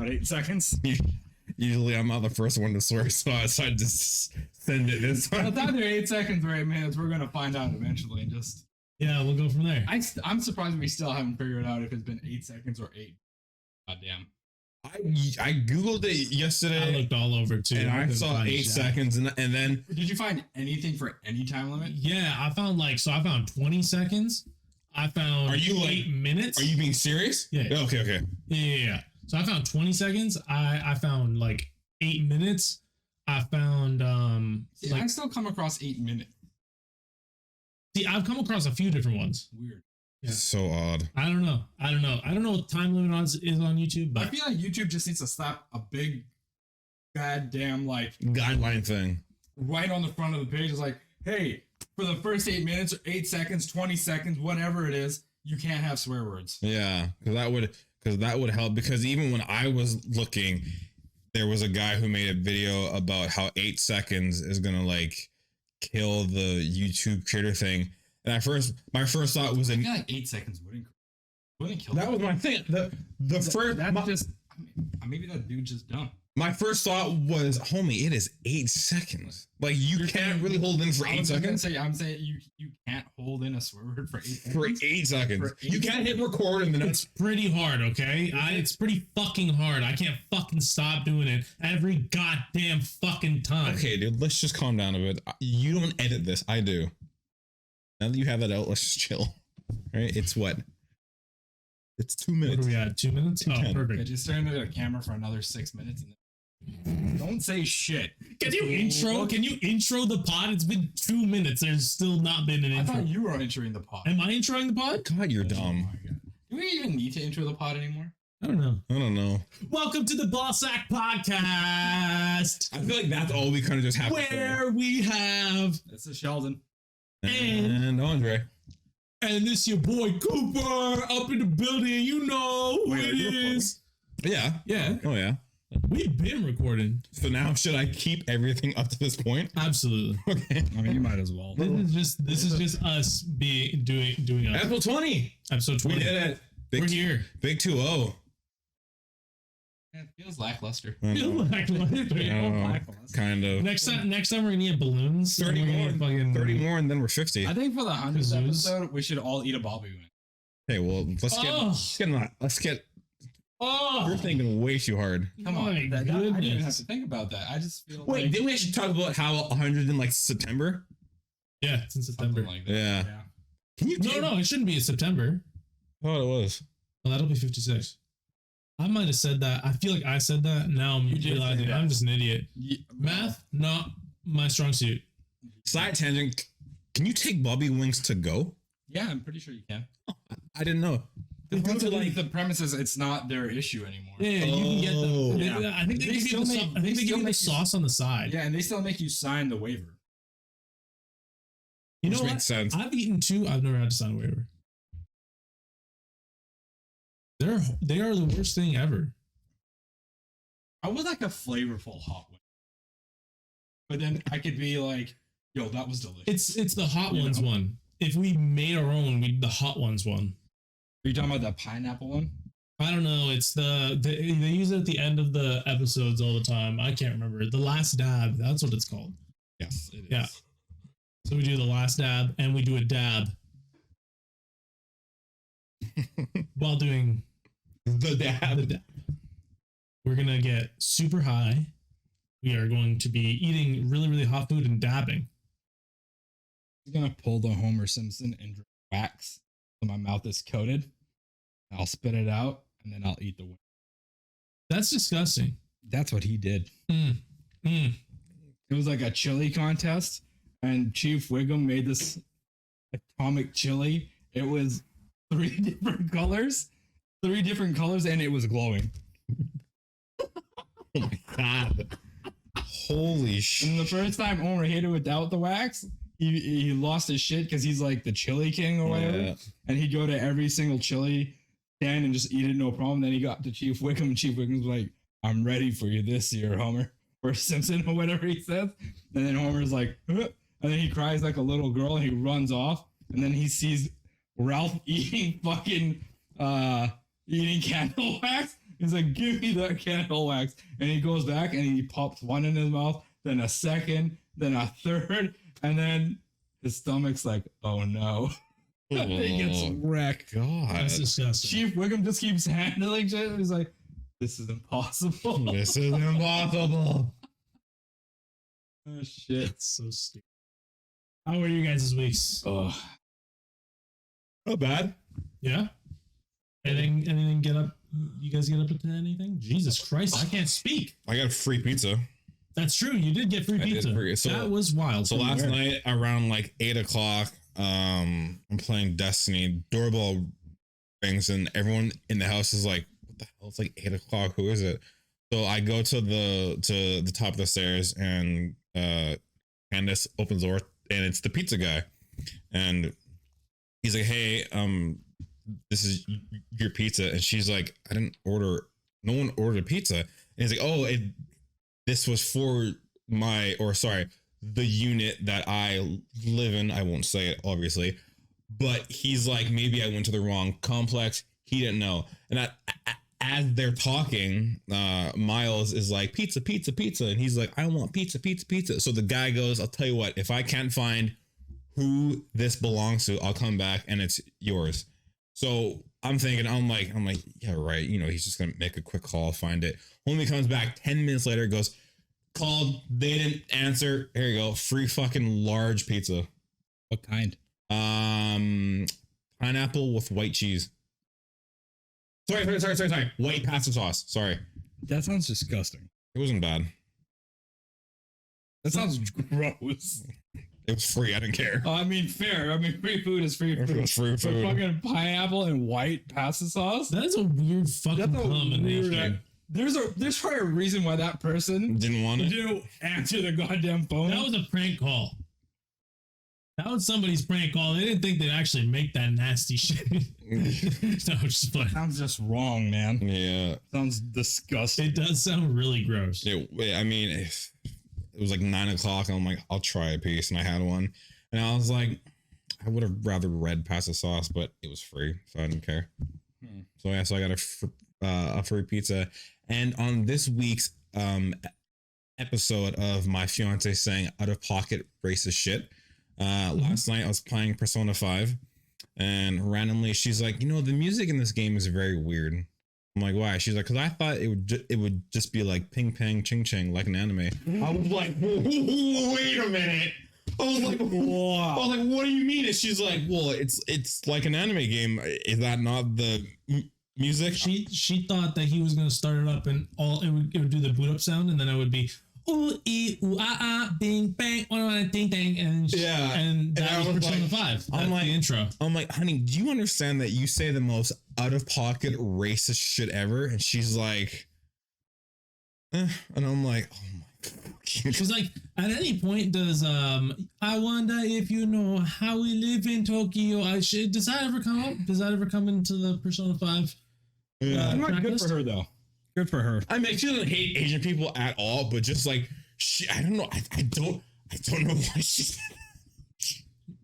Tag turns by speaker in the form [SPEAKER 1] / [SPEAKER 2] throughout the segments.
[SPEAKER 1] what, 8 seconds?
[SPEAKER 2] Usually I'm not the first one to swear, so I decided to send it this
[SPEAKER 1] Well,
[SPEAKER 2] time.
[SPEAKER 1] it's either 8 seconds or 8 minutes. We're gonna find out eventually. And just
[SPEAKER 3] Yeah, we'll go from there.
[SPEAKER 1] I'm surprised we still haven't figured out if it's been 8 seconds or 8. Goddamn.
[SPEAKER 2] I googled it yesterday.
[SPEAKER 3] I looked all over too.
[SPEAKER 2] And I
[SPEAKER 3] couldn't
[SPEAKER 2] saw
[SPEAKER 3] find
[SPEAKER 2] 8
[SPEAKER 3] shit.
[SPEAKER 2] seconds, and then
[SPEAKER 1] Did you find anything for any time limit?
[SPEAKER 3] Yeah, I found I found 20 seconds. I found
[SPEAKER 2] Are you
[SPEAKER 3] 8 minutes.
[SPEAKER 2] are you being serious?
[SPEAKER 3] Yeah.
[SPEAKER 2] Okay.
[SPEAKER 3] Yeah. So I found 20 seconds. I found like 8 minutes. I found
[SPEAKER 1] See, I still come across 8 minutes.
[SPEAKER 3] I've come across a few different ones.
[SPEAKER 1] Weird.
[SPEAKER 3] Yeah.
[SPEAKER 2] So odd.
[SPEAKER 3] I don't know what time limit is on YouTube,
[SPEAKER 1] I
[SPEAKER 3] but
[SPEAKER 1] feel like YouTube just needs to slap a big goddamn like
[SPEAKER 2] Guideline thing.
[SPEAKER 1] right on the front of the page. It's like, hey, for the first 8 minutes or 8 seconds, 20 seconds, whatever it is, you can't have swear words.
[SPEAKER 2] Yeah, because that would help. Because even when I was looking, there was a guy who made a video about how 8 seconds is gonna like kill the YouTube creator thing. And my first thought was,
[SPEAKER 1] I feel like 8 seconds wouldn't kill.
[SPEAKER 2] that was my thing.
[SPEAKER 1] Maybe that dude just dumb.
[SPEAKER 2] My first thought was, homie, it is 8 seconds. Like you can't really hold in for 8 seconds.
[SPEAKER 1] I'm saying you can't hold in a swear word for 8 seconds.
[SPEAKER 2] For 8 seconds,
[SPEAKER 1] For 8
[SPEAKER 2] you can't hit record and then
[SPEAKER 3] it's pretty hard, okay? It's pretty fucking hard. I can't fucking stop doing it every goddamn fucking time.
[SPEAKER 2] Okay, dude, let's just calm down a bit. You don't edit this, I do. Now that you have that out, let's just chill. Right? It's what? It's 2
[SPEAKER 3] What
[SPEAKER 2] minutes.
[SPEAKER 3] are we at? 2 minutes? Oh,
[SPEAKER 2] 2:10.
[SPEAKER 1] I
[SPEAKER 3] perfect.
[SPEAKER 1] just staring at a camera for another 6 minutes and then don't say shit.
[SPEAKER 3] Can you intro the pod? It's been 2 minutes. There's still not been an
[SPEAKER 1] I
[SPEAKER 3] intro.
[SPEAKER 1] thought you were entering the pod.
[SPEAKER 3] Am I introing the pod?
[SPEAKER 2] God, you're
[SPEAKER 1] Oh
[SPEAKER 2] dumb.
[SPEAKER 1] my God. Do we even need to intro the pod anymore?
[SPEAKER 3] I don't know.
[SPEAKER 2] I don't know.
[SPEAKER 3] Welcome to the Ballsack Podcast,
[SPEAKER 2] I feel like that's all we kind of just have.
[SPEAKER 3] where we have
[SPEAKER 1] This is Sheldon.
[SPEAKER 2] And Andre.
[SPEAKER 3] and this your boy Cooper up in the building. You know who
[SPEAKER 1] Wait,
[SPEAKER 3] it
[SPEAKER 1] are you recording?
[SPEAKER 3] is.
[SPEAKER 2] Yeah.
[SPEAKER 3] Yeah,
[SPEAKER 2] Oh yeah.
[SPEAKER 3] we've been recording.
[SPEAKER 2] So now should I keep everything up to this point?
[SPEAKER 3] Absolutely.
[SPEAKER 2] Okay.
[SPEAKER 1] I mean, you might as well.
[SPEAKER 3] This is just us doing us.
[SPEAKER 2] Episode 20.
[SPEAKER 3] Episode
[SPEAKER 2] We
[SPEAKER 3] 20.
[SPEAKER 2] did it. Big,
[SPEAKER 3] We're here.
[SPEAKER 2] Big 2-0.
[SPEAKER 1] It feels lackluster.
[SPEAKER 2] I
[SPEAKER 3] Feel
[SPEAKER 2] know.
[SPEAKER 3] like
[SPEAKER 2] I know. Kind of.
[SPEAKER 3] Next time we're gonna get balloons.
[SPEAKER 2] 30
[SPEAKER 3] We're
[SPEAKER 2] more.
[SPEAKER 3] gonna fucking
[SPEAKER 2] 30 more and then we're 50.
[SPEAKER 1] I think for the 100th
[SPEAKER 3] Kazoos.
[SPEAKER 1] episode, we should all eat a bobby wing.
[SPEAKER 2] Okay, well, let's get
[SPEAKER 3] Oh,
[SPEAKER 2] we're thinking way too hard.
[SPEAKER 1] Come
[SPEAKER 3] my
[SPEAKER 1] on. I didn't even have
[SPEAKER 3] goodness.
[SPEAKER 1] to think about that. I just feel
[SPEAKER 2] Wait,
[SPEAKER 1] like
[SPEAKER 2] didn't we actually talk about how 100 in like September?
[SPEAKER 3] Yeah, it's in September.
[SPEAKER 1] something like that.
[SPEAKER 2] Yeah. Can you
[SPEAKER 3] No, it shouldn't be in September.
[SPEAKER 2] Oh, it was.
[SPEAKER 3] Well, that'll be 56. I might have said that. I feel like I said that. Now I'm
[SPEAKER 1] You did say
[SPEAKER 3] realizing
[SPEAKER 1] that.
[SPEAKER 3] I'm just an idiot.
[SPEAKER 1] Yeah,
[SPEAKER 3] Math, not my strong suit.
[SPEAKER 2] Side tangent. Can you take Bobby Wings to go?
[SPEAKER 1] Yeah, I'm pretty sure you can.
[SPEAKER 2] I didn't know.
[SPEAKER 1] The premise is it's not their issue anymore.
[SPEAKER 3] Yeah, you can get
[SPEAKER 2] Oh.
[SPEAKER 3] them.
[SPEAKER 1] Yeah.
[SPEAKER 3] I think they
[SPEAKER 1] They
[SPEAKER 3] give you
[SPEAKER 1] still
[SPEAKER 3] the,
[SPEAKER 1] make-
[SPEAKER 3] I
[SPEAKER 1] they
[SPEAKER 3] think they
[SPEAKER 1] still
[SPEAKER 3] give you the
[SPEAKER 1] make you-
[SPEAKER 3] sauce on the side.
[SPEAKER 1] Yeah, and they still make you sign the waiver.
[SPEAKER 3] You
[SPEAKER 2] Which
[SPEAKER 3] know
[SPEAKER 2] makes
[SPEAKER 3] what?
[SPEAKER 2] sense.
[SPEAKER 3] I've eaten two. I've never had to sign a waiver. They are the worst thing ever.
[SPEAKER 1] I would like a flavorful hot wing. But then I could be like, yo, that was delicious.
[SPEAKER 3] It's the hot
[SPEAKER 1] You
[SPEAKER 3] ones
[SPEAKER 1] know?
[SPEAKER 3] one. If we made our own, we'd the hot ones one.
[SPEAKER 1] Are you talking about the pineapple one?
[SPEAKER 3] I don't know. It's they use it at the end of the episodes all the time. I can't remember. The last dab. That's what it's called.
[SPEAKER 1] Yes, it is.
[SPEAKER 3] Yeah. So we do the last dab and we do a dab while doing
[SPEAKER 2] The
[SPEAKER 3] the
[SPEAKER 2] dab.
[SPEAKER 3] dab. We're gonna get super high. We are going to be eating really, really hot food and dabbing.
[SPEAKER 1] I'm gonna pull the Homer Simpson and drink wax so my mouth is coated. I'll spit it out and then I'll eat the wing.
[SPEAKER 3] That's disgusting.
[SPEAKER 1] That's what he did.
[SPEAKER 3] Mm.
[SPEAKER 1] It was like a chili contest, and Chief Wiggum made this atomic chili. It was three different colors, and it was glowing.
[SPEAKER 2] Oh my god. Holy shit.
[SPEAKER 1] And the first time Homer hit it without the wax, he lost his shit because he's like the chili king or whatever.
[SPEAKER 2] Yeah.
[SPEAKER 1] And he'd go to every single chili stand and just eat it no problem. Then he got to Chief Wiggum, and Chief Wiggum's like, I'm ready for you this year, Homer. Or Simpson or whatever he says. And then Homer's like, huh. And then he cries like a little girl and he runs off. And then he sees Ralph eating fucking eating candle wax. He's like, give me that candle wax. And he goes back and he pops one in his mouth, then a second, then a third, and then his stomach's like, oh no. He gets wrecked.
[SPEAKER 2] God.
[SPEAKER 3] That's disgusting.
[SPEAKER 1] Chief Wiggum just keeps handling shit. He's like, this is impossible.
[SPEAKER 2] This is impossible.
[SPEAKER 1] Oh shit.
[SPEAKER 3] It's so stupid. How were you guys' weeks?
[SPEAKER 1] Oh,
[SPEAKER 2] Not bad.
[SPEAKER 3] Yeah. Anything get up? You guys get up to anything? Jesus Christ, I can't speak.
[SPEAKER 2] I got a free pizza.
[SPEAKER 3] That's true. You did get free
[SPEAKER 2] I did
[SPEAKER 3] pizza.
[SPEAKER 2] so-
[SPEAKER 3] that was wild.
[SPEAKER 2] So last night around like 8 o'clock, I'm playing Destiny. Doorbell rings and everyone in the house is like, "What the hell? It's like 8 o'clock. Who is it?" So I go to the top of the stairs and Candace opens the door and it's the pizza guy, and he's like, "Hey, this is your pizza," and she's like, "I didn't order. No one ordered a pizza." And he's like, "Oh, this was for the unit that I live in." I won't say it, obviously, but he's like, maybe I went to the wrong complex. He didn't know. And as they're talking, Miles is like, pizza, pizza, pizza. And he's like, I want pizza, pizza, pizza. So the guy goes, I'll tell you what, if I can't find who this belongs to, I'll come back and it's yours. So I'm like, yeah, right. You know, he's just going to make a quick call, find it. Homie comes back 10 minutes later, goes, called, they didn't answer. Here you go. Free fucking large pizza.
[SPEAKER 1] what kind?
[SPEAKER 2] Pineapple with white cheese. Sorry. White pasta sauce. Sorry.
[SPEAKER 1] That sounds disgusting.
[SPEAKER 2] It wasn't bad.
[SPEAKER 1] That sounds gross.
[SPEAKER 2] It was free. I didn't care.
[SPEAKER 1] I mean, fair. I mean, free food is free food.
[SPEAKER 2] It was free
[SPEAKER 1] But
[SPEAKER 2] food.
[SPEAKER 1] fucking pineapple and white pasta sauce?
[SPEAKER 3] That is a weird fucking
[SPEAKER 1] That's a
[SPEAKER 3] combination.
[SPEAKER 1] weird. There's probably a reason why that person
[SPEAKER 2] Didn't want it.
[SPEAKER 1] didn't answer the goddamn phone.
[SPEAKER 3] That was a prank call. That was somebody's prank call. They didn't think they'd actually make that nasty shit. No, just fun.
[SPEAKER 1] Sounds just wrong, man.
[SPEAKER 2] Yeah.
[SPEAKER 1] Sounds disgusting.
[SPEAKER 3] It does sound really gross.
[SPEAKER 2] I mean, it was like 9 o'clock, and I'm like, I'll try a piece, and I had one, and I was like, I would have rather red pasta sauce, but it was free, so I didn't care. So yeah, so I got a free pizza, and on this week's episode of my fiance saying out of pocket racist shit, last night I was playing Persona 5, and randomly she's like, you know, the music in this game is very weird. I'm like, why? She's like, because I thought it would just be like ping pang ching ching like an anime. I was like, wait a minute. I was like, what do you mean? And she's like, well, it's like an anime game. Is that not the music?
[SPEAKER 3] She thought that he was gonna start it up and it would do the boot up sound, and then it would be ooh ee ooh ah ah bing bang ding dang, and that was Persona 5. That's
[SPEAKER 2] I'm like,
[SPEAKER 3] the intro.
[SPEAKER 2] I'm like, honey, do you understand that you say the most out of pocket racist shit ever? And she's like, and I'm like, oh my god.
[SPEAKER 3] She's like, at any point does I wonder if you know how we live in Tokyo. Does that ever come up? Does that ever come into the Persona 5?
[SPEAKER 2] Yeah.
[SPEAKER 1] I'm not
[SPEAKER 3] track
[SPEAKER 1] good
[SPEAKER 3] list?
[SPEAKER 1] for her though. Good for her.
[SPEAKER 2] I mean, she doesn't hate Asian people at all, but just like I don't know. I don't know why she's.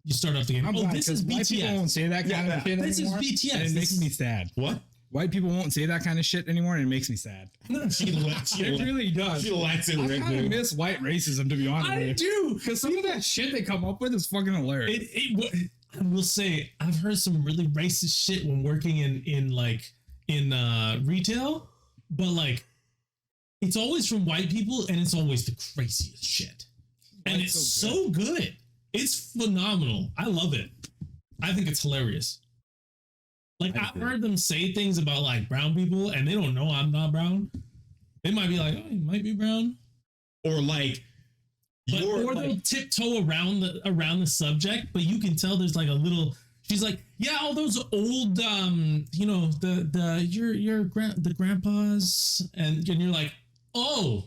[SPEAKER 3] You start off the game.
[SPEAKER 1] I'm
[SPEAKER 3] Oh,
[SPEAKER 1] glad,
[SPEAKER 3] this is
[SPEAKER 1] 'cause white people won't
[SPEAKER 3] BTS.
[SPEAKER 1] say that kind of shit
[SPEAKER 3] This is
[SPEAKER 1] anymore,
[SPEAKER 3] BTS.
[SPEAKER 1] and it makes
[SPEAKER 3] This
[SPEAKER 1] me
[SPEAKER 3] is-
[SPEAKER 1] sad.
[SPEAKER 2] What?
[SPEAKER 1] White people won't say that kind of shit anymore, and it makes me sad.
[SPEAKER 2] She lets
[SPEAKER 1] It really does.
[SPEAKER 2] She lets it
[SPEAKER 1] I
[SPEAKER 2] rip.
[SPEAKER 1] kind of
[SPEAKER 2] dude.
[SPEAKER 1] miss white racism, to be honest with
[SPEAKER 3] I
[SPEAKER 1] you.
[SPEAKER 3] do.
[SPEAKER 1] Because some of that shit they come up with is fucking hilarious.
[SPEAKER 3] I will say I've heard some really racist shit when working in retail, but like it's always from white people and it's always the craziest shit. And
[SPEAKER 1] White's
[SPEAKER 3] it's
[SPEAKER 1] so
[SPEAKER 3] so good. It's phenomenal. I love it. I think it's hilarious. Like I've heard them say things about like brown people and they don't know I'm not brown. They might be like, oh, you might be brown.
[SPEAKER 2] Or like,
[SPEAKER 3] Or they'll tiptoe around the subject, but you can tell there's like a little. She's like, yeah, all those old, you know, the grandpas, and you're like, oh,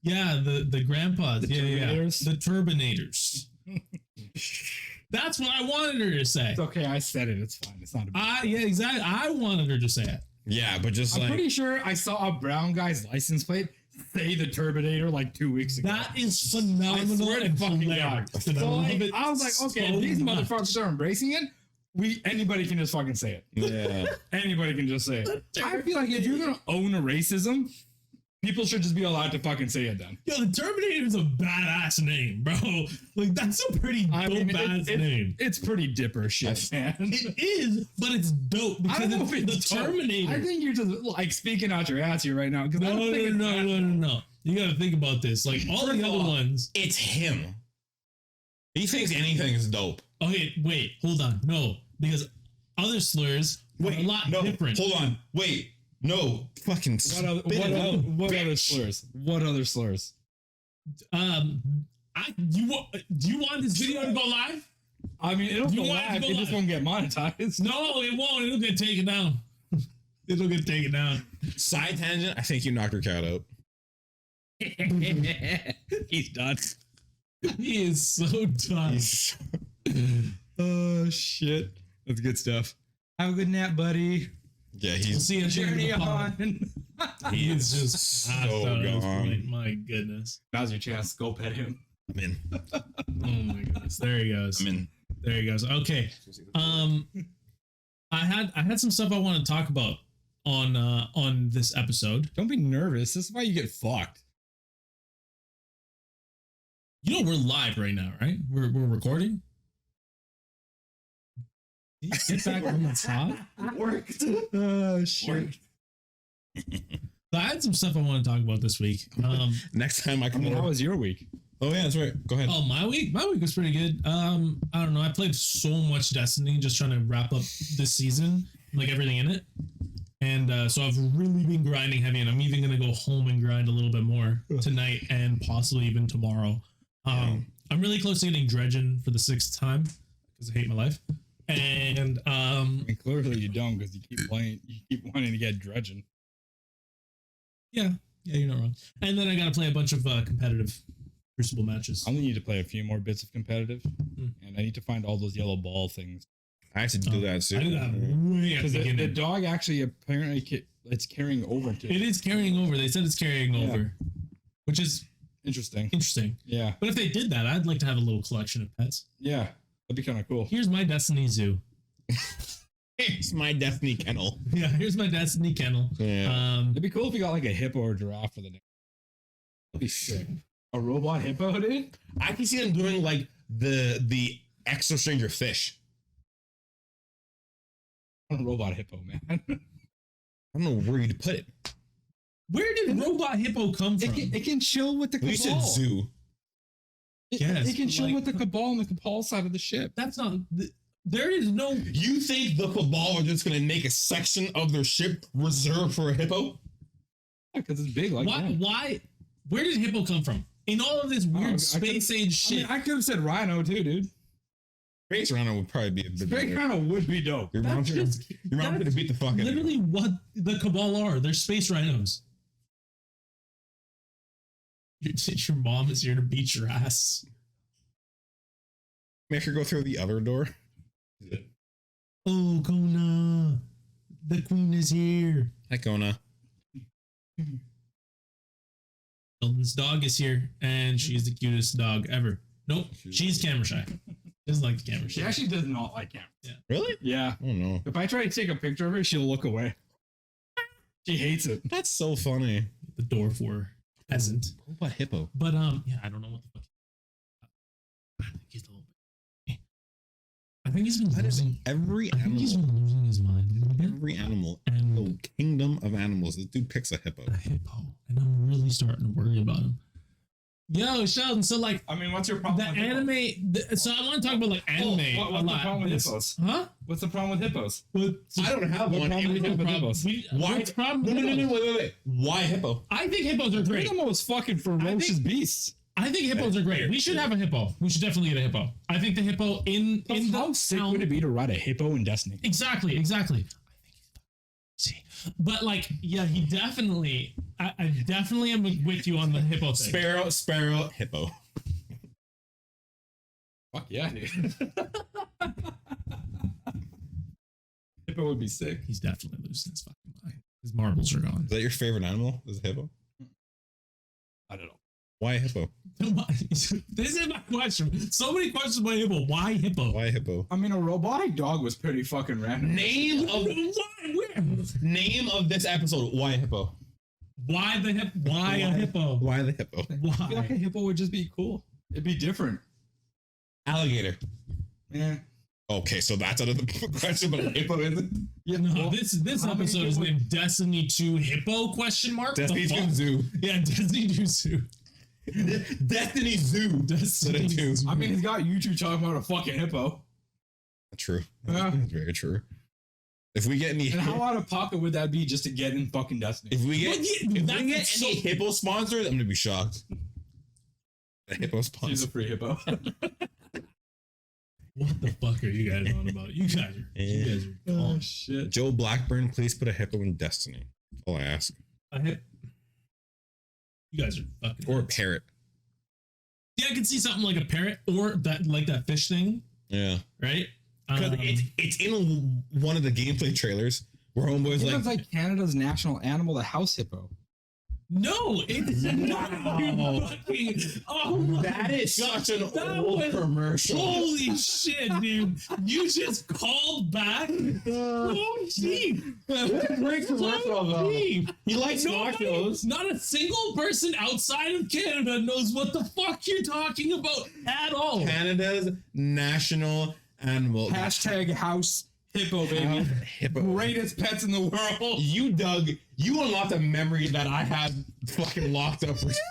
[SPEAKER 3] yeah, the grandpas, the Turbinators. That's what I wanted her to say.
[SPEAKER 1] It's okay, I said it. It's fine. It's not a big
[SPEAKER 3] Yeah, exactly. I wanted her to say it.
[SPEAKER 2] yeah, but just
[SPEAKER 1] I'm
[SPEAKER 2] like
[SPEAKER 1] pretty sure I saw a brown guy's license plate say the Turbinator like 2 weeks ago.
[SPEAKER 3] That is
[SPEAKER 1] I
[SPEAKER 3] phenomenal
[SPEAKER 1] swear to
[SPEAKER 3] and
[SPEAKER 1] fucking
[SPEAKER 3] hilarious.
[SPEAKER 1] God.
[SPEAKER 3] And
[SPEAKER 1] So
[SPEAKER 3] I love
[SPEAKER 1] like,
[SPEAKER 3] it
[SPEAKER 1] I was like, okay,
[SPEAKER 3] so
[SPEAKER 1] these
[SPEAKER 3] much.
[SPEAKER 1] motherfuckers are embracing it. anybody can just fucking say it.
[SPEAKER 2] Yeah.
[SPEAKER 1] Anybody can just say it. I feel like if you're gonna own a racism, people should just be allowed to fucking say it then.
[SPEAKER 3] Yo, the Terminator is a badass name, bro. Like, that's a pretty dope ass name.
[SPEAKER 1] It's pretty dipper shit, man.
[SPEAKER 3] It is, but it's dope
[SPEAKER 1] I
[SPEAKER 3] because
[SPEAKER 1] don't know if
[SPEAKER 3] it's
[SPEAKER 1] it's
[SPEAKER 3] the
[SPEAKER 1] dope.
[SPEAKER 3] Terminator.
[SPEAKER 1] I think you're just like speaking out your ass here right now.
[SPEAKER 3] No. You gotta think about this. Like, all the other ones.
[SPEAKER 2] It's him. He thinks anything is dope.
[SPEAKER 3] Okay, wait, hold on. No, because other slurs are a lot different.
[SPEAKER 2] Hold on. Wait. No. Fucking
[SPEAKER 1] What other slurs? What other slurs?
[SPEAKER 3] Do you want this video to go live?
[SPEAKER 1] I mean, it'll
[SPEAKER 3] You
[SPEAKER 1] go
[SPEAKER 3] want it to
[SPEAKER 1] live.
[SPEAKER 3] go
[SPEAKER 1] It just
[SPEAKER 3] live?
[SPEAKER 1] won't get monetized.
[SPEAKER 3] No, it won't. It'll get taken down. It'll get taken down.
[SPEAKER 2] Side tangent. I think you knocked your cat out.
[SPEAKER 1] He's done.
[SPEAKER 3] He is so done.
[SPEAKER 1] Oh shit, that's good stuff. Have a good nap, buddy.
[SPEAKER 2] Yeah,
[SPEAKER 3] We'll
[SPEAKER 2] he's
[SPEAKER 3] see you
[SPEAKER 1] Journey
[SPEAKER 3] on.
[SPEAKER 1] on.
[SPEAKER 3] He is just
[SPEAKER 2] So
[SPEAKER 3] passed out at this
[SPEAKER 2] gone.
[SPEAKER 3] point. My goodness.
[SPEAKER 1] Now's your chance. Go pet him.
[SPEAKER 2] I'm in.
[SPEAKER 3] Oh my goodness. There he goes.
[SPEAKER 2] I'm in.
[SPEAKER 3] There he goes. Okay. I had some stuff I want to talk about on this episode.
[SPEAKER 1] Don't be nervous. This is why you get fucked.
[SPEAKER 3] You know we're live right now, right? We're recording. Get back on the top.
[SPEAKER 1] Worked. Oh shit.
[SPEAKER 3] So I had some stuff I want to talk about this week.
[SPEAKER 2] Next time I
[SPEAKER 1] I
[SPEAKER 2] come
[SPEAKER 1] mean, how
[SPEAKER 2] over.
[SPEAKER 1] was your week?
[SPEAKER 2] Oh yeah, that's right. Go ahead.
[SPEAKER 3] Oh, my week was pretty good. I don't know. I played so much Destiny, just trying to wrap up this season, like everything in it. And so I've really been grinding heavy, and I'm even gonna go home and grind a little bit more tonight and possibly even tomorrow. I'm really close to getting Dredgen for the 6th time because I hate my life. And
[SPEAKER 1] I mean, clearly you don't because you keep playing. You keep wanting to get dredging.
[SPEAKER 3] yeah, you're not wrong. And then I gotta play a bunch of competitive Crucible matches.
[SPEAKER 1] I only need to play a few more bits of competitive,
[SPEAKER 3] Hmm.
[SPEAKER 1] and I need to find all those yellow ball things.
[SPEAKER 2] I have to do that soon.
[SPEAKER 3] I do that way at
[SPEAKER 1] Because
[SPEAKER 3] the
[SPEAKER 1] the
[SPEAKER 3] beginning.
[SPEAKER 1] dog actually apparently it's carrying over to
[SPEAKER 3] It is carrying over. They said it's carrying
[SPEAKER 1] Yeah.
[SPEAKER 3] over, which is
[SPEAKER 1] Interesting.
[SPEAKER 3] interesting.
[SPEAKER 1] Yeah,
[SPEAKER 3] But if they did that, I'd like to have a little collection of pets.
[SPEAKER 1] yeah, that'd be kind of cool.
[SPEAKER 3] Here's my Destiny Zoo.
[SPEAKER 2] It's my Destiny kennel.
[SPEAKER 3] Yeah, here's my Destiny kennel.
[SPEAKER 2] Yeah.
[SPEAKER 1] It'd be cool if you got like a hippo or giraffe for the next. That'd be sick. A robot hippo, dude?
[SPEAKER 2] I can see them doing like the extra stranger fish.
[SPEAKER 1] A robot hippo, man.
[SPEAKER 2] I don't know where you'd put it.
[SPEAKER 3] Where did Robot Hippo come from?
[SPEAKER 1] It can chill with the
[SPEAKER 2] We
[SPEAKER 1] cabal.
[SPEAKER 2] said zoo.
[SPEAKER 3] Yes,
[SPEAKER 1] It can chill
[SPEAKER 3] like-
[SPEAKER 1] with the cabal on the cabal side of the ship.
[SPEAKER 3] That's not. There is no.
[SPEAKER 2] You think the cabal are just gonna make a section of their ship reserved for a hippo?
[SPEAKER 1] Because it's big like
[SPEAKER 3] Why?
[SPEAKER 1] that.
[SPEAKER 3] Why? Where did Hippo come from? In all of this weird space age shit.
[SPEAKER 1] I could have said rhino too, dude.
[SPEAKER 2] Space Rhino would probably be a bit
[SPEAKER 1] Space
[SPEAKER 2] better.
[SPEAKER 1] rhino would be dope.
[SPEAKER 2] Your mom's gonna
[SPEAKER 3] that's
[SPEAKER 2] beat the fuck out of you.
[SPEAKER 3] literally what the Cabal are. They're space rhinos. Your mom is here to beat your ass.
[SPEAKER 2] Make her go through the other door.
[SPEAKER 3] Oh, Kona, the queen is here.
[SPEAKER 2] Hi, Kona.
[SPEAKER 3] Sheldon's dog is here, and she's the cutest dog ever. Nope, she's camera shy. Doesn't like the camera
[SPEAKER 1] She
[SPEAKER 3] shy.
[SPEAKER 1] actually does not like camera.
[SPEAKER 2] Really?
[SPEAKER 1] Yeah.
[SPEAKER 2] Oh no.
[SPEAKER 1] If I try to take a picture of her, she'll look away. She hates it.
[SPEAKER 2] That's so funny.
[SPEAKER 3] The dwarf war peasant.
[SPEAKER 2] Robot hippo.
[SPEAKER 3] But yeah, I don't know what the fuck. I think he's a little bit. I think he's been losing.
[SPEAKER 2] Every
[SPEAKER 3] I think he's
[SPEAKER 2] animal.
[SPEAKER 3] been losing his mind a little bit.
[SPEAKER 2] Every animal.
[SPEAKER 3] And
[SPEAKER 2] The kingdom of animals. This dude picks a hippo.
[SPEAKER 3] a hippo, and I'm really starting to worry about him. Yo, Sheldon. So like
[SPEAKER 1] I mean, what's your
[SPEAKER 3] the
[SPEAKER 1] problem with hippos?
[SPEAKER 3] anime. So I want to talk about like anime
[SPEAKER 1] what's
[SPEAKER 3] a
[SPEAKER 1] the
[SPEAKER 3] lot.
[SPEAKER 1] problem with
[SPEAKER 3] This-
[SPEAKER 1] hippos?
[SPEAKER 3] Huh?
[SPEAKER 1] What's the problem with hippos?
[SPEAKER 2] I don't have
[SPEAKER 1] What
[SPEAKER 2] one.
[SPEAKER 1] problem
[SPEAKER 2] Every
[SPEAKER 1] do you have with
[SPEAKER 2] hippo-
[SPEAKER 1] hippos?
[SPEAKER 2] Why?
[SPEAKER 3] What's the problem
[SPEAKER 2] No,
[SPEAKER 3] with
[SPEAKER 2] no, no,
[SPEAKER 3] hippos?
[SPEAKER 2] no, wait. Why hippo?
[SPEAKER 3] I think hippos are
[SPEAKER 1] They're
[SPEAKER 3] great.
[SPEAKER 1] the most fucking ferocious beasts.
[SPEAKER 3] I think hippos are great. We should have a hippo. We should definitely get a hippo. I think the hippo in
[SPEAKER 1] How
[SPEAKER 3] the
[SPEAKER 1] sick
[SPEAKER 3] town.
[SPEAKER 1] would it be to ride a hippo in Destiny?
[SPEAKER 3] Exactly. See, but like, yeah, he definitely. I definitely am with you on the hippo thing.
[SPEAKER 2] Sparrow, hippo.
[SPEAKER 1] Fuck yeah, dude. Hippo would be sick.
[SPEAKER 3] He's definitely losing his fucking mind. His marbles are gone.
[SPEAKER 2] Is that your favorite animal? Is a hippo?
[SPEAKER 1] I don't know.
[SPEAKER 2] Why a hippo?
[SPEAKER 3] This is my question. So many questions about hippo. Why hippo?
[SPEAKER 2] Why hippo?
[SPEAKER 1] I mean, a robotic dog was pretty fucking random.
[SPEAKER 2] Name of this episode. Why hippo?
[SPEAKER 3] Why the hip? Why a hippo?
[SPEAKER 2] Why the hippo?
[SPEAKER 1] I feel like a
[SPEAKER 3] Why?
[SPEAKER 1] hippo would just be cool. It'd be different.
[SPEAKER 2] Alligator.
[SPEAKER 1] Yeah.
[SPEAKER 2] Okay, so that's another question, but a hippo isn't.
[SPEAKER 1] Yeah.
[SPEAKER 3] No,
[SPEAKER 1] well,
[SPEAKER 3] this
[SPEAKER 1] how many
[SPEAKER 3] episode is
[SPEAKER 1] hippo-
[SPEAKER 3] named Destiny 2 Hippo question mark.
[SPEAKER 2] Destiny
[SPEAKER 3] The fuck?
[SPEAKER 2] Zoo.
[SPEAKER 3] Yeah, Destiny 2 Zoo.
[SPEAKER 2] Destiny Zoo.
[SPEAKER 3] Destiny
[SPEAKER 2] Zoo.
[SPEAKER 3] Zoo.
[SPEAKER 1] I mean, he's got YouTube talking about a fucking hippo.
[SPEAKER 2] True.
[SPEAKER 1] Yeah.
[SPEAKER 2] That's very true. If we get any,
[SPEAKER 1] And how out of pocket would that be just to get in fucking Destiny?
[SPEAKER 2] if we get,
[SPEAKER 3] Well, yeah,
[SPEAKER 2] if
[SPEAKER 3] that's
[SPEAKER 2] we get
[SPEAKER 3] so-
[SPEAKER 2] any hippo sponsors, I'm gonna be shocked. The hippo
[SPEAKER 1] He's
[SPEAKER 2] sponsor.
[SPEAKER 1] a free hippo.
[SPEAKER 3] What the fuck are you guys on about? You guys are
[SPEAKER 1] oh
[SPEAKER 3] gone.
[SPEAKER 1] shit.
[SPEAKER 2] Joe Blackburn, please put a hippo in Destiny. That's all I ask.
[SPEAKER 3] I hit. You guys are fucking.
[SPEAKER 2] Or a
[SPEAKER 3] nuts.
[SPEAKER 2] parrot.
[SPEAKER 3] Yeah, I can see something like a parrot or that, like that fish thing,
[SPEAKER 2] Yeah.
[SPEAKER 3] right?
[SPEAKER 2] Because it's in one of the gameplay trailers where Homeboy's
[SPEAKER 1] It
[SPEAKER 2] like,
[SPEAKER 1] was like Canada's national animal, the house hippo.
[SPEAKER 3] no, it's not. Fucking, oh my
[SPEAKER 2] that is
[SPEAKER 3] God,
[SPEAKER 2] such an
[SPEAKER 3] that
[SPEAKER 2] old
[SPEAKER 3] was-
[SPEAKER 2] commercial.
[SPEAKER 3] Holy shit, dude! You just called back. So cheap.
[SPEAKER 2] Great commercial,
[SPEAKER 3] So
[SPEAKER 2] though.
[SPEAKER 3] cheap.
[SPEAKER 2] He likes nachos.
[SPEAKER 3] Not a single person outside of Canada knows what the fuck you're talking about at all.
[SPEAKER 2] Canada's national animal.
[SPEAKER 1] Hashtag house hippo, baby.
[SPEAKER 2] Hippo.
[SPEAKER 1] Greatest pets in the world.
[SPEAKER 2] You, Doug, you unlocked a memory that I had fucking locked up for so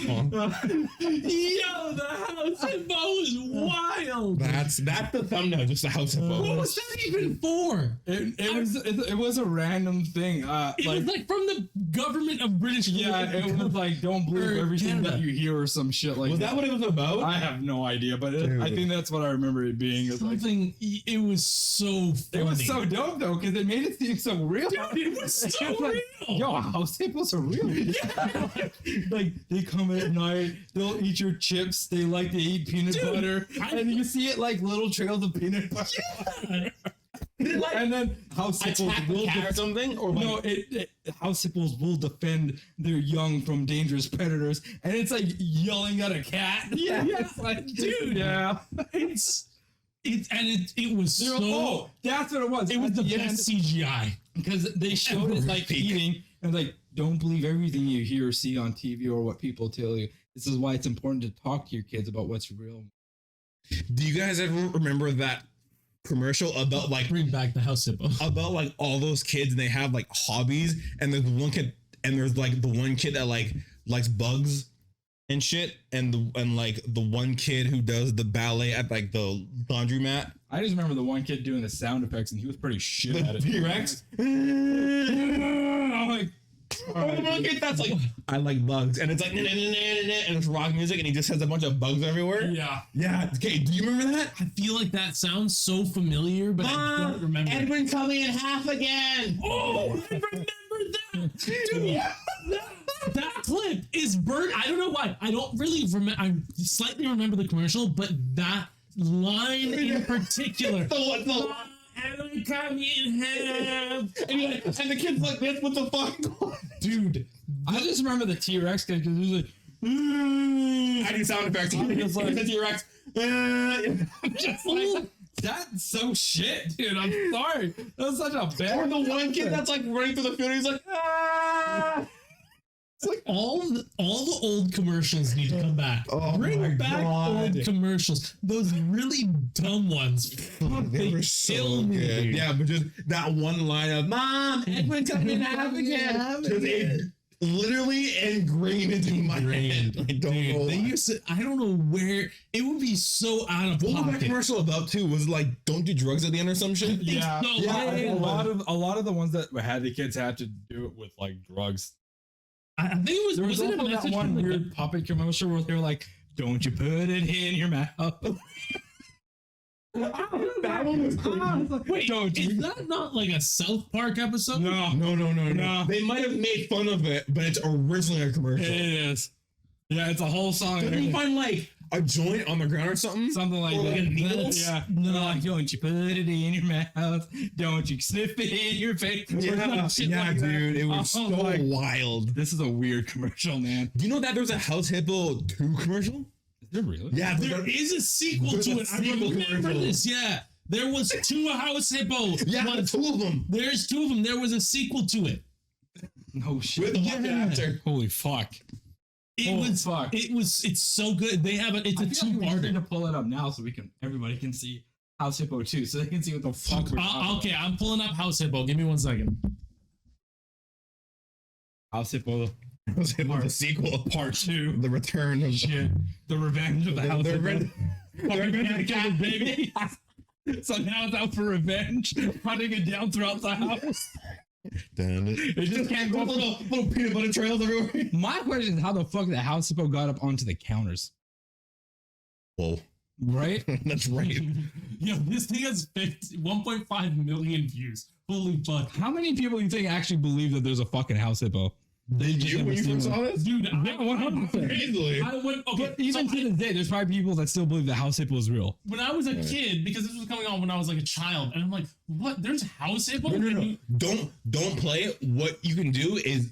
[SPEAKER 2] long.
[SPEAKER 3] Yo, the house hippo is wild.
[SPEAKER 2] That's the thumbnail, just a house hippo.
[SPEAKER 3] What was that even for?
[SPEAKER 1] It was a random thing.
[SPEAKER 3] It was like from the government of British
[SPEAKER 1] yeah,
[SPEAKER 3] Columbia.
[SPEAKER 1] it was like don't believe
[SPEAKER 3] Or
[SPEAKER 1] everything
[SPEAKER 3] Canada.
[SPEAKER 1] that you hear or some shit like
[SPEAKER 2] Was that what it was about?
[SPEAKER 1] I have no idea, but
[SPEAKER 2] Dude.
[SPEAKER 1] I think that's what I remember it being. It's like,
[SPEAKER 3] Something. It was so funny.
[SPEAKER 1] it was so dope though because it made it seem so real.
[SPEAKER 3] Dude, it was so
[SPEAKER 1] It was like,
[SPEAKER 3] real.
[SPEAKER 1] Yo, house hippos are real. Like they come at night, they'll eat your chips. They like to eat peanut
[SPEAKER 3] Dude,
[SPEAKER 1] butter, and you see it like little trails of peanut butter. And then house hippos
[SPEAKER 2] Attack the
[SPEAKER 1] will
[SPEAKER 2] cat or something? Or like,
[SPEAKER 1] no, house hippos will defend their young from dangerous predators, and it's like yelling at a cat.
[SPEAKER 3] Yeah.
[SPEAKER 1] It's like,
[SPEAKER 3] Dude.
[SPEAKER 1] yeah.
[SPEAKER 3] It was so.
[SPEAKER 1] Oh, that's what it was.
[SPEAKER 3] It was
[SPEAKER 1] At
[SPEAKER 3] the
[SPEAKER 1] end,
[SPEAKER 3] best CGI.
[SPEAKER 1] because they showed it like
[SPEAKER 2] Peak.
[SPEAKER 1] eating, and like don't believe everything you hear or see on TV or what people tell you. This is why it's important to talk to your kids about what's real.
[SPEAKER 2] do you guys ever remember that commercial about like
[SPEAKER 3] Bring back the house hippo.
[SPEAKER 2] like all those kids and they have like hobbies and there's one kid and there's like the one kid that like likes bugs and shit and like the one kid who does the ballet at like the laundromat.
[SPEAKER 1] I just remember the one kid doing the sound effects, and he was pretty shit at
[SPEAKER 2] The
[SPEAKER 1] it.
[SPEAKER 2] T-Rex.
[SPEAKER 1] I'm like,
[SPEAKER 2] Oh, the one kid that's like, I like bugs, and it's like, and it's rock music, and he just has a bunch of bugs everywhere.
[SPEAKER 1] yeah.
[SPEAKER 2] Yeah. Okay. Do you remember that?
[SPEAKER 3] I feel like that sounds so familiar, but I don't remember.
[SPEAKER 2] Edwin cut me in half again.
[SPEAKER 3] Oh, I remember that. Dude, that clip is burnt. I don't know why. I don't really remember. I slightly remember the commercial, but that line in particular.
[SPEAKER 2] The
[SPEAKER 3] Edwin cut me in half.
[SPEAKER 2] and the kid's like this. What the fuck?
[SPEAKER 3] Dude,
[SPEAKER 1] I just remember the T-Rex kid because he was like,
[SPEAKER 2] I do sound effects.
[SPEAKER 1] It's like-
[SPEAKER 2] The T-Rex.
[SPEAKER 1] just like, that's so shit, dude. I'm sorry. That was such a bad.
[SPEAKER 2] Or the one kid that's like running through the field. He's like, ah.
[SPEAKER 3] it's like all the old commercials need to come back.
[SPEAKER 2] Oh my
[SPEAKER 3] Bring back
[SPEAKER 2] God.
[SPEAKER 3] old commercials. Those really dumb ones. Fuck,
[SPEAKER 2] They were so
[SPEAKER 3] kill me,
[SPEAKER 2] good.
[SPEAKER 3] dude.
[SPEAKER 2] Yeah, but just that one line of "Mom, Edwin cut me in half again." Just it literally ingrained into my head. I don't know.
[SPEAKER 3] Dude, they
[SPEAKER 2] why.
[SPEAKER 3] used to. I don't know where it would be so out of
[SPEAKER 2] What was that
[SPEAKER 3] pocket.
[SPEAKER 2] commercial about too? Was it like don't do drugs at the end or some shit?
[SPEAKER 1] Yeah,
[SPEAKER 3] so
[SPEAKER 1] yeah.
[SPEAKER 3] bad.
[SPEAKER 1] A lot of the ones that had the kids had to do it with like drugs.
[SPEAKER 3] I think it was.
[SPEAKER 1] There was
[SPEAKER 3] Was it a
[SPEAKER 1] also that
[SPEAKER 3] message
[SPEAKER 1] one
[SPEAKER 3] from the
[SPEAKER 1] weird puppet commercial where they were like, "Don't you put it in your mouth."
[SPEAKER 2] That one was crazy.
[SPEAKER 3] Wait,
[SPEAKER 1] Don't
[SPEAKER 3] is
[SPEAKER 1] you?
[SPEAKER 3] that not like a South Park episode?
[SPEAKER 1] No,
[SPEAKER 2] No. They might have made fun of it, but it's originally a commercial.
[SPEAKER 1] it is. Yeah, it's a whole song.
[SPEAKER 2] Didn't you find like a joint on the ground or something?
[SPEAKER 1] Something like
[SPEAKER 2] Or
[SPEAKER 1] that.
[SPEAKER 2] like a needle?
[SPEAKER 1] Yeah. No, like, don't you put it in your mouth? Don't you sniff it in your face? Or some shit like that.
[SPEAKER 2] dude. It was
[SPEAKER 1] Oh,
[SPEAKER 2] so
[SPEAKER 1] like,
[SPEAKER 2] wild.
[SPEAKER 1] this is a weird commercial, man.
[SPEAKER 2] Do you know that there was a House Hippo 2 commercial?
[SPEAKER 1] Is there really?
[SPEAKER 2] Yeah,
[SPEAKER 3] There is a sequel
[SPEAKER 2] There's
[SPEAKER 3] to
[SPEAKER 2] a
[SPEAKER 3] it. I
[SPEAKER 2] sequel
[SPEAKER 3] remember
[SPEAKER 2] commercial.
[SPEAKER 3] this. Yeah, there was 2 House Hippo.
[SPEAKER 2] Yeah,
[SPEAKER 3] One-
[SPEAKER 2] 2 of them.
[SPEAKER 3] There's 2 of them. There was a sequel to it.
[SPEAKER 1] No shit.
[SPEAKER 2] With a after.
[SPEAKER 1] Holy fuck.
[SPEAKER 3] It's so good. They have it's a
[SPEAKER 1] I feel like we need to
[SPEAKER 3] 2-parter.
[SPEAKER 1] pull it up now so everybody can see House Hippo 2, so they can see what the fuck we're talking
[SPEAKER 3] Okay, I'm pulling up House Hippo. Give me 1 second.
[SPEAKER 1] about. House Hippo
[SPEAKER 2] House Hippo, the sequel.
[SPEAKER 1] Part 2.
[SPEAKER 2] The return of
[SPEAKER 1] Shit. The Revenge of the House Hippo.
[SPEAKER 2] the revenge of the cat,
[SPEAKER 1] baby. So now it's out for revenge, hunting it down throughout the house.
[SPEAKER 2] Damn it.
[SPEAKER 1] It just can't go.
[SPEAKER 2] little peanut butter trails everywhere.
[SPEAKER 1] My question is how the fuck the House Hippo got up onto the counters,
[SPEAKER 2] Whoa.
[SPEAKER 1] right?
[SPEAKER 2] That's right.
[SPEAKER 3] Yo, this thing has 1.5 million views. Holy fuck.
[SPEAKER 1] How many people do you think actually believe that there's a fucking House Hippo?
[SPEAKER 2] Did
[SPEAKER 1] just
[SPEAKER 2] you
[SPEAKER 1] never
[SPEAKER 2] when you
[SPEAKER 1] seen
[SPEAKER 2] first
[SPEAKER 1] one.
[SPEAKER 2] saw this?
[SPEAKER 3] Dude,
[SPEAKER 1] Yeah, 100%.
[SPEAKER 2] Easily.
[SPEAKER 3] I went, okay,
[SPEAKER 1] But even
[SPEAKER 3] so
[SPEAKER 1] to this day, there's probably people that still believe the House Hippo is real.
[SPEAKER 3] when I was a kid, because this was coming on when I was like a child, and I'm like, what? There's House Hippo?
[SPEAKER 2] No. Don't play it. What you can do is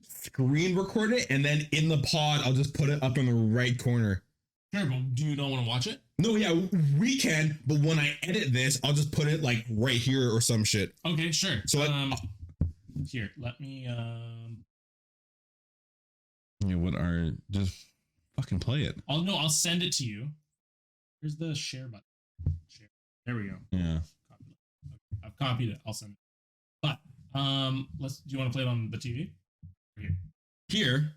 [SPEAKER 2] screen record it, and then in the pod, I'll just put it up in the right corner.
[SPEAKER 3] Sure, but do you not want to watch it?
[SPEAKER 2] No, yeah, we can, but when I edit this, I'll just put it like right here or some shit.
[SPEAKER 3] Okay, sure.
[SPEAKER 2] So, like,
[SPEAKER 3] here, let me
[SPEAKER 2] just fucking play it.
[SPEAKER 3] I'll send it to you. Here's the share button. Share. There we go.
[SPEAKER 2] Yeah.
[SPEAKER 3] Copy it. Okay, I've copied it. I'll send it. But do you want to play it on the TV?
[SPEAKER 2] Here.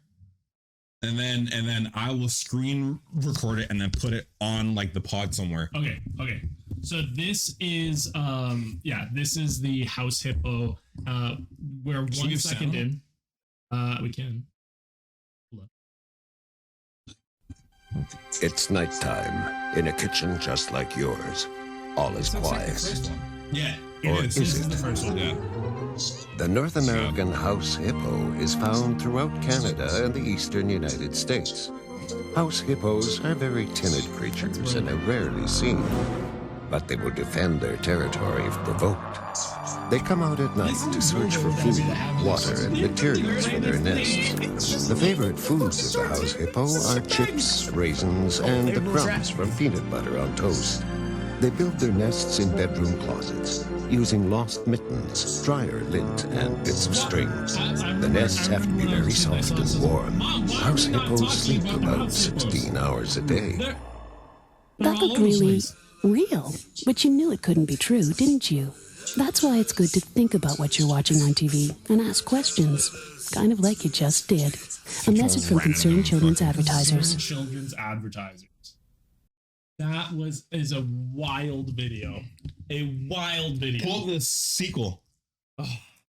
[SPEAKER 2] And then I will screen record it and then put it on like the pod somewhere.
[SPEAKER 3] Okay. So this is this is the House Hippo. We're
[SPEAKER 2] Should we
[SPEAKER 3] 1
[SPEAKER 2] have
[SPEAKER 3] second
[SPEAKER 2] sound?
[SPEAKER 3] in. We can.
[SPEAKER 4] It's nighttime in a kitchen just like yours. All is quiet.
[SPEAKER 3] Yeah.
[SPEAKER 4] Or
[SPEAKER 3] This
[SPEAKER 4] is
[SPEAKER 3] is
[SPEAKER 4] it?
[SPEAKER 3] the first one.
[SPEAKER 2] Yeah.
[SPEAKER 4] The North American house hippo is found throughout Canada and the eastern United States. House hippos are very timid creatures and are rarely seen, but they will defend their territory if provoked. They come out at night to search for food, water, and materials for their nests. The favorite foods of the house hippo are chips, raisins, and the crumbs from peanut butter on toast. They build their nests in bedroom closets, using lost mittens, dryer lint, and bits of string. The nests have to be very soft and warm. House hippos sleep about 16 hours a day.
[SPEAKER 5] That looked really real, but you knew it couldn't be true, didn't you? That's why it's good to think about what you're watching on TV and ask questions, kind of like you just did. A message from Concerned Children's Advertisers.
[SPEAKER 3] Children's Advertisers. That is a wild video. A wild video.
[SPEAKER 2] Pull up the sequel.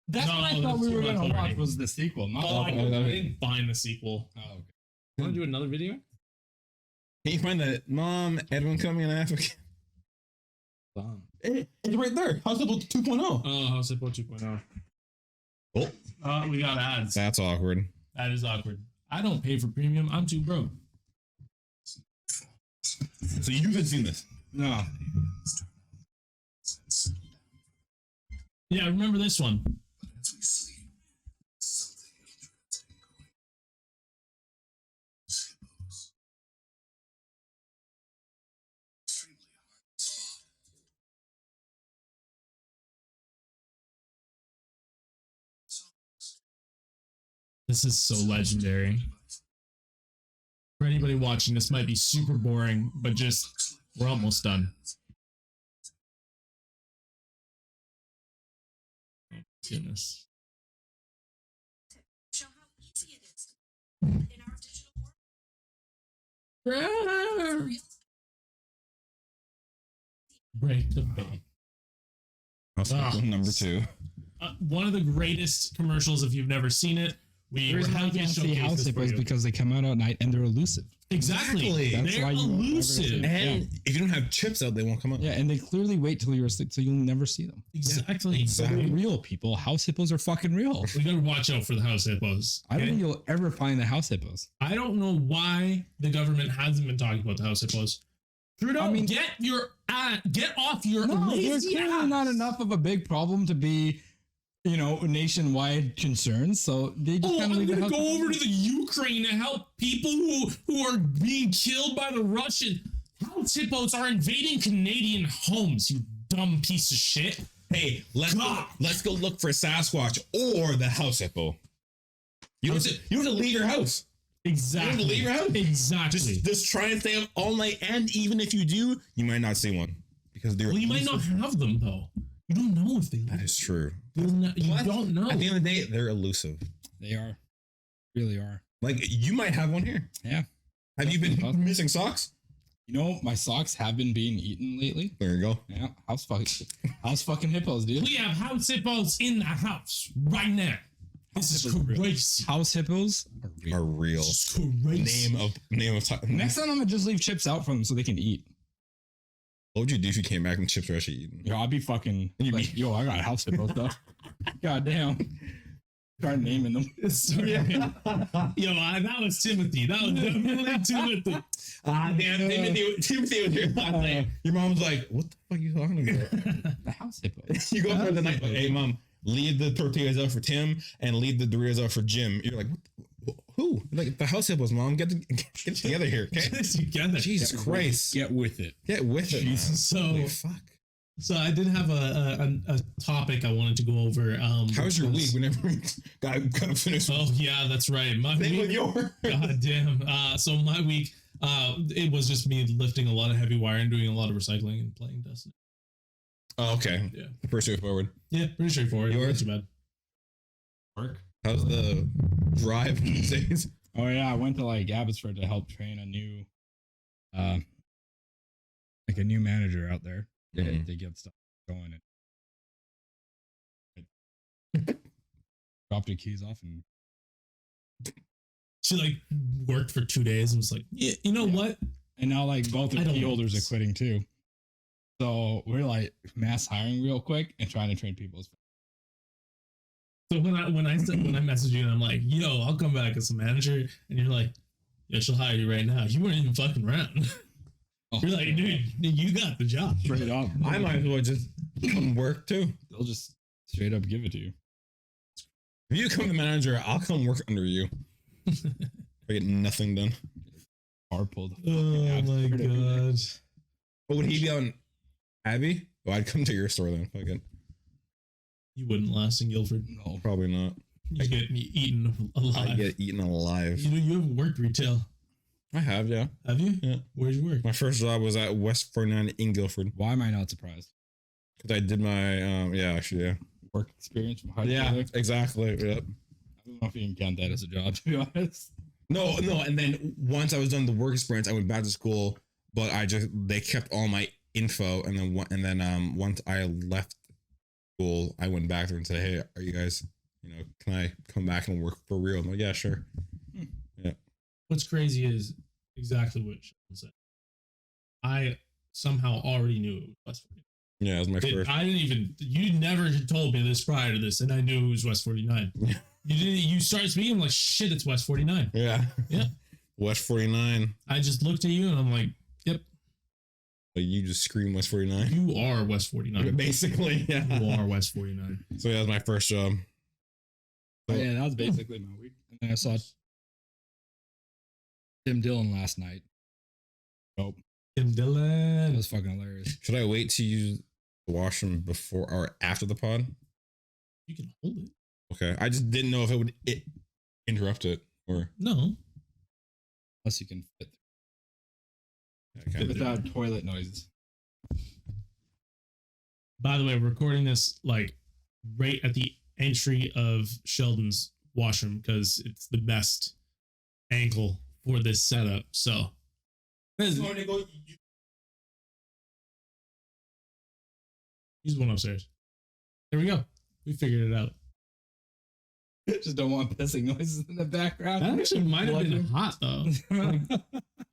[SPEAKER 1] That's
[SPEAKER 3] No,
[SPEAKER 1] what I thought we
[SPEAKER 3] that's
[SPEAKER 1] were
[SPEAKER 3] too much
[SPEAKER 1] gonna watch
[SPEAKER 3] already.
[SPEAKER 1] was the sequel. Not
[SPEAKER 3] Oh, I
[SPEAKER 1] the
[SPEAKER 3] didn't find the sequel.
[SPEAKER 1] Oh, okay.
[SPEAKER 3] Want to do another video?
[SPEAKER 2] Can you find that Mom Edwin coming in Africa? It's right there. House Hippo 2.0.
[SPEAKER 3] Oh, House Hippo 2.0.
[SPEAKER 2] Oh,
[SPEAKER 3] We got ads.
[SPEAKER 2] that's awkward.
[SPEAKER 3] That is awkward. I don't pay for premium. I'm too broke.
[SPEAKER 2] So you haven't seen this?
[SPEAKER 1] No.
[SPEAKER 3] Yeah, I remember this one. This is so legendary. For anybody watching, this might be super boring, but just we're almost done. Oh, goodness.
[SPEAKER 6] Show how easy it is in our digital world.
[SPEAKER 3] Break the bank.
[SPEAKER 2] House Hippo
[SPEAKER 3] Ah.
[SPEAKER 2] number 2.
[SPEAKER 3] One of the greatest commercials, if you've never seen it, We
[SPEAKER 1] The
[SPEAKER 3] were
[SPEAKER 1] reason why you
[SPEAKER 3] happy to
[SPEAKER 1] can't see
[SPEAKER 3] showcase
[SPEAKER 1] house
[SPEAKER 3] this for
[SPEAKER 1] hippos
[SPEAKER 3] you.
[SPEAKER 1] because they come out at night and they're elusive.
[SPEAKER 3] Exactly.
[SPEAKER 2] That's
[SPEAKER 3] They're
[SPEAKER 1] why you won't ever
[SPEAKER 3] elusive.
[SPEAKER 1] see them.
[SPEAKER 2] And if you don't have chips out, they won't come up.
[SPEAKER 1] Yeah, and they clearly wait till you're asleep, so you'll never see them.
[SPEAKER 3] Exactly.
[SPEAKER 1] So they're real, people. House hippos are fucking real.
[SPEAKER 3] We gotta watch out for the house hippos.
[SPEAKER 1] I don't
[SPEAKER 3] okay?
[SPEAKER 1] think you'll ever find the house hippos.
[SPEAKER 3] I don't know why the government hasn't been talking about the house hippos. Trudeau,
[SPEAKER 1] I mean-
[SPEAKER 3] get off your
[SPEAKER 1] No, they're
[SPEAKER 3] lazy
[SPEAKER 1] clearly
[SPEAKER 3] ass.
[SPEAKER 1] not enough of a big problem to be, nationwide concerns. So they just
[SPEAKER 3] Oh,
[SPEAKER 1] kind
[SPEAKER 3] I'm
[SPEAKER 1] of leave the
[SPEAKER 3] gonna
[SPEAKER 1] house.
[SPEAKER 3] go over to the Ukraine to help people who are being killed by the Russian. House hippos are invading Canadian homes, you dumb piece of shit.
[SPEAKER 2] Hey, let's go look for Sasquatch or the house hippo. You don't have to leave your house.
[SPEAKER 3] Exactly.
[SPEAKER 2] You don't leave your house.
[SPEAKER 3] Exactly.
[SPEAKER 2] Just try and stay up all night, and even if you do, you might not see one because they're.
[SPEAKER 3] Well, you might not have them though. You don't know if they.
[SPEAKER 2] That is true.
[SPEAKER 3] You
[SPEAKER 2] Plus,
[SPEAKER 3] don't know.
[SPEAKER 2] At the end of the day, they're elusive.
[SPEAKER 1] They are, really are.
[SPEAKER 2] Like you might have one here.
[SPEAKER 1] Yeah.
[SPEAKER 2] Have you been
[SPEAKER 1] Possible.
[SPEAKER 2] missing socks?
[SPEAKER 1] My socks have been being eaten lately.
[SPEAKER 2] There you go.
[SPEAKER 1] Yeah, house fucking hippos, dude.
[SPEAKER 3] We have house hippos in the house right now. This is
[SPEAKER 1] hippos are real.
[SPEAKER 3] crazy.
[SPEAKER 1] House hippos are real.
[SPEAKER 2] Are real.
[SPEAKER 3] This is crazy.
[SPEAKER 2] Name of time.
[SPEAKER 1] Next time I'm gonna just leave chips out for them so they can eat.
[SPEAKER 2] What would you do if you came back and chips were actually eaten?
[SPEAKER 1] Yo, I'd be fucking like, yo, I got house hippos though. God damn. Start naming them.
[SPEAKER 3] Yo, that was Timothy. That was definitely Timothy.
[SPEAKER 2] Damn, Timothy was here last night. Your mom's like, what the fuck are you talking about?
[SPEAKER 1] The house hippos.
[SPEAKER 2] You go for the night, hey mom, leave the tortillas out for Tim and leave the Doritos out for Jim. You're like, who? Like the house hippos, mom. Get together here, okay?
[SPEAKER 3] Get it together.
[SPEAKER 2] Jesus Christ.
[SPEAKER 1] Get with it.
[SPEAKER 2] Get with it, man.
[SPEAKER 3] So,
[SPEAKER 2] Holy fuck.
[SPEAKER 3] so I did have a topic I wanted to go over.
[SPEAKER 2] How's your
[SPEAKER 3] because-
[SPEAKER 2] week whenever we got finished?
[SPEAKER 3] Oh yeah, that's right. My
[SPEAKER 2] Same with
[SPEAKER 3] week.
[SPEAKER 2] yours.
[SPEAKER 3] God damn. So my week, it was just me lifting a lot of heavy wire and doing a lot of recycling and playing Destiny.
[SPEAKER 2] Oh, okay.
[SPEAKER 3] Yeah.
[SPEAKER 2] Pretty straightforward.
[SPEAKER 3] Yeah, pretty straightforward.
[SPEAKER 2] Yours?
[SPEAKER 3] Not too bad.
[SPEAKER 1] Work.
[SPEAKER 2] How's the drive these days?
[SPEAKER 1] Oh yeah, I went to like Abbotsford to help train a new like a new manager out there.
[SPEAKER 2] Mhm.
[SPEAKER 1] They get stuff going and dropped the keys off and
[SPEAKER 3] She like worked for 2 days and was like, yeah, you know what?
[SPEAKER 1] now like both
[SPEAKER 3] I
[SPEAKER 1] the
[SPEAKER 3] don't
[SPEAKER 1] key
[SPEAKER 3] like
[SPEAKER 1] holders
[SPEAKER 3] this.
[SPEAKER 1] are quitting too. So we're like mass hiring real quick and trying to train people.
[SPEAKER 3] So when I messaged you and I'm like, yo, I'll come back as a manager, and you're like, yeah, she'll hire you right now. You weren't even fucking around.
[SPEAKER 1] Oh,
[SPEAKER 3] You're like, dude, you got the job.
[SPEAKER 1] straight up.
[SPEAKER 2] I might as well just come work too.
[SPEAKER 1] They'll just straight up give it to you.
[SPEAKER 2] If you become the manager, I'll come work under you. I get nothing done.
[SPEAKER 1] Carpool.
[SPEAKER 3] Oh my god.
[SPEAKER 2] But would he be on Abby? Oh, I'd come to your store then. Fuck it.
[SPEAKER 3] You wouldn't last in Guildford.
[SPEAKER 1] No.
[SPEAKER 2] Probably not.
[SPEAKER 3] You get eaten alive.
[SPEAKER 2] I get eaten alive.
[SPEAKER 3] You haven't worked retail,
[SPEAKER 2] I have, yeah.
[SPEAKER 3] have you?
[SPEAKER 2] Yeah.
[SPEAKER 3] Where'd you work?
[SPEAKER 2] My first job was at West 49 in Guildford.
[SPEAKER 1] Why am I not surprised?
[SPEAKER 2] Because I did my, yeah.
[SPEAKER 1] Work experience from high
[SPEAKER 2] Yeah,
[SPEAKER 1] school.
[SPEAKER 2] exactly. Yep.
[SPEAKER 1] I don't know if you can count that as a job, to be honest.
[SPEAKER 2] No. And then once I was done the work experience, I went back to school, but they kept all my info. And then once I left school, I went back there and said, hey, are you guys, can I come back and work for real? I'm like, yeah, sure.
[SPEAKER 3] What's crazy is exactly what Sheldon said. I somehow already knew it was West 49.
[SPEAKER 2] Yeah, it was my first.
[SPEAKER 3] I didn't even, you never told me this prior to this, and I knew it was West 49. You started speaking, I'm like, shit, it's West 49.
[SPEAKER 2] Yeah.
[SPEAKER 3] Yeah.
[SPEAKER 2] West 49.
[SPEAKER 3] I just looked at you and I'm like, yep,
[SPEAKER 2] Like you just scream West 49.
[SPEAKER 3] you are West 49.
[SPEAKER 2] Basically, yeah.
[SPEAKER 3] You are West 49.
[SPEAKER 2] So yeah, that was my first job.
[SPEAKER 1] Oh, yeah, that was basically my week. And then I saw Tim Dillon last night. Nope.
[SPEAKER 3] Tim
[SPEAKER 1] It
[SPEAKER 3] Dillon.
[SPEAKER 1] was fucking hilarious.
[SPEAKER 2] Should I wait to use the washroom before or after the pod?
[SPEAKER 3] You can hold it.
[SPEAKER 2] Okay. I just didn't know if it would interrupt it or.
[SPEAKER 3] No.
[SPEAKER 1] Unless you can fit
[SPEAKER 2] Okay.
[SPEAKER 1] without toilet noises.
[SPEAKER 3] By the way, we're recording this like right at the entry of Sheldon's washroom because it's the best angle for this setup. So he's one upstairs. There we go. We figured it out.
[SPEAKER 1] Just don't want pissing noises in the background.
[SPEAKER 3] That actually might have been
[SPEAKER 1] Blushing.
[SPEAKER 3] hot though. Like,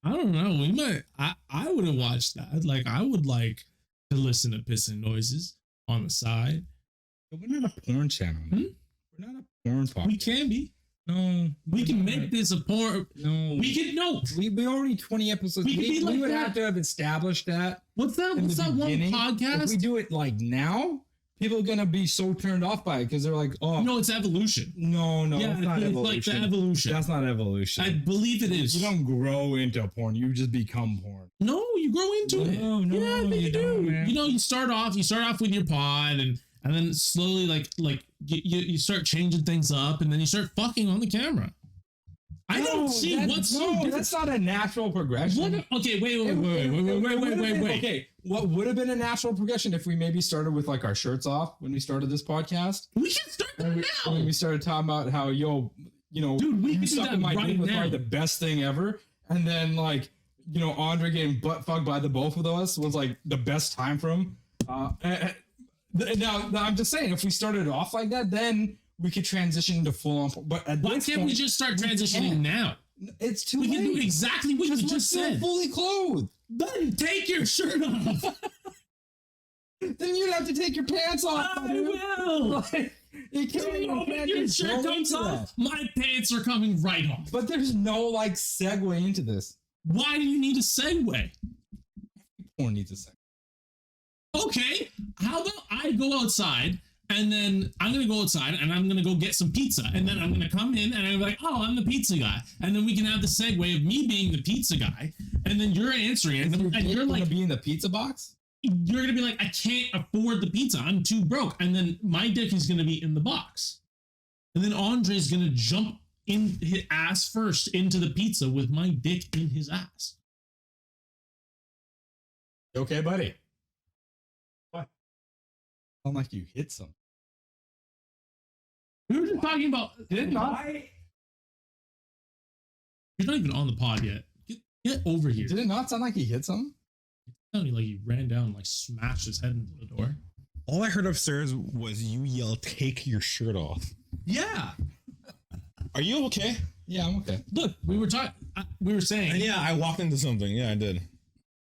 [SPEAKER 3] I don't know. We might. I would have watched that. Like I would like to listen to pissing noises on the side.
[SPEAKER 1] We're not a porn channel. Man. We're not a porn podcast.
[SPEAKER 3] We can be.
[SPEAKER 1] No,
[SPEAKER 3] We can make this a porn.
[SPEAKER 1] No,
[SPEAKER 3] We can no.
[SPEAKER 1] We already 20 episodes.
[SPEAKER 3] We could be like
[SPEAKER 1] would
[SPEAKER 3] that.
[SPEAKER 1] have to have established that.
[SPEAKER 3] What's that?
[SPEAKER 1] in
[SPEAKER 3] What's
[SPEAKER 1] the
[SPEAKER 3] that one
[SPEAKER 1] beginning. If
[SPEAKER 3] podcast?
[SPEAKER 1] we do it like now, people are gonna be so turned off by it because they're like, oh
[SPEAKER 3] No, it's evolution.
[SPEAKER 1] no,
[SPEAKER 3] Yeah,
[SPEAKER 1] it's not
[SPEAKER 3] it's
[SPEAKER 1] evolution.
[SPEAKER 3] like the evolution.
[SPEAKER 1] That's not evolution.
[SPEAKER 3] I believe it is.
[SPEAKER 1] You don't grow into porn. You just become porn.
[SPEAKER 3] No, you grow into it.
[SPEAKER 1] No,
[SPEAKER 3] Yeah, I think
[SPEAKER 1] you
[SPEAKER 3] you do.
[SPEAKER 1] don't, man.
[SPEAKER 3] You know, you start off with your pod and then slowly like you start changing things up and then you start fucking on the camera. I don't see what's so different.
[SPEAKER 1] That's not a natural progression.
[SPEAKER 3] What? Okay, wait.
[SPEAKER 1] Okay, what would have been a natural progression if we maybe started with like our shirts off when we started this podcast?
[SPEAKER 3] We can start that
[SPEAKER 1] And
[SPEAKER 3] now.
[SPEAKER 1] when we started talking about how, you know,
[SPEAKER 3] Dude, we
[SPEAKER 1] you
[SPEAKER 3] can do
[SPEAKER 1] sucking
[SPEAKER 3] that
[SPEAKER 1] my
[SPEAKER 3] right
[SPEAKER 1] dick was
[SPEAKER 3] now.
[SPEAKER 1] probably the best thing ever. And then like, you know, Andre getting butt fucked by the both of us was like the best time for him. Now I'm just saying, if we started off like that, then we could transition into full on. But at
[SPEAKER 3] Why
[SPEAKER 1] this
[SPEAKER 3] can't
[SPEAKER 1] point,
[SPEAKER 3] we just start transitioning
[SPEAKER 1] can't.
[SPEAKER 3] now?
[SPEAKER 1] It's too
[SPEAKER 3] We
[SPEAKER 1] late.
[SPEAKER 3] can do exactly what you
[SPEAKER 1] We're
[SPEAKER 3] just
[SPEAKER 1] still
[SPEAKER 3] said.
[SPEAKER 1] fully clothed.
[SPEAKER 3] Then take your shirt off.
[SPEAKER 1] Then you'd have to take your pants off.
[SPEAKER 3] I
[SPEAKER 1] dude.
[SPEAKER 3] will.
[SPEAKER 1] Like, you can't, you
[SPEAKER 3] When
[SPEAKER 1] can't
[SPEAKER 3] your
[SPEAKER 1] just
[SPEAKER 3] shirt
[SPEAKER 1] go
[SPEAKER 3] comes
[SPEAKER 1] into
[SPEAKER 3] off,
[SPEAKER 1] that.
[SPEAKER 3] my pants are coming right off.
[SPEAKER 1] But there's no like segue into this.
[SPEAKER 3] Why do you need a segue?
[SPEAKER 1] Porn needs a segue.
[SPEAKER 3] Okay, how about I go outside and then I'm gonna go outside and I'm gonna go get some pizza and then I'm gonna come in and I'm like, oh, I'm the pizza guy, and then we can have the segue of me being the pizza guy and then you're answering it and you're like,
[SPEAKER 1] gonna be in the pizza box.
[SPEAKER 3] you're gonna be like, I can't afford the pizza, I'm too broke, and then my dick is gonna be in the box, and then Andre's gonna jump in his ass first into the pizza with my dick in his ass.
[SPEAKER 1] Okay, buddy. What? Sound like you hit something.
[SPEAKER 3] We were just talking about.
[SPEAKER 1] Did not.
[SPEAKER 3] You're not even on the pod yet. Get over here.
[SPEAKER 1] Did it not sound like he hit something?
[SPEAKER 3] Sounded like he ran down and like smashed his head into the door.
[SPEAKER 2] All I heard upstairs was you yell, "Take your shirt off."
[SPEAKER 3] Yeah.
[SPEAKER 2] Are you okay?
[SPEAKER 1] Yeah, I'm okay.
[SPEAKER 3] Look, we were talking. We were saying.
[SPEAKER 2] And yeah, I walked into something. Yeah, I did.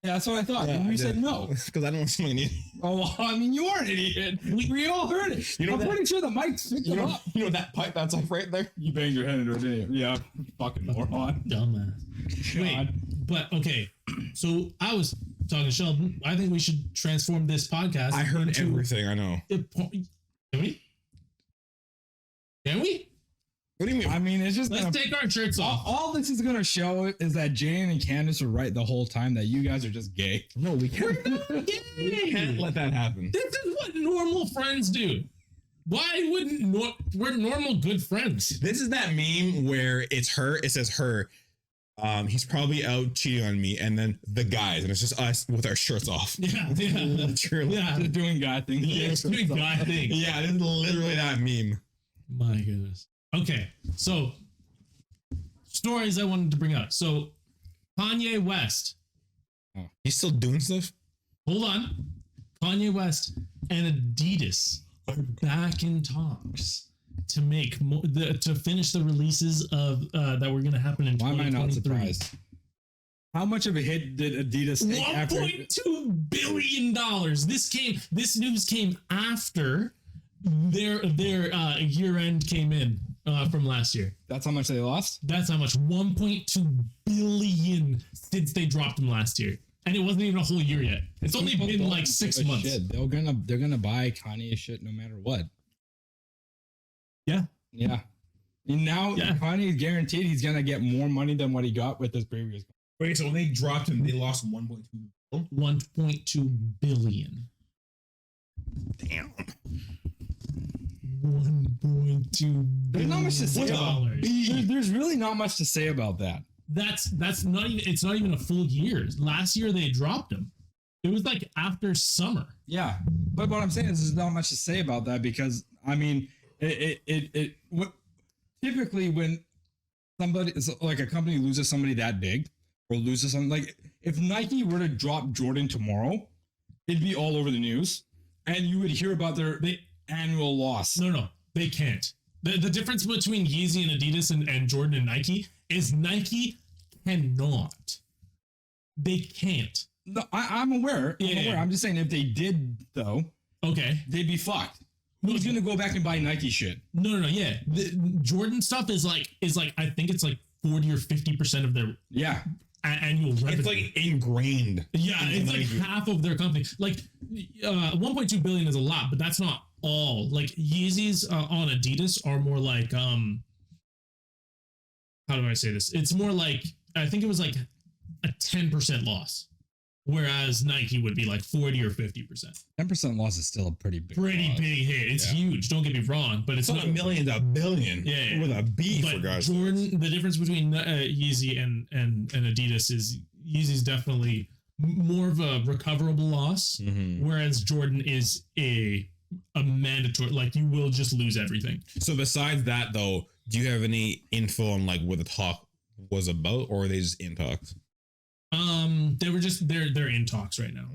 [SPEAKER 1] Yeah, that's what I thought.
[SPEAKER 2] Yeah,
[SPEAKER 1] and
[SPEAKER 2] I
[SPEAKER 1] you said
[SPEAKER 2] did.
[SPEAKER 1] no.
[SPEAKER 2] Because I don't want something to
[SPEAKER 1] Oh, well, I mean, you are an idiot. We all heard it.
[SPEAKER 2] You know
[SPEAKER 1] I'm
[SPEAKER 2] that-
[SPEAKER 1] pretty sure the mic picked
[SPEAKER 2] You
[SPEAKER 1] it
[SPEAKER 2] know,
[SPEAKER 1] up.
[SPEAKER 2] you know that pipe that's like right there?
[SPEAKER 1] You banged your head into it, didn't you? Yeah, fucking moron.
[SPEAKER 3] Dumbass. Wait,
[SPEAKER 1] God.
[SPEAKER 3] but okay. So I was talking to Sheldon. I think we should transform this podcast.
[SPEAKER 2] I heard
[SPEAKER 3] into
[SPEAKER 2] everything. I know.
[SPEAKER 3] Can we? Can we?
[SPEAKER 2] What do you mean?
[SPEAKER 1] I mean, it's just
[SPEAKER 3] Let's
[SPEAKER 1] gonna,
[SPEAKER 3] take our shirts off.
[SPEAKER 1] all this is gonna show is that Jane and Candace were right the whole time that you guys are just gay.
[SPEAKER 2] No, we can't.
[SPEAKER 3] Yay!
[SPEAKER 2] Can't let that happen.
[SPEAKER 3] This is what normal friends do. Why wouldn't we're normal good friends?
[SPEAKER 2] This is that meme where it's her. It says her. He's probably out cheating on me, and then the guys, and it's just us with our shirts off.
[SPEAKER 3] Yeah,
[SPEAKER 2] Literally.
[SPEAKER 3] yeah.
[SPEAKER 1] Just doing guy things.
[SPEAKER 3] Yeah, it's doing guy things.
[SPEAKER 2] Yeah, this is literally that meme.
[SPEAKER 3] My goodness. Okay, so stories I wanted to bring up. So Kanye West.
[SPEAKER 2] He's still doing stuff.
[SPEAKER 3] Hold on. Kanye West and Adidas are back in talks to make to finish the releases of that were going to happen in
[SPEAKER 1] Why am I
[SPEAKER 3] 2023.
[SPEAKER 1] not surprised? How much of a hit did Adidas take after?
[SPEAKER 3] $1.2 billion. This news came after their year end came in from last year.
[SPEAKER 1] That's how much they lost.
[SPEAKER 3] That's how much. 1.2 billion since they dropped them last year, and it wasn't even a whole year yet. It's only
[SPEAKER 1] People
[SPEAKER 3] been
[SPEAKER 1] don't
[SPEAKER 3] like 6
[SPEAKER 1] give a
[SPEAKER 3] months.
[SPEAKER 1] shit. They're gonna buy Kanye shit no matter what.
[SPEAKER 3] Yeah.
[SPEAKER 1] Yeah. And now
[SPEAKER 3] Yeah.
[SPEAKER 1] Kanye's guaranteed he's gonna get more money than what he got with his previous.
[SPEAKER 2] Wait, so when they dropped him, they lost 1.2.
[SPEAKER 3] 1.2 billion.
[SPEAKER 2] Damn.
[SPEAKER 3] 1.2
[SPEAKER 1] There's not much to say
[SPEAKER 3] billion
[SPEAKER 1] about.
[SPEAKER 3] dollars.
[SPEAKER 1] There's really not much to say about that.
[SPEAKER 3] That's not even. It's not even a full year. Last year they dropped him. It was like after summer.
[SPEAKER 1] Yeah, but what I'm saying is there's not much to say about that because I mean, typically when somebody like a company loses somebody that big or loses something like if Nike were to drop Jordan tomorrow, it'd be all over the news and you would hear about their annual loss.
[SPEAKER 3] No, they can't. The difference between Yeezy and Adidas and Jordan and Nike is Nike cannot. They can't.
[SPEAKER 1] No, I'm aware. I'm
[SPEAKER 3] Yeah.
[SPEAKER 1] aware. I'm just saying if they did though,
[SPEAKER 3] Okay.
[SPEAKER 1] they'd be fucked. Who's gonna go back and buy Nike shit?
[SPEAKER 3] No. Yeah. The Jordan stuff is like I think it's like 40 or 50% of their
[SPEAKER 1] Yeah.
[SPEAKER 3] annual revenue.
[SPEAKER 2] It's like ingrained.
[SPEAKER 3] Yeah,
[SPEAKER 2] into
[SPEAKER 3] it's like
[SPEAKER 2] Nike.
[SPEAKER 3] half of their company. Like 1.2 billion is a lot, but that's not all. Like Yeezys on Adidas are more like how do I say this? It's more like I think it was like a 10% loss, whereas Nike would be like 40 or 50%.
[SPEAKER 1] 10% loss is still a pretty big. loss.
[SPEAKER 3] Big hit. It's huge. Don't get me wrong, but it's
[SPEAKER 2] It's
[SPEAKER 3] not
[SPEAKER 2] not a million to a billion.
[SPEAKER 3] Yeah.
[SPEAKER 2] With a B, for
[SPEAKER 3] But
[SPEAKER 2] God's
[SPEAKER 3] Jordan, the difference between Yeezy and Adidas is Yeezy's definitely more of a recoverable loss, whereas Jordan is a mandatory. Like you will just lose everything.
[SPEAKER 2] So besides that, though, do you have any info on like what the talk was about, or are they just in talks?
[SPEAKER 3] They were just they're in talks right now.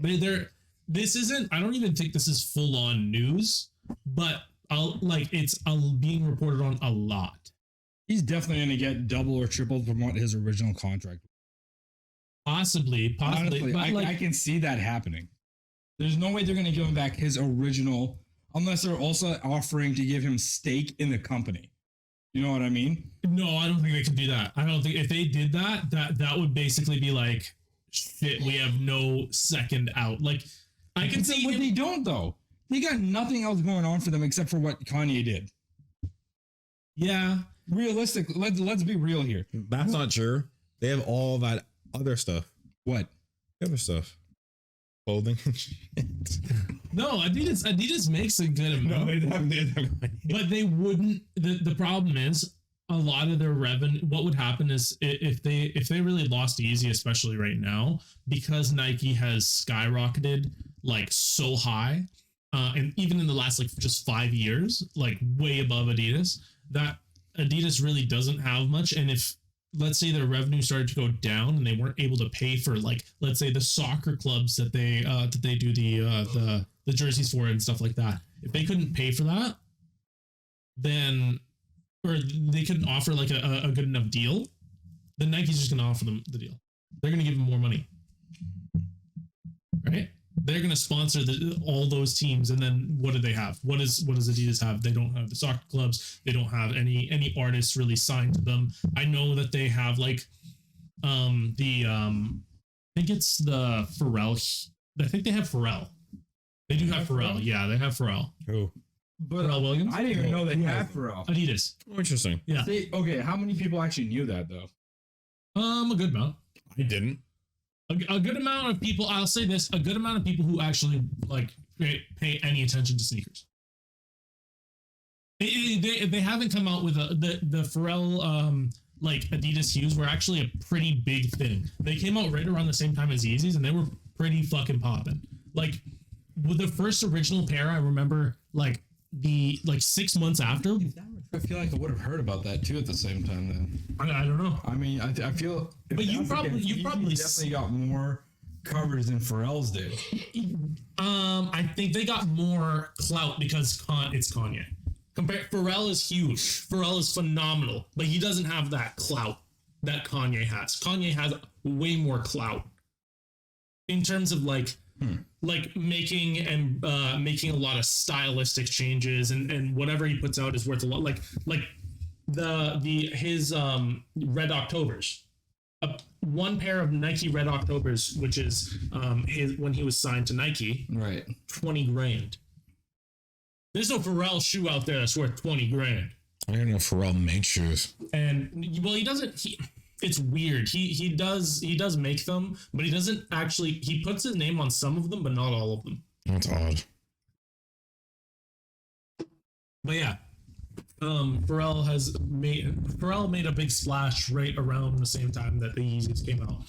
[SPEAKER 3] This isn't. I don't even think this is full on news, but it's being reported on a lot.
[SPEAKER 1] He's definitely gonna get double or triple from what his original contract.
[SPEAKER 3] Possibly.
[SPEAKER 1] Honestly,
[SPEAKER 3] But
[SPEAKER 1] I can see that happening. There's no way they're gonna give him back his original unless they're also offering to give him stake in the company. You know what I mean?
[SPEAKER 3] No, I don't think they could do that. I don't think if they did that, that would basically be like, shit, we have no second out. Like, I can see.
[SPEAKER 1] But they don't though. They got nothing else going on for them except for what Kanye did.
[SPEAKER 3] Yeah.
[SPEAKER 1] Realistic. Let's be real here.
[SPEAKER 2] That's not true. They have all that other stuff.
[SPEAKER 1] What?
[SPEAKER 2] Other stuff. Clothing and shit.
[SPEAKER 3] No, Adidas makes a good amount. But they wouldn't. The problem is a lot of their revenue. What would happen is if they really lost Yeezy, especially right now, because Nike has skyrocketed like so high, and even in the last like just 5 years, like way above Adidas, that Adidas really doesn't have much. And if let's say their revenue started to go down and they weren't able to pay for like let's say the soccer clubs that they do the jerseys for and stuff like that, if they couldn't pay for that, then or they couldn't offer like a good enough deal, then Nike's just gonna offer them the deal. They're gonna give them more money, right? They're gonna sponsor all those teams, and then what do they have? What does Adidas have? They don't have the soccer clubs. They don't have any artists really signed to them. I know that they have like I think it's the Pharrell. I think they have Pharrell. They do have Pharrell. Yeah, they have Pharrell.
[SPEAKER 2] Oh,
[SPEAKER 1] But
[SPEAKER 3] Pharrell Williams.
[SPEAKER 1] I didn't even know they had Pharrell.
[SPEAKER 3] Adidas.
[SPEAKER 2] interesting.
[SPEAKER 3] Yeah.
[SPEAKER 1] Okay, how many people actually knew that though?
[SPEAKER 3] A good amount.
[SPEAKER 2] I didn't.
[SPEAKER 3] A good amount of people. I'll say this: a good amount of people who actually like pay any attention to sneakers. They haven't come out with the Pharrell like Adidas hues were actually a pretty big thing. They came out right around the same time as Yeezys, and they were pretty fucking popping. Like with the first original pair, I remember like 6 months after.
[SPEAKER 1] I feel like I would have heard about that too at the same time. Then
[SPEAKER 3] I don't know.
[SPEAKER 1] I mean, I feel.
[SPEAKER 3] But you probably
[SPEAKER 1] definitely got more covers than Pharrell's did.
[SPEAKER 3] I think they got more clout because it's Kanye. Pharrell is huge. Pharrell is phenomenal, but he doesn't have that clout that Kanye has. Kanye has way more clout in terms of like making a lot of stylistic changes, and whatever he puts out is worth a lot. Like his Red Octobers. One pair of Nike Red Octobers, which is his when he was signed to Nike,
[SPEAKER 1] Right.
[SPEAKER 3] 20 grand. There's no Pharrell shoe out there that's worth 20 grand.
[SPEAKER 2] I don't know if Pharrell makes shoes.
[SPEAKER 3] And well, he doesn't. It's weird. He does make them, but he doesn't actually. He puts his name on some of them, but not all of them.
[SPEAKER 2] That's odd.
[SPEAKER 3] But yeah, Pharrell made a big splash right around the same time that the Yeezys came out.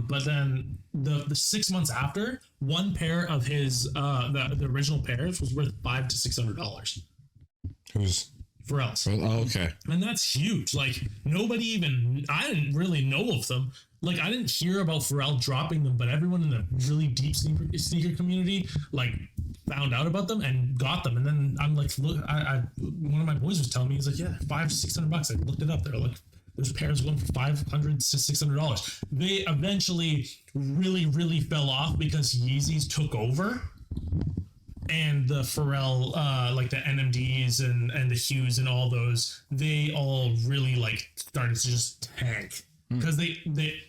[SPEAKER 3] But then the 6 months after, one pair of his the original pairs was worth $500 to $600.
[SPEAKER 2] Who's
[SPEAKER 3] Pharrell's.
[SPEAKER 2] Oh, okay.
[SPEAKER 3] And that's huge. Like I didn't really know of them. Like I didn't hear about Pharrell dropping them, but everyone in the really deep sneaker community like found out about them and got them. And then I'm like, look, I one of my boys was telling me, he's like, yeah, $500-600. I looked it up. They're like, there's pairs going for $500 to $600. They eventually really fell off because Yeezys took over. And the Pharrell, like the NMDs and the Hues and all those, they all really like started to just tank because they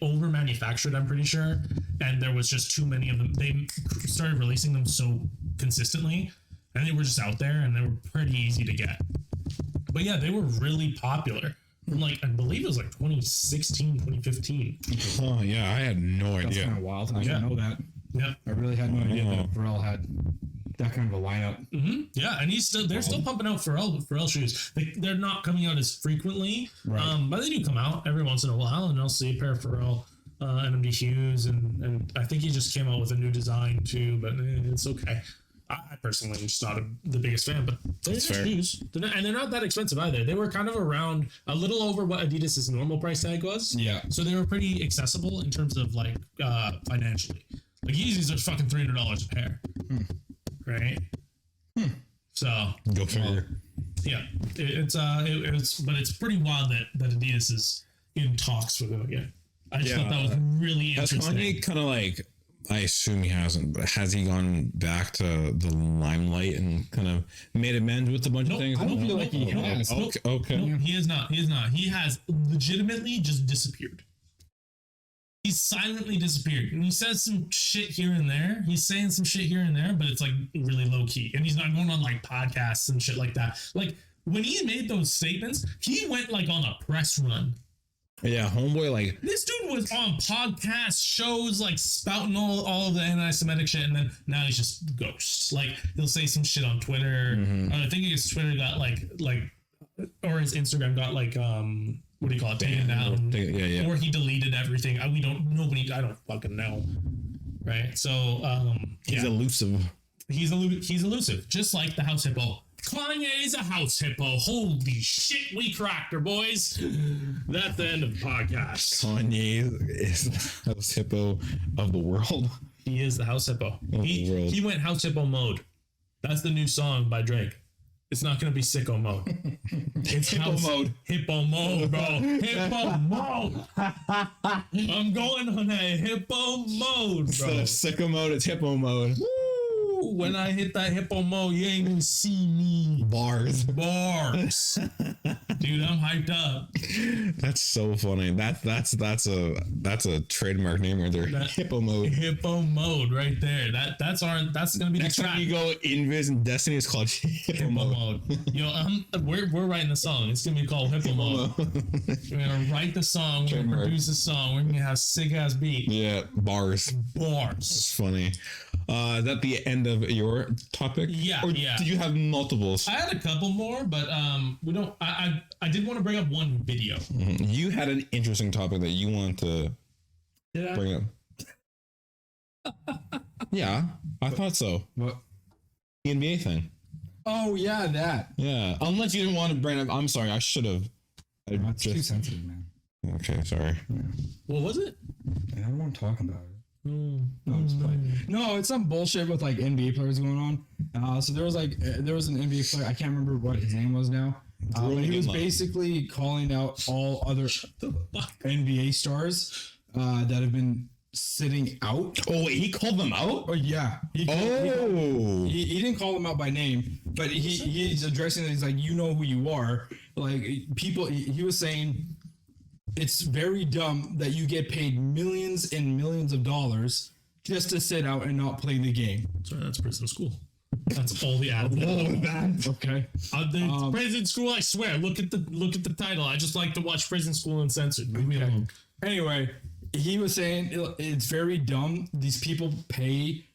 [SPEAKER 3] over manufactured, I'm pretty sure, and there was just too many of them. They started releasing them so consistently, and they were just out there, and they were pretty easy to get. But yeah, they were really popular from like, I believe it was like 2016, 2015.
[SPEAKER 2] Oh yeah, I had no
[SPEAKER 1] That's
[SPEAKER 2] idea.
[SPEAKER 1] kind of wild. I didn't know that.
[SPEAKER 3] Yeah.
[SPEAKER 1] I really had no idea that Pharrell had that kind of a lineup.
[SPEAKER 3] Yeah, and they're still pumping out Pharrell shoes. They're not coming out as frequently, but they do come out every once in a while, and I'll see a pair of Pharrell NMD Hues, and I think he just came out with a new design too, but it's okay. I personally am just not the biggest fan, but they're shoes. And they're not that expensive either. They were kind of around a little over what Adidas's normal price tag was.
[SPEAKER 1] Yeah.
[SPEAKER 3] So they were pretty accessible in terms of like financially. Like Yeezys are fucking $300 a pair. Right. So
[SPEAKER 2] Go figure.
[SPEAKER 3] yeah, but it's pretty wild that Adidas is in talks with him again. I just thought that was really
[SPEAKER 2] That's
[SPEAKER 3] interesting.
[SPEAKER 2] Kanye kind of like, I assume he hasn't, but has he gone back to the limelight and kind of made amends with a bunch of things?
[SPEAKER 1] I don't feel like he has.
[SPEAKER 2] Okay.
[SPEAKER 3] No, he is not. He is not. He has legitimately just disappeared. He's silently disappeared. And he says some shit here and there. He's saying some shit here and there, but it's like really low key. And he's not going on like podcasts and shit like that. Like when he made those statements, he went like on a press run.
[SPEAKER 2] Yeah, homeboy, like
[SPEAKER 3] This dude was on podcast shows, like spouting all of the anti-Semitic shit, and then now he's just ghost. Like he'll say some shit on Twitter. I think his Twitter got like, or his Instagram got like what do you call it, taken down?
[SPEAKER 2] yeah.
[SPEAKER 3] Or he deleted everything. I don't fucking know. Right? So
[SPEAKER 2] he's elusive.
[SPEAKER 3] he's elusive, just like the house hippo. Kanye's a house hippo. Holy shit, we cracked her, boys. That's the end of the podcast.
[SPEAKER 2] Kanye is the house hippo of the world.
[SPEAKER 3] He is the house hippo.
[SPEAKER 2] world.
[SPEAKER 3] He went house hippo mode. That's the new song by Drake. It's not going to be sicko mode. It's
[SPEAKER 2] Hippo mode.
[SPEAKER 3] Hippo mode, bro. Hippo mode. I'm going on a hippo mode,
[SPEAKER 2] Instead
[SPEAKER 3] bro.
[SPEAKER 2] of sicko mode, it's hippo mode.
[SPEAKER 3] Woo! When I hit that hippo mode, you ain't going to see me.
[SPEAKER 2] Bars.
[SPEAKER 3] Bars. Dude, I'm hyped up.
[SPEAKER 2] That's so funny. That's a trademark name right there. Hippo mode.
[SPEAKER 3] Hippo mode right there. That's gonna be
[SPEAKER 2] Next
[SPEAKER 3] the track.
[SPEAKER 2] time you go Invis and Destiny, it's called Hippo mode.
[SPEAKER 3] Yo, we're writing the song. It's gonna be called Hippo mode. We're gonna write the song. We're gonna
[SPEAKER 2] Trademark.
[SPEAKER 3] produce the song. We're gonna have sick ass beat.
[SPEAKER 2] Yeah, bars.
[SPEAKER 3] Bars.
[SPEAKER 2] It's funny. Is that the end of your topic?
[SPEAKER 3] Yeah,
[SPEAKER 2] Or
[SPEAKER 3] yeah.
[SPEAKER 2] did you have multiples?
[SPEAKER 3] I had a couple more, but we don't. I did want to bring up one video.
[SPEAKER 2] You had an interesting topic that you want to bring up. Yeah, I thought so.
[SPEAKER 1] What?
[SPEAKER 2] The NBA thing.
[SPEAKER 1] Oh yeah, that.
[SPEAKER 2] Yeah, unless you didn't want to bring up. I'm sorry, I should have.
[SPEAKER 1] That's too sensitive, man.
[SPEAKER 2] Okay, sorry.
[SPEAKER 3] What was it?
[SPEAKER 1] I don't want to talk about it. No, I'm just playing. No, it's some bullshit with like NBA players going on. So there was an NBA player. I can't remember what his name was now. But he was basically calling out all other NBA stars that have been sitting out.
[SPEAKER 2] Oh wait, he called them out.
[SPEAKER 1] Oh yeah. He didn't call them out by name, but he's addressing it. He's like, you know who you are. Like people. He was saying, it's very dumb that you get paid millions and millions of dollars just to sit out and not play the game.
[SPEAKER 3] Sorry, that's prison school. That's all the ad.
[SPEAKER 1] Okay.
[SPEAKER 3] Prison school. I swear. Look at the title. I just like to watch Prison School Uncensored. Leave me alone.
[SPEAKER 1] Anyway, he was saying it's very dumb. These people pay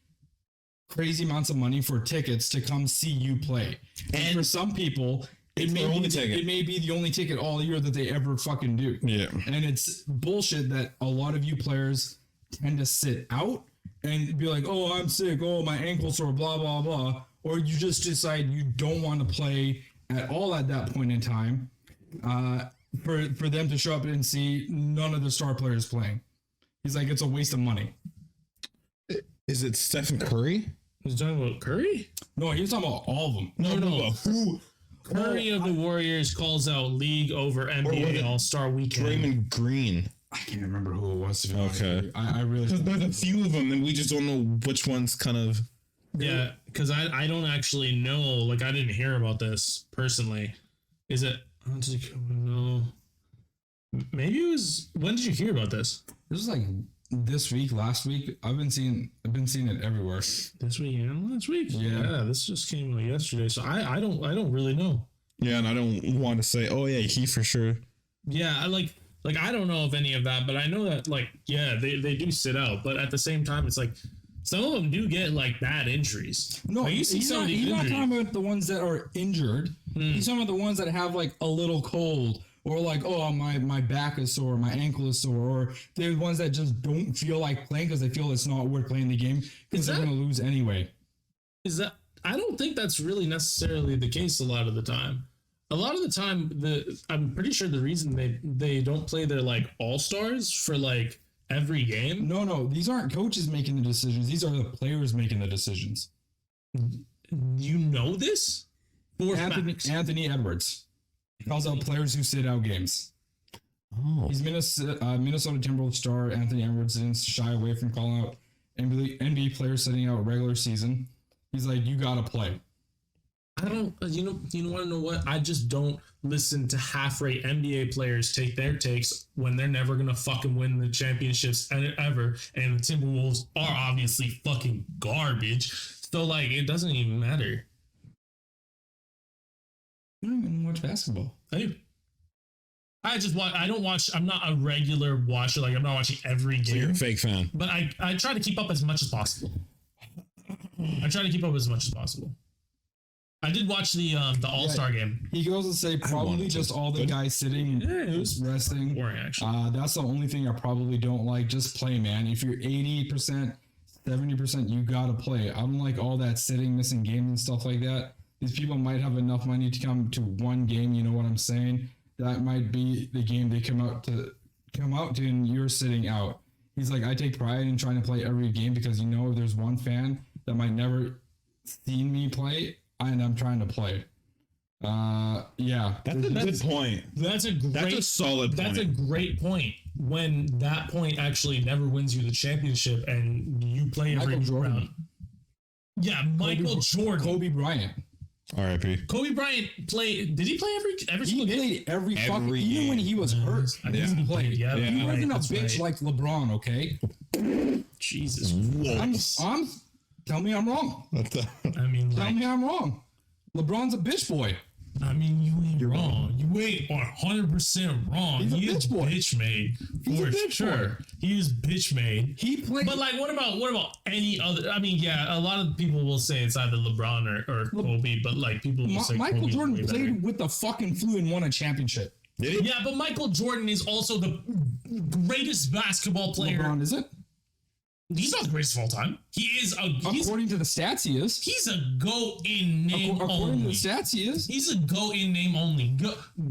[SPEAKER 1] crazy amounts of money for tickets to come see you play, and for some people, it may be the only ticket all year that they ever fucking do.
[SPEAKER 2] Yeah.
[SPEAKER 1] And it's bullshit that a lot of you players tend to sit out and be like, oh, I'm sick. Oh, my ankle sore, blah, blah, blah. Or you just decide you don't want to play at all at that point in time for them to show up and see none of the star players playing. He's like, it's a waste of money.
[SPEAKER 2] Is it Stephen Curry?
[SPEAKER 3] He's talking about Curry?
[SPEAKER 1] No, he was talking about all of them.
[SPEAKER 3] No.
[SPEAKER 2] Who?
[SPEAKER 3] Curry of the Warriors calls out league over
[SPEAKER 2] was
[SPEAKER 3] NBA
[SPEAKER 2] it
[SPEAKER 3] All-Star Weekend.
[SPEAKER 2] Draymond Green.
[SPEAKER 1] I can't remember who it was. To be honest
[SPEAKER 2] Okay.
[SPEAKER 1] with you. I really.
[SPEAKER 2] Because there's a few of them, and we just don't know which one's kind of.
[SPEAKER 3] Yeah, because I don't actually know. Like, I didn't hear about this personally. Is it? No. Maybe it was. When did you hear about this?
[SPEAKER 1] This was like this week, last week. I've been seeing it everywhere.
[SPEAKER 3] This week and last week.
[SPEAKER 1] Yeah.
[SPEAKER 3] This just came out yesterday, so I don't really know.
[SPEAKER 2] Yeah, and I don't want to say, oh yeah, he for sure.
[SPEAKER 3] Yeah, I like I don't know of any of that, but I know that they do sit out, but at the same time, it's like some of them do get like bad injuries.
[SPEAKER 1] No,
[SPEAKER 3] like, you see
[SPEAKER 1] he's
[SPEAKER 3] some of these
[SPEAKER 1] not
[SPEAKER 3] injuries.
[SPEAKER 1] talking about the ones that are injured. He's talking about the ones that have like a little cold, or like, oh, my back is sore, my ankle is sore, or they're the ones that just don't feel like playing because they feel it's not worth playing the game because they're going to lose anyway.
[SPEAKER 3] Is that? I don't think that's really necessarily the case a lot of the time. A lot of the time, I'm pretty sure the reason they don't play their like all-stars for like every game.
[SPEAKER 1] No, these aren't coaches making the decisions. These are the players making the decisions.
[SPEAKER 3] You know this? For facts.
[SPEAKER 1] Anthony Edwards. He calls out players who sit out games.
[SPEAKER 2] Oh.
[SPEAKER 1] He's Minnesota Timberwolves star Anthony Edwards didn't shy away from calling out NBA players sitting out regular season. He's like, you gotta play.
[SPEAKER 3] I don't. You want to know what? I just don't listen to half-rate NBA players take their takes when they're never gonna fucking win the championships ever, and the Timberwolves are obviously fucking garbage. So like, it doesn't even matter.
[SPEAKER 1] You don't even watch basketball.
[SPEAKER 3] I do. I just watch. I don't watch. I'm not a regular watcher. Like, I'm not watching every
[SPEAKER 2] So you're
[SPEAKER 3] game.
[SPEAKER 2] a fake fan.
[SPEAKER 3] But I try to keep up as much as possible. I did watch the All-Star game.
[SPEAKER 1] He goes to say probably just all the guys sitting
[SPEAKER 3] It was
[SPEAKER 1] resting.
[SPEAKER 3] boring, actually.
[SPEAKER 1] That's the only thing I probably don't like. Just play, man. If you're 80%, 70%, you gotta play. I don't like all that sitting, missing games and stuff like that. These people might have enough money to come to one game. You know what I'm saying? That might be the game they come out to, and you're sitting out. He's like, I take pride in trying to play every game because if there's one fan that might never seen me play, and I'm trying to play. Yeah.
[SPEAKER 2] That's a good point.
[SPEAKER 3] That's a
[SPEAKER 2] solid point.
[SPEAKER 3] That's a great point. When that point actually never wins you the championship and you play every
[SPEAKER 1] Michael Jordan.
[SPEAKER 3] round. Yeah, Michael Jordan.
[SPEAKER 1] Kobe Bryant.
[SPEAKER 2] R.I.P.
[SPEAKER 3] Kobe Bryant played. Did he play every single game?
[SPEAKER 1] He played every fucking
[SPEAKER 2] Every
[SPEAKER 1] even when
[SPEAKER 2] game.
[SPEAKER 1] he was hurt.
[SPEAKER 3] I
[SPEAKER 1] He
[SPEAKER 3] didn't
[SPEAKER 1] played.
[SPEAKER 3] Yeah,
[SPEAKER 1] He
[SPEAKER 3] right,
[SPEAKER 1] wasn't a
[SPEAKER 3] that's
[SPEAKER 1] bitch
[SPEAKER 3] right.
[SPEAKER 1] like LeBron, okay?
[SPEAKER 3] Jesus.
[SPEAKER 1] I'm tell me I'm wrong.
[SPEAKER 3] I mean,
[SPEAKER 1] Tell
[SPEAKER 3] like,
[SPEAKER 1] me I'm wrong. LeBron's a bitch boy.
[SPEAKER 3] I mean, you ain't wrong. You ain't 100% wrong.
[SPEAKER 1] He's a
[SPEAKER 3] He is
[SPEAKER 1] bitch boy.
[SPEAKER 3] bitch made
[SPEAKER 1] He's a
[SPEAKER 3] for
[SPEAKER 1] bitch
[SPEAKER 3] sure.
[SPEAKER 1] boy.
[SPEAKER 3] He is bitch made.
[SPEAKER 1] He played.
[SPEAKER 3] But like, what about any other? I mean, yeah, a lot of people will say it's either LeBron or Kobe, but like people will say
[SPEAKER 1] Michael
[SPEAKER 3] Kobe's
[SPEAKER 1] Jordan
[SPEAKER 3] way better.
[SPEAKER 1] played with the fucking flu and won a championship.
[SPEAKER 2] Did he?
[SPEAKER 3] Yeah, but Michael Jordan is also the greatest basketball player.
[SPEAKER 1] LeBron isn't.
[SPEAKER 3] He's not the greatest of all time. He is
[SPEAKER 1] According to the stats, he is.
[SPEAKER 3] he's a GOAT in name
[SPEAKER 1] According to
[SPEAKER 3] only.
[SPEAKER 1] the stats, he is.
[SPEAKER 3] He's a GOAT in name only.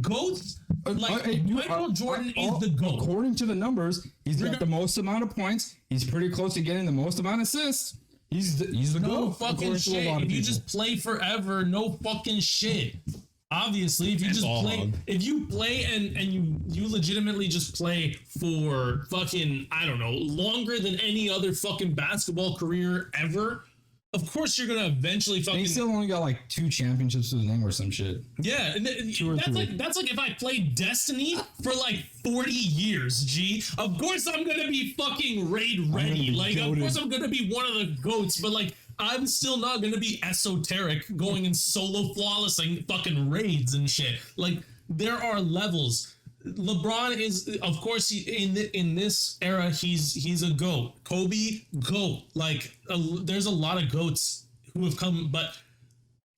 [SPEAKER 3] GOATs, Michael Jordan is the GOAT.
[SPEAKER 1] According to the numbers, he's got the most amount of points. He's pretty close to getting the most amount of assists. He's the
[SPEAKER 3] No
[SPEAKER 1] GOAT.
[SPEAKER 3] fucking
[SPEAKER 1] according to a
[SPEAKER 3] shit.
[SPEAKER 1] lot of
[SPEAKER 3] If you
[SPEAKER 1] people.
[SPEAKER 3] just play forever, no fucking shit. Obviously, if you just
[SPEAKER 2] ball
[SPEAKER 3] play,
[SPEAKER 2] hog.
[SPEAKER 3] if you play and you legitimately just play for fucking, I don't know, longer than any other fucking basketball career ever, of course you're gonna eventually
[SPEAKER 1] And
[SPEAKER 3] fucking
[SPEAKER 1] he still only got like 2 championships to his name or some shit.
[SPEAKER 3] yeah. And that's like if I played Destiny for like 40 years. G, of course I'm gonna be fucking raid ready.
[SPEAKER 1] be
[SPEAKER 3] Like of
[SPEAKER 1] goated.
[SPEAKER 3] course I'm gonna be one of the goats, but like. I'm still not gonna be esoteric going in solo flawlessing fucking raids and shit. Like there are levels. LeBron is, of course, in this era he's a goat. Kobe, goat. Like there's a lot of goats who have come, but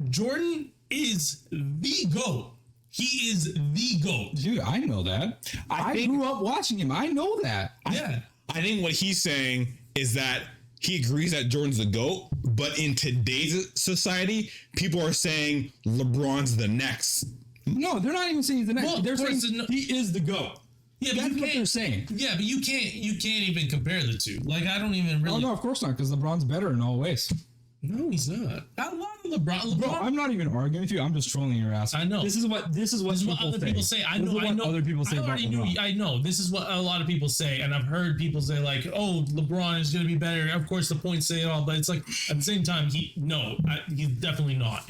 [SPEAKER 3] Jordan is the goat. He is the goat.
[SPEAKER 1] Dude, I know that. I
[SPEAKER 2] think-
[SPEAKER 1] grew up watching him. I know that.
[SPEAKER 3] Yeah.
[SPEAKER 2] I think what he's saying is that he agrees that Jordan's the GOAT, but in today's society, people are saying LeBron's the next.
[SPEAKER 1] No, they're not even saying he's the next.
[SPEAKER 3] Well,
[SPEAKER 1] they're
[SPEAKER 3] of course,
[SPEAKER 1] saying he is the GOAT.
[SPEAKER 3] Yeah, but
[SPEAKER 1] That's
[SPEAKER 3] you
[SPEAKER 1] what they're
[SPEAKER 3] can't.
[SPEAKER 1] saying.
[SPEAKER 3] Yeah, but you can't even compare the two. Like I don't even really.
[SPEAKER 1] Oh, no, of course not, because LeBron's better in all ways.
[SPEAKER 3] No, he's not. A lot of LeBron.
[SPEAKER 1] Bro, I'm not even arguing with you. I'm just trolling your ass.
[SPEAKER 3] I know.
[SPEAKER 1] This is what
[SPEAKER 3] other people say. I know.
[SPEAKER 1] Other people say about LeBron.
[SPEAKER 3] I know. This is what a lot of people say, and I've heard people say like, "Oh, LeBron is going to be better." Of course, the points say it all, but it's like at the same time, he's definitely not.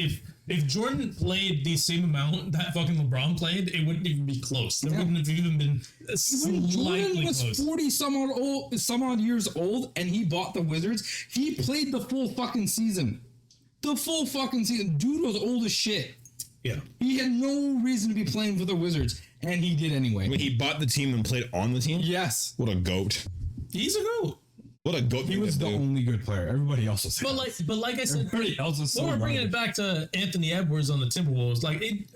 [SPEAKER 3] If Jordan played the same amount that fucking LeBron played, it wouldn't even be close. There wouldn't have even been
[SPEAKER 1] When Jordan was
[SPEAKER 3] close.
[SPEAKER 1] 40 some odd years old, and he bought the Wizards, he played the full fucking season. The full fucking season. Dude was old as shit.
[SPEAKER 3] Yeah.
[SPEAKER 1] He had no reason to be playing for the Wizards, and he did anyway.
[SPEAKER 2] When he bought the team and played on the team?
[SPEAKER 1] Yes.
[SPEAKER 2] What a goat.
[SPEAKER 3] He's a goat.
[SPEAKER 2] What a goat.
[SPEAKER 1] He was the only good player. Everybody else was.
[SPEAKER 3] But like I said,
[SPEAKER 1] Everybody else was so
[SPEAKER 3] we're bringing it
[SPEAKER 1] garbage.
[SPEAKER 3] back to Anthony Edwards on the Timberwolves. Like it,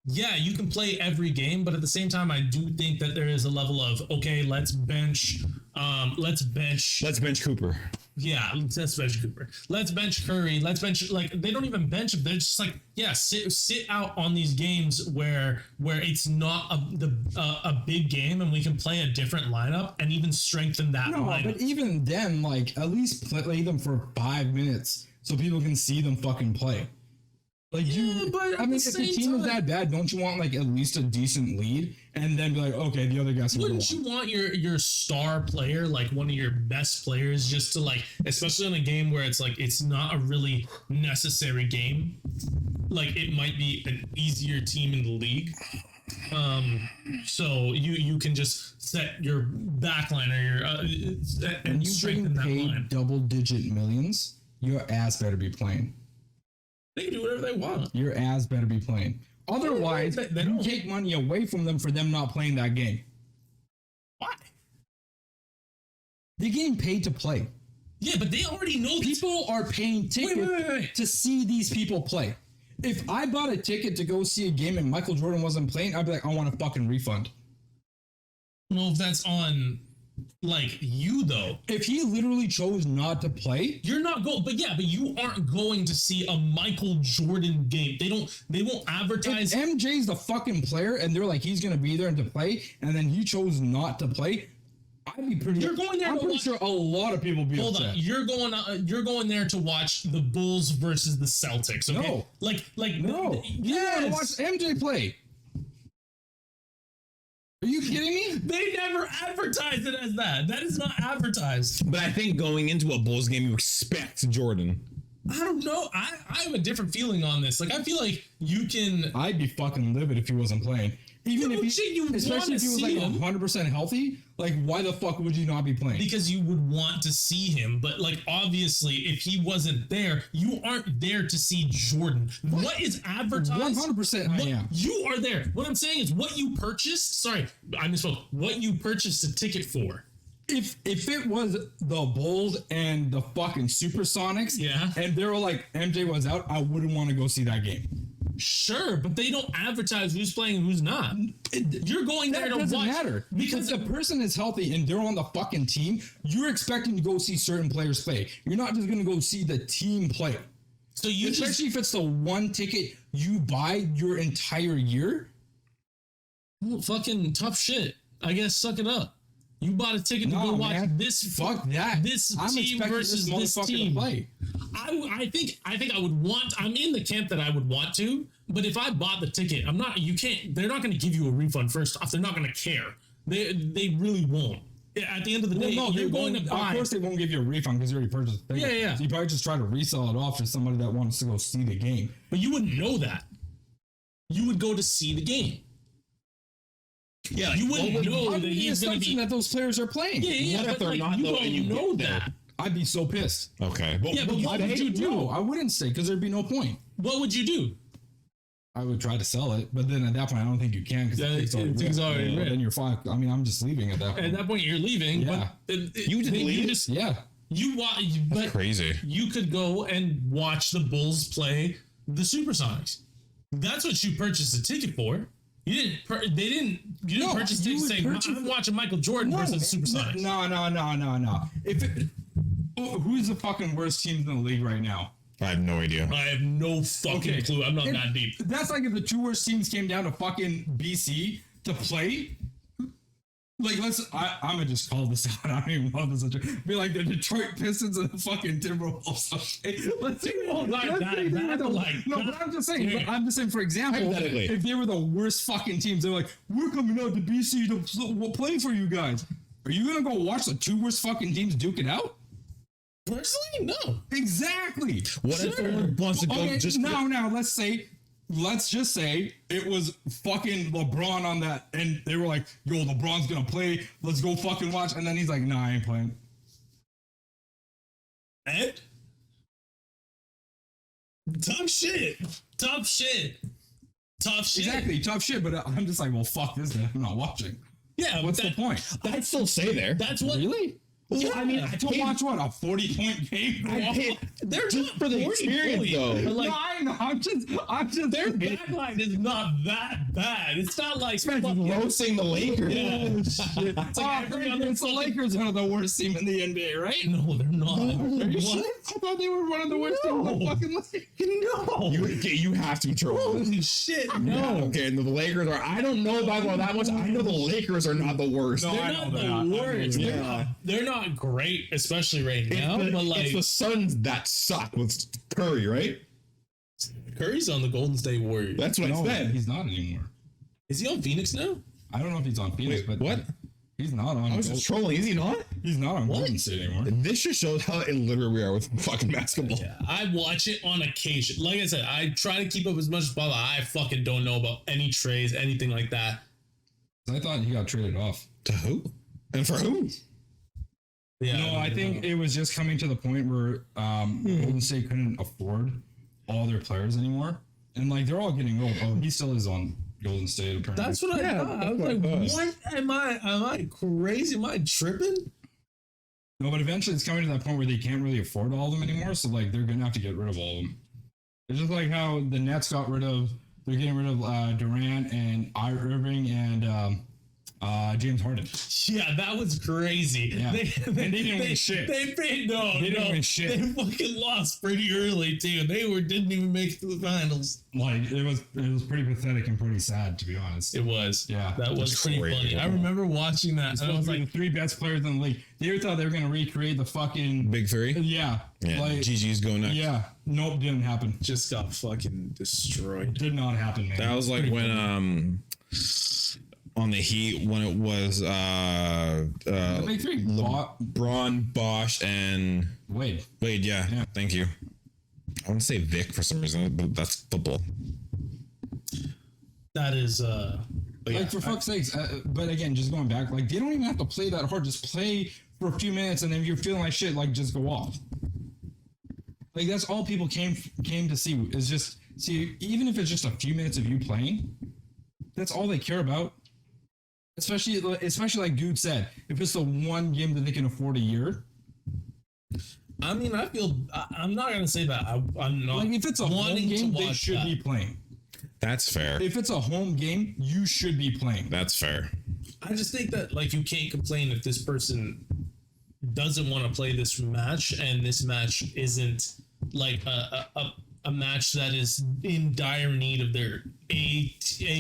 [SPEAKER 3] yeah, you can play every game, but at the same time, I do think that there is a level of okay, let's bench
[SPEAKER 2] Cooper.
[SPEAKER 3] Yeah, let's bench Cooper. Let's bench Curry. Let's bench like they don't even bench him. They're just like sit out on these games where it's not a big game and we can play a different lineup and even strengthen that lineup.
[SPEAKER 1] But even then, like at least play them for 5 minutes so people can see them fucking play. Like
[SPEAKER 3] but
[SPEAKER 1] I mean, if the team is that bad, don't you want like at least a decent lead and then be like, okay, the other guys can go
[SPEAKER 3] Wouldn't you want your star player, like one of your best players, just to like, especially in a game where it's like it's not a really necessary game, like it might be an easier team in the league. So you can just set your backline or your and
[SPEAKER 1] you
[SPEAKER 3] strengthen that
[SPEAKER 1] paid
[SPEAKER 3] line.
[SPEAKER 1] double-digit millions, your ass better be playing.
[SPEAKER 3] They can do whatever they want.
[SPEAKER 1] Your ass better be playing. Otherwise,
[SPEAKER 3] They
[SPEAKER 1] you
[SPEAKER 3] don't.
[SPEAKER 1] take money away from them for them not playing that game.
[SPEAKER 3] Why?
[SPEAKER 1] They're getting paid to play.
[SPEAKER 3] Yeah, but they already know
[SPEAKER 1] People are paying tickets
[SPEAKER 3] wait.
[SPEAKER 1] to see these people play. If I bought a ticket to go see a game and Michael Jordan wasn't playing, I'd be like, I want a fucking refund.
[SPEAKER 3] Well, if that's on like you though.
[SPEAKER 1] If he literally chose not to play,
[SPEAKER 3] You're not going, but you aren't going to see a Michael Jordan game. They won't advertise.
[SPEAKER 1] if MJ's the fucking player and they're like he's gonna be there to play, and then he chose not to play, I'd be pretty.
[SPEAKER 3] You're going there
[SPEAKER 1] I'm
[SPEAKER 3] to
[SPEAKER 1] pretty
[SPEAKER 3] watch-
[SPEAKER 1] sure a lot of people would be
[SPEAKER 3] Hold
[SPEAKER 1] upset.
[SPEAKER 3] on, you're going there to watch the Bulls versus the Celtics. Okay,
[SPEAKER 1] No.
[SPEAKER 3] like
[SPEAKER 1] No, you want to watch MJ play. Are you kidding me?
[SPEAKER 3] They never advertised it as that. That is not advertised.
[SPEAKER 2] But I think going into a Bulls game, you expect Jordan.
[SPEAKER 3] I don't know. I have a different feeling on this. Like I feel like you can.
[SPEAKER 1] I'd be fucking livid if he wasn't playing. Even
[SPEAKER 3] No
[SPEAKER 1] if he,
[SPEAKER 3] shit, you
[SPEAKER 1] especially if he was
[SPEAKER 3] wanna
[SPEAKER 1] like
[SPEAKER 3] see him.
[SPEAKER 1] 100% healthy, like why the fuck would you not be playing?
[SPEAKER 3] Because you would want to see him, but like obviously, if he wasn't there, you aren't there to see Jordan. What is advertised?
[SPEAKER 1] 100% I am.
[SPEAKER 3] You are there. What I'm saying is, what you purchased. Sorry, I misspoke. What you purchased a ticket for?
[SPEAKER 1] If it was the Bulls and the fucking Supersonics,
[SPEAKER 3] Yeah.
[SPEAKER 1] and they were like MJ was out, I wouldn't want to go see that game.
[SPEAKER 3] Sure, but they don't advertise who's playing and who's not. You're going there
[SPEAKER 1] That
[SPEAKER 3] to
[SPEAKER 1] doesn't
[SPEAKER 3] watch
[SPEAKER 1] matter because the person is healthy and they're on the fucking team. You're expecting to go see certain players play. You're not just gonna go see the team play.
[SPEAKER 3] So you just
[SPEAKER 1] Especially if it's the one ticket you buy your entire year.
[SPEAKER 3] well, fucking tough shit. I guess suck it up. You bought a ticket to
[SPEAKER 1] No,
[SPEAKER 3] go watch
[SPEAKER 1] man.
[SPEAKER 3] this.
[SPEAKER 1] Fuck that.
[SPEAKER 3] This
[SPEAKER 1] I'm
[SPEAKER 3] team
[SPEAKER 1] expecting
[SPEAKER 3] versus this
[SPEAKER 1] motherfucker
[SPEAKER 3] team.
[SPEAKER 1] to play.
[SPEAKER 3] I think I would want. I'm in the camp that I would want to. But if I bought the ticket, I'm not. You can't. They're not going to give you a refund. First off, they're not going to care. They really won't. At the end of the day,
[SPEAKER 1] Well, no,
[SPEAKER 3] you're
[SPEAKER 1] they
[SPEAKER 3] going
[SPEAKER 1] won't-
[SPEAKER 3] to buy.
[SPEAKER 1] Of course, they won't give you a refund because you already purchased the ticket.
[SPEAKER 3] Yeah.
[SPEAKER 1] So you probably just try to resell it off to somebody that wants to go see the game.
[SPEAKER 3] But you wouldn't know that. You would go to see the game.
[SPEAKER 2] Yeah,
[SPEAKER 3] You wouldn't know
[SPEAKER 1] Under
[SPEAKER 3] that
[SPEAKER 1] the
[SPEAKER 3] he's going to
[SPEAKER 1] assumption
[SPEAKER 3] be.
[SPEAKER 1] that those players are playing.
[SPEAKER 3] Yeah,
[SPEAKER 2] What if
[SPEAKER 3] but
[SPEAKER 2] they're
[SPEAKER 3] like,
[SPEAKER 2] not,
[SPEAKER 3] you
[SPEAKER 2] though,
[SPEAKER 3] don't
[SPEAKER 2] and you
[SPEAKER 3] know
[SPEAKER 2] get there?
[SPEAKER 3] that.
[SPEAKER 1] I'd be so pissed.
[SPEAKER 2] Okay. Well,
[SPEAKER 3] Yeah, but what would you do?
[SPEAKER 1] No, I wouldn't stay because there'd be no point.
[SPEAKER 3] What would you do?
[SPEAKER 1] I would try to sell it, but then at that point, I don't think you can because
[SPEAKER 3] Yeah,
[SPEAKER 1] the
[SPEAKER 3] the thing's already ripped.
[SPEAKER 1] Then you're fine. I mean, I'm just leaving at that point.
[SPEAKER 3] At that point, you're leaving.
[SPEAKER 1] Yeah.
[SPEAKER 3] But
[SPEAKER 2] You just leave?
[SPEAKER 1] Yeah.
[SPEAKER 3] You watch, but
[SPEAKER 2] crazy.
[SPEAKER 3] you could go and watch the Bulls play the Supersonics. That's what you purchased a ticket for. You didn't. They didn't. You didn't
[SPEAKER 1] No,
[SPEAKER 3] purchase
[SPEAKER 1] you
[SPEAKER 3] tickets
[SPEAKER 1] would
[SPEAKER 3] saying
[SPEAKER 1] purchase-
[SPEAKER 3] I'm watching Michael Jordan versus
[SPEAKER 1] man.
[SPEAKER 3] Supersonics.
[SPEAKER 1] No. If it, who's the fucking worst teams in the league right now?
[SPEAKER 2] I have no idea.
[SPEAKER 3] I have no fucking clue. I'm not
[SPEAKER 1] If-
[SPEAKER 3] that deep.
[SPEAKER 1] That's like if the two worst teams came down to fucking BC to play. Like, I'm gonna just call this out. I don't even want this to be like the Detroit Pistons and the fucking Timberwolves. Okay? Let's say, but I'm just saying. But I'm just saying. For example,
[SPEAKER 2] Hypothetically.
[SPEAKER 1] if they were the worst fucking teams, they're like, we're coming out to BC to play for you guys. Are you gonna go watch the two worst fucking teams duke it out?
[SPEAKER 3] Personally, no.
[SPEAKER 1] Exactly.
[SPEAKER 2] What if someone wants to go
[SPEAKER 1] Okay,
[SPEAKER 2] just
[SPEAKER 1] now let's just say it was fucking LeBron on that, and they were like, yo, LeBron's gonna play, let's go fucking watch, and then he's like, nah, I ain't playing.
[SPEAKER 3] Ed? Tough shit.
[SPEAKER 1] Exactly, tough shit, but I'm just like, well, fuck this, then I'm not watching.
[SPEAKER 3] Yeah,
[SPEAKER 1] What's the point?
[SPEAKER 2] I'd still stay there.
[SPEAKER 3] That's what.
[SPEAKER 1] Really?
[SPEAKER 2] Well,
[SPEAKER 3] Yeah.
[SPEAKER 2] I mean, I
[SPEAKER 1] To watch what, a 40-point game?
[SPEAKER 3] They're
[SPEAKER 2] just
[SPEAKER 3] not
[SPEAKER 2] for the
[SPEAKER 3] 40
[SPEAKER 2] experience,
[SPEAKER 3] points,
[SPEAKER 2] though.
[SPEAKER 3] but
[SPEAKER 1] No,
[SPEAKER 3] like,
[SPEAKER 1] I know. I'm just.
[SPEAKER 3] their backline is not that bad. It's not like fucking-
[SPEAKER 2] roasting the Lakers.
[SPEAKER 3] Yeah. It's like every other
[SPEAKER 1] It's the Lakers are the worst team in the NBA, right?
[SPEAKER 3] No, they're not.
[SPEAKER 1] Are you
[SPEAKER 3] What?
[SPEAKER 1] sure? I thought they were one of the worst teams in the fucking league.
[SPEAKER 3] No.
[SPEAKER 2] You have to control.
[SPEAKER 3] Holy shit,
[SPEAKER 2] No.
[SPEAKER 3] no.
[SPEAKER 2] Okay, and the Lakers are. I don't know about that much. I know the Lakers are not the worst.
[SPEAKER 1] No,
[SPEAKER 3] They're
[SPEAKER 1] I
[SPEAKER 3] not
[SPEAKER 1] know
[SPEAKER 3] the
[SPEAKER 1] they're not.
[SPEAKER 3] worst.
[SPEAKER 2] Yeah.
[SPEAKER 3] They're not great, especially right
[SPEAKER 2] It's
[SPEAKER 3] now.
[SPEAKER 2] the,
[SPEAKER 3] But like
[SPEAKER 2] it's the Suns that suck with Curry, right?
[SPEAKER 3] Curry's on the Golden State Warriors.
[SPEAKER 2] That's what
[SPEAKER 1] No,
[SPEAKER 2] I said.
[SPEAKER 1] he's not anymore.
[SPEAKER 3] Is he on Phoenix now?
[SPEAKER 1] I don't know if he's on Phoenix,
[SPEAKER 2] Wait,
[SPEAKER 1] but
[SPEAKER 2] what?
[SPEAKER 1] He's not on.
[SPEAKER 2] I was just trolling. Is he not?
[SPEAKER 1] He's not on Golden State anymore.
[SPEAKER 2] This just shows how illiterate we are with fucking basketball.
[SPEAKER 3] Yeah, I watch it on occasion. Like I said, I try to keep up as much as possible. I fucking don't know about any trades, anything like that.
[SPEAKER 1] I thought he got traded off.
[SPEAKER 2] To who? And for who?
[SPEAKER 3] Yeah,
[SPEAKER 1] No, I think it was just coming to the point where Golden State couldn't afford all their players anymore, and like they're all getting old. Oh, he still is on Golden State apparently.
[SPEAKER 3] that's what I thought. I was like, what am I crazy? Am I tripping?
[SPEAKER 1] No, but eventually it's coming to that point where they can't really afford all of them anymore. So like they're gonna have to get rid of all of them. It's just like how the Nets got rid of. They're getting rid of Durant and Irving and James Harden.
[SPEAKER 3] Yeah, that was crazy.
[SPEAKER 1] Yeah. And they didn't win shit.
[SPEAKER 3] They paid
[SPEAKER 1] They didn't win shit.
[SPEAKER 3] They fucking lost pretty early too. They didn't even make it to the finals.
[SPEAKER 1] Like it was pretty pathetic and pretty sad, to be honest.
[SPEAKER 3] It was.
[SPEAKER 1] Yeah.
[SPEAKER 3] That was
[SPEAKER 2] That's
[SPEAKER 3] pretty
[SPEAKER 2] crazy.
[SPEAKER 3] funny. I remember watching that. And I was like,
[SPEAKER 1] the three best players in the league. They thought they were gonna recreate the fucking
[SPEAKER 2] Big three?
[SPEAKER 1] Yeah.
[SPEAKER 2] Yeah.
[SPEAKER 1] Like,
[SPEAKER 2] GG's going next.
[SPEAKER 1] yeah. Nope, didn't happen.
[SPEAKER 3] just got fucking destroyed.
[SPEAKER 1] Did not happen, man.
[SPEAKER 2] That was like when on the Heat when it was
[SPEAKER 1] the big three.
[SPEAKER 2] Braun, Bosch, and
[SPEAKER 1] Wade.
[SPEAKER 2] Wade. Yeah,
[SPEAKER 1] Yeah.
[SPEAKER 2] thank you. I want to say Vic for some reason, but that's football.
[SPEAKER 3] That is but yeah,
[SPEAKER 1] Like for fuck's sakes, but again, just going back, like they don't even have to play that hard. Just play for a few minutes, and then if you're feeling like shit, like just go off. Like that's all people came to see is just see, even if it's just a few minutes of you playing, that's all they care about. Especially like Dude said, if it's the one game that they can afford a year.
[SPEAKER 3] I mean, I'm not gonna say that. I'm not
[SPEAKER 1] Like if it's a home
[SPEAKER 3] wanting to
[SPEAKER 1] game, they
[SPEAKER 3] watch
[SPEAKER 1] should
[SPEAKER 3] that.
[SPEAKER 1] be playing.
[SPEAKER 2] That's fair.
[SPEAKER 1] If it's a home game, you should be playing.
[SPEAKER 2] That's fair.
[SPEAKER 3] I just think that like you can't complain if this person doesn't want to play this match and this match isn't like a match that is in dire need of their A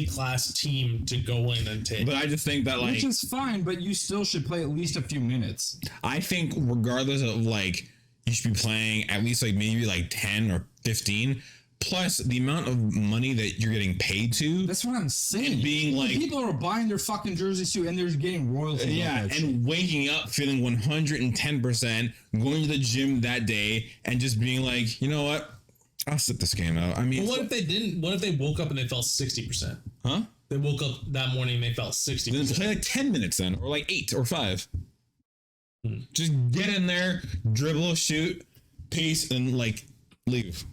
[SPEAKER 3] class team to go in and take.
[SPEAKER 2] But I just think that like
[SPEAKER 1] Which is fine, but you still should play at least a few minutes.
[SPEAKER 2] I think regardless of like you should be playing at least like maybe like 10 or 15 plus the amount of money that you're getting paid to.
[SPEAKER 1] That's what I'm saying.
[SPEAKER 2] And being
[SPEAKER 1] The
[SPEAKER 2] like-
[SPEAKER 1] people are buying their fucking jerseys too, and they're getting royalties.
[SPEAKER 2] Yeah,
[SPEAKER 1] off that shit.
[SPEAKER 2] and waking up feeling 110%, going to the gym that day and just being like, you know what? I'll sit this game out. I mean,
[SPEAKER 3] But what if they didn't? What if they woke up and they felt 60%?
[SPEAKER 2] huh?
[SPEAKER 3] They woke up that morning and they felt
[SPEAKER 2] Then
[SPEAKER 3] 60%.
[SPEAKER 2] play like 10 minutes then, or like 8 or 5. Just get in there, dribble, shoot, pace, and like leave.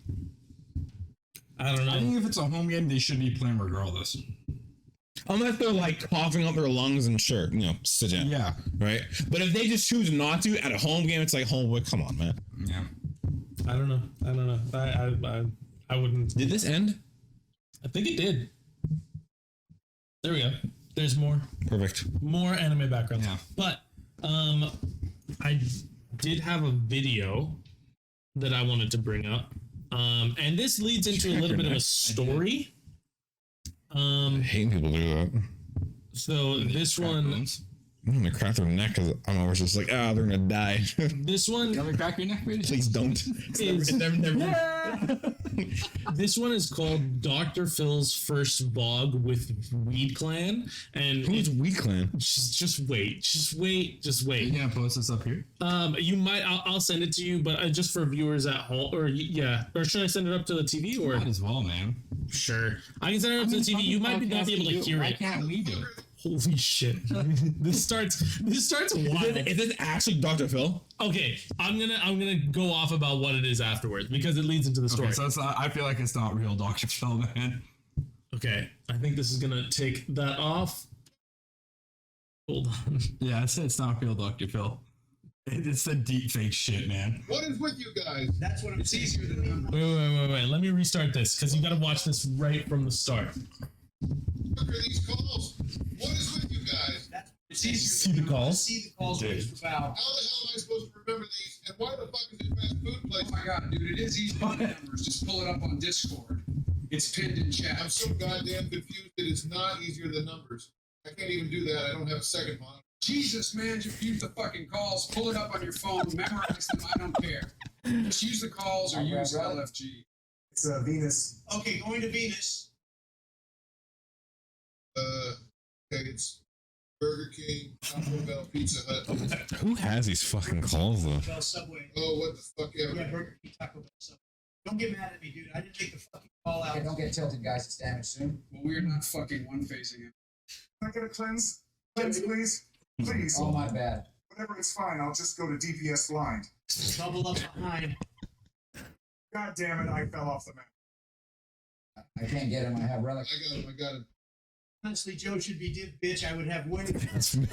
[SPEAKER 3] I don't
[SPEAKER 1] I
[SPEAKER 3] know.
[SPEAKER 1] think if it's a home game, they should be playing regardless.
[SPEAKER 2] Unless they're like coughing up their lungs and sure, you know, sit down.
[SPEAKER 1] Yeah,
[SPEAKER 2] Right? But if they just choose not to at a home game, it's like, homeboy, come on, man.
[SPEAKER 1] yeah.
[SPEAKER 3] I don't know. I wouldn't.
[SPEAKER 2] Did this end?
[SPEAKER 3] I think it did. There we go. There's more
[SPEAKER 2] Perfect.
[SPEAKER 3] anime background.
[SPEAKER 1] Yeah.
[SPEAKER 3] But I did have a video that I wanted to bring up. And this leads into a little bit of a story.
[SPEAKER 2] I hate people do that.
[SPEAKER 3] So this one,
[SPEAKER 1] Bones.
[SPEAKER 2] I'm gonna crack their neck because I'm always just like, they're gonna die.
[SPEAKER 3] This one
[SPEAKER 1] You want me to crack your neck, baby?
[SPEAKER 2] Please don't.
[SPEAKER 3] is
[SPEAKER 2] Never.
[SPEAKER 3] this one is called Dr. Phil's first vlog with Weed Clan, and
[SPEAKER 2] Who's Weed Clan?
[SPEAKER 3] just wait.
[SPEAKER 1] You gonna post this up here?
[SPEAKER 3] You might. I'll send it to you, but just for viewers at home, or should I send it up to the TV? Or
[SPEAKER 1] Might as well, man.
[SPEAKER 3] sure, I can send it up to the TV. You might not be able to hear
[SPEAKER 1] Why
[SPEAKER 3] it.
[SPEAKER 1] can't we do it?
[SPEAKER 3] Holy shit! This starts wild.
[SPEAKER 2] Is it actually Dr. Phill?
[SPEAKER 3] Okay, I'm gonna go off about what it is afterwards because it leads into the story.
[SPEAKER 1] Okay, so it's not, I feel like it's not real Dr. Phill, man.
[SPEAKER 3] Okay, I think this is gonna take that off. Hold on.
[SPEAKER 1] Yeah, I said it's not real Dr. Phill. It's the deep fake shit, man.
[SPEAKER 7] What is with you guys?
[SPEAKER 8] That's what I'm
[SPEAKER 7] It's
[SPEAKER 8] saying.
[SPEAKER 7] easier than numbers.
[SPEAKER 3] Wait. Let me restart this because you got to watch this right from the start.
[SPEAKER 7] Look at these calls. What is with you guys?
[SPEAKER 8] It's
[SPEAKER 3] See
[SPEAKER 8] easier
[SPEAKER 3] the calls?
[SPEAKER 8] see the calls just about.
[SPEAKER 7] How the hell am I supposed to remember these? And why the fuck is it fast food place?
[SPEAKER 9] Oh my god, dude, it is easy with numbers. Just pull it up on Discord. It's pinned in chat.
[SPEAKER 7] I'm so goddamn confused that it's not easier than numbers. I can't even do that. I don't have a second monitor.
[SPEAKER 9] Jesus, man, just use the fucking calls. Pull it up on your phone. Memorize them. I don't care. Just use the calls or use LFG.
[SPEAKER 10] It's Venus.
[SPEAKER 8] Okay, going to Venus.
[SPEAKER 7] Okay, it's Burger King, Taco Bell, Pizza Hut.
[SPEAKER 2] Who has these fucking calls though?
[SPEAKER 8] Bell Subway.
[SPEAKER 7] Oh, what the fuck ever.
[SPEAKER 8] Yeah, Burger King, Taco Bell Subway. Don't get mad at me, dude. I didn't make the fucking call out.
[SPEAKER 11] Okay, don't get tilted, guys. It's damaged soon.
[SPEAKER 9] Well, we are not fucking one-phasing it.
[SPEAKER 10] Can I get a cleanse? Cleanse, please. Please.
[SPEAKER 11] Oh, my bad.
[SPEAKER 10] Whatever, it's fine. I'll just go to DPS blind.
[SPEAKER 8] Double up behind.
[SPEAKER 10] God damn it, I fell off the map.
[SPEAKER 11] I can't get him. I have relic.
[SPEAKER 7] I got him.
[SPEAKER 8] Honestly, Joe should be div bitch. I would have one.
[SPEAKER 9] Using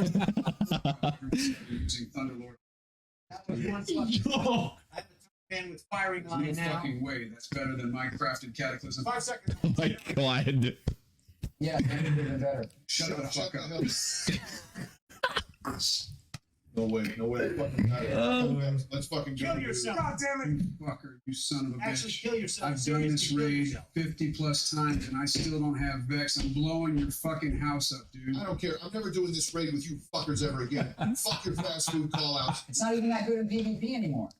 [SPEAKER 9] Thunderlord.
[SPEAKER 8] That was one fucking.
[SPEAKER 3] Yo!
[SPEAKER 8] I have a man with firing
[SPEAKER 9] No
[SPEAKER 8] line now.
[SPEAKER 9] fucking way. That's better than my crafted cataclysm.
[SPEAKER 10] 5 seconds.
[SPEAKER 2] Oh my god.
[SPEAKER 11] Yeah, that would have been better.
[SPEAKER 9] Shut the fuck up.
[SPEAKER 7] No way. Fucking got it. Let's fucking
[SPEAKER 8] Kill
[SPEAKER 7] go.
[SPEAKER 8] yourself.
[SPEAKER 10] God damn it.
[SPEAKER 9] You fucker, you son of a
[SPEAKER 8] Actually,
[SPEAKER 9] bitch.
[SPEAKER 8] kill yourself.
[SPEAKER 9] I've done this
[SPEAKER 8] Seriously, kill
[SPEAKER 9] raid
[SPEAKER 8] yourself.
[SPEAKER 9] 50 plus times and I still don't have Vex. I'm blowing your fucking house up, dude.
[SPEAKER 7] I don't care. I'm never doing this raid with you fuckers ever again. Fuck your fast food call outs.
[SPEAKER 11] It's not even that good in PvP anymore.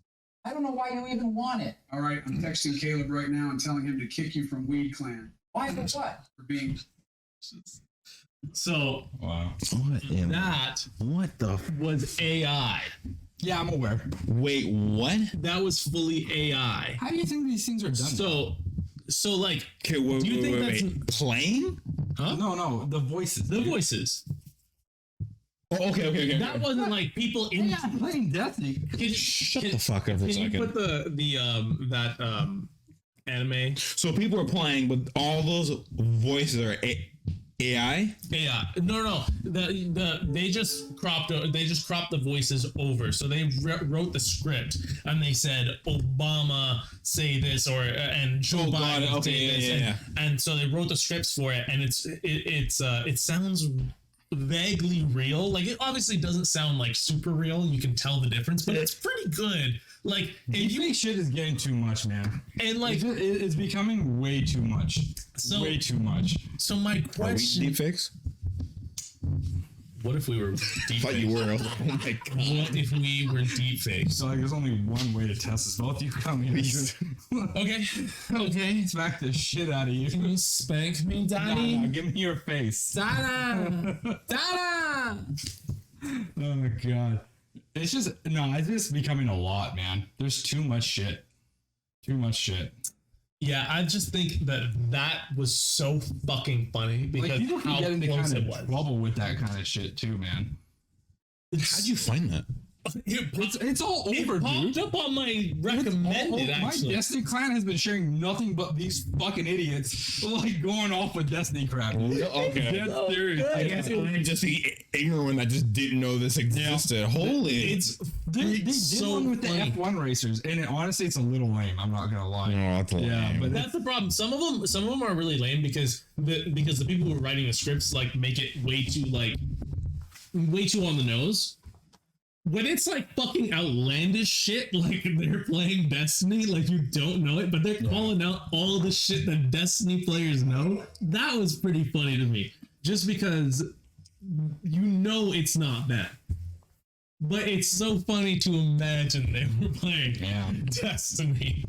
[SPEAKER 11] I don't know why you even want it.
[SPEAKER 9] All right, I'm texting Caleb right now and telling him to kick you from Weed Clan
[SPEAKER 11] Why for what?
[SPEAKER 9] for being.
[SPEAKER 3] So
[SPEAKER 1] Wow.
[SPEAKER 3] that
[SPEAKER 2] What the?
[SPEAKER 3] was AI.
[SPEAKER 1] Yeah, I'm aware.
[SPEAKER 2] Wait, what?
[SPEAKER 3] That was fully AI.
[SPEAKER 1] How do you think these things are done?
[SPEAKER 3] So like,
[SPEAKER 2] Okay, wait,
[SPEAKER 3] Do you think that's-
[SPEAKER 2] Playing?
[SPEAKER 3] huh?
[SPEAKER 1] No, the voices.
[SPEAKER 3] The
[SPEAKER 1] dude.
[SPEAKER 3] voices.
[SPEAKER 2] Oh, okay.
[SPEAKER 3] That wasn't like people in.
[SPEAKER 1] Yeah, I'm playing Destiny.
[SPEAKER 2] Shut the fuck up for a
[SPEAKER 3] Can you
[SPEAKER 2] second.
[SPEAKER 3] put that anime
[SPEAKER 2] So people are playing, but all those voices are AI?
[SPEAKER 3] AI? No. They just cropped the voices over. So they wrote the script and they said Obama say this and Joe
[SPEAKER 2] Oh,
[SPEAKER 3] Biden
[SPEAKER 2] God, okay,
[SPEAKER 3] say this,
[SPEAKER 2] yeah.
[SPEAKER 3] and so they wrote the scripts for it, and it sounds vaguely real. Like, it obviously doesn't sound like super real. You can tell the difference, but it's pretty good. Like, and
[SPEAKER 1] Deepfake shit is getting too much, man.
[SPEAKER 3] and like,
[SPEAKER 1] It's becoming way too much. Way too much.
[SPEAKER 3] so my
[SPEAKER 2] Are we
[SPEAKER 3] question:
[SPEAKER 2] deepfakes?
[SPEAKER 3] what if we were
[SPEAKER 2] I
[SPEAKER 3] deep
[SPEAKER 2] thought you were. Oh my god.
[SPEAKER 3] What if we were deep fakes?
[SPEAKER 1] So like, there's only one way to test this. Both you come here.
[SPEAKER 3] Okay.
[SPEAKER 1] Smack the shit out of you.
[SPEAKER 3] Can you spank me, Daddy?
[SPEAKER 1] Nah, give me your face.
[SPEAKER 3] Dada! Dada!
[SPEAKER 1] Oh god. It's just becoming a lot, man. There's too much shit. Too much shit.
[SPEAKER 3] Yeah, I just think that was so fucking funny because
[SPEAKER 1] Like, people can
[SPEAKER 3] how
[SPEAKER 1] get into
[SPEAKER 3] close
[SPEAKER 1] kind
[SPEAKER 3] it
[SPEAKER 1] of
[SPEAKER 3] was.
[SPEAKER 1] trouble with that kind of shit too, man.
[SPEAKER 2] How'd you find that?
[SPEAKER 1] It's all over,
[SPEAKER 3] It popped
[SPEAKER 1] dude.
[SPEAKER 3] up on my recommended,
[SPEAKER 1] My
[SPEAKER 3] actually.
[SPEAKER 1] Destiny clan has been sharing nothing but these fucking idiots like going off with Destiny crap.
[SPEAKER 2] Okay.
[SPEAKER 1] Dead serious.
[SPEAKER 2] I guess I'm just the ignorant one that just didn't know this existed. Holy.
[SPEAKER 3] It's
[SPEAKER 1] They did
[SPEAKER 3] so
[SPEAKER 1] one with
[SPEAKER 3] funny.
[SPEAKER 1] the F1 racers, and honestly, it's a little lame. I'm not gonna lie.
[SPEAKER 2] Oh, that's
[SPEAKER 1] Yeah,
[SPEAKER 2] lame.
[SPEAKER 1] but
[SPEAKER 3] That's the problem. Some of them are really lame because the people who are writing the scripts like make it way too on the nose. When it's like fucking outlandish shit, like they're playing Destiny, like you don't know it, but they're calling out all the shit that Destiny players know. That was pretty funny to me, just because you know it's not that. But it's so funny to imagine they were playing Destiny.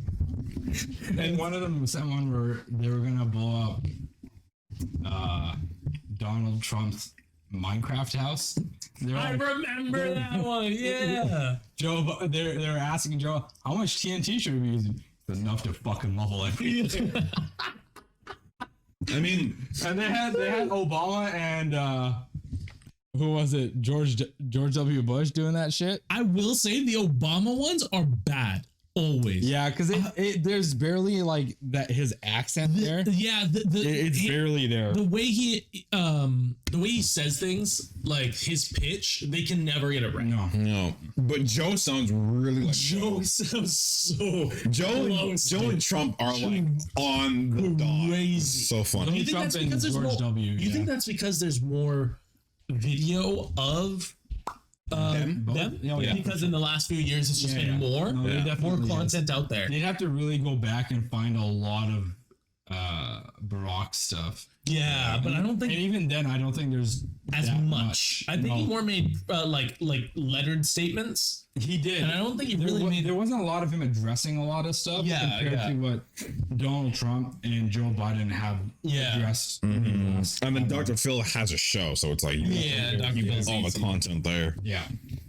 [SPEAKER 1] And one of them sent one where they were gonna blow up Donald Trump's Minecraft house.
[SPEAKER 3] I remember that one. Yeah.
[SPEAKER 1] Joe, they're asking Joe, how much TNT should we be using? Enough to fucking level everything.
[SPEAKER 2] I mean,
[SPEAKER 1] and they had Obama and who was it? George W. Bush doing that shit.
[SPEAKER 3] I will say the Obama ones are bad. Always.
[SPEAKER 1] Yeah, because there's barely like that his accent there.
[SPEAKER 3] Yeah,
[SPEAKER 1] it's barely there.
[SPEAKER 3] The way he says things, like his pitch, they can never get it right.
[SPEAKER 2] No. But Joe sounds really like
[SPEAKER 3] Joe sounds so
[SPEAKER 2] Joe and Trump are like on the dot.
[SPEAKER 3] Crazy.
[SPEAKER 2] So funny.
[SPEAKER 3] You think that's because there's more? You think that's because there's more video of them?
[SPEAKER 1] Yeah.
[SPEAKER 3] Because in the last few years it's just been more content out there.
[SPEAKER 1] You'd have to really go back and find a lot of Barack stuff.
[SPEAKER 3] Yeah, but I don't think,
[SPEAKER 1] and even then, I don't think there's
[SPEAKER 3] as much. I think he more made like lettered statements.
[SPEAKER 1] He did,
[SPEAKER 3] and I don't think he really made.
[SPEAKER 1] There wasn't a lot of him addressing a lot of stuff compared to what Donald Trump and Joe Biden have addressed.
[SPEAKER 2] I mean, Dr. Phil has a show, so it's like
[SPEAKER 3] Dr. Phil's
[SPEAKER 2] all the content there.
[SPEAKER 1] Yeah,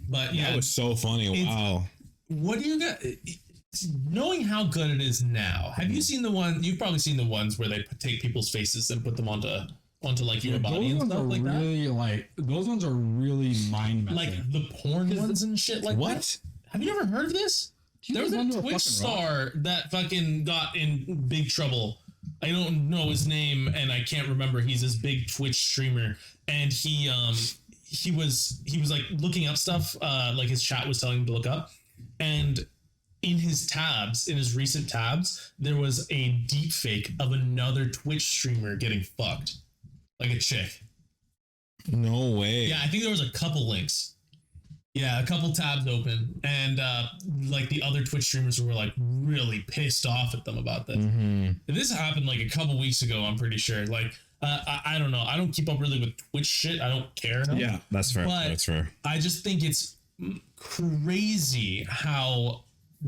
[SPEAKER 2] but that was so funny. Wow.
[SPEAKER 3] What do you got? Knowing how good it is now, have you seen the one? You've probably seen the ones where they take people's faces and put them onto like your body and stuff like
[SPEAKER 1] really,
[SPEAKER 3] that.
[SPEAKER 1] Like those ones are really mind messing.
[SPEAKER 3] Like the porn ones and shit like
[SPEAKER 2] what?
[SPEAKER 3] That. Have you ever heard of this? There was a Twitch star that fucking got in big trouble. I don't know his name and I can't remember. He's this big Twitch streamer and he was like looking up stuff like his chat was telling him to look up, and in his recent tabs, there was a deep fake of another Twitch streamer getting fucked. Like a chick.
[SPEAKER 2] No way.
[SPEAKER 3] Yeah, I think there was a couple links. Yeah, a couple tabs open. And like the other Twitch streamers were like really pissed off at them about this. This happened like a couple weeks ago, I'm pretty sure. Like, I don't know. I don't keep up really with Twitch shit. I don't care enough.
[SPEAKER 2] Yeah, that's fair.
[SPEAKER 3] But
[SPEAKER 2] that's fair.
[SPEAKER 3] I just think it's crazy how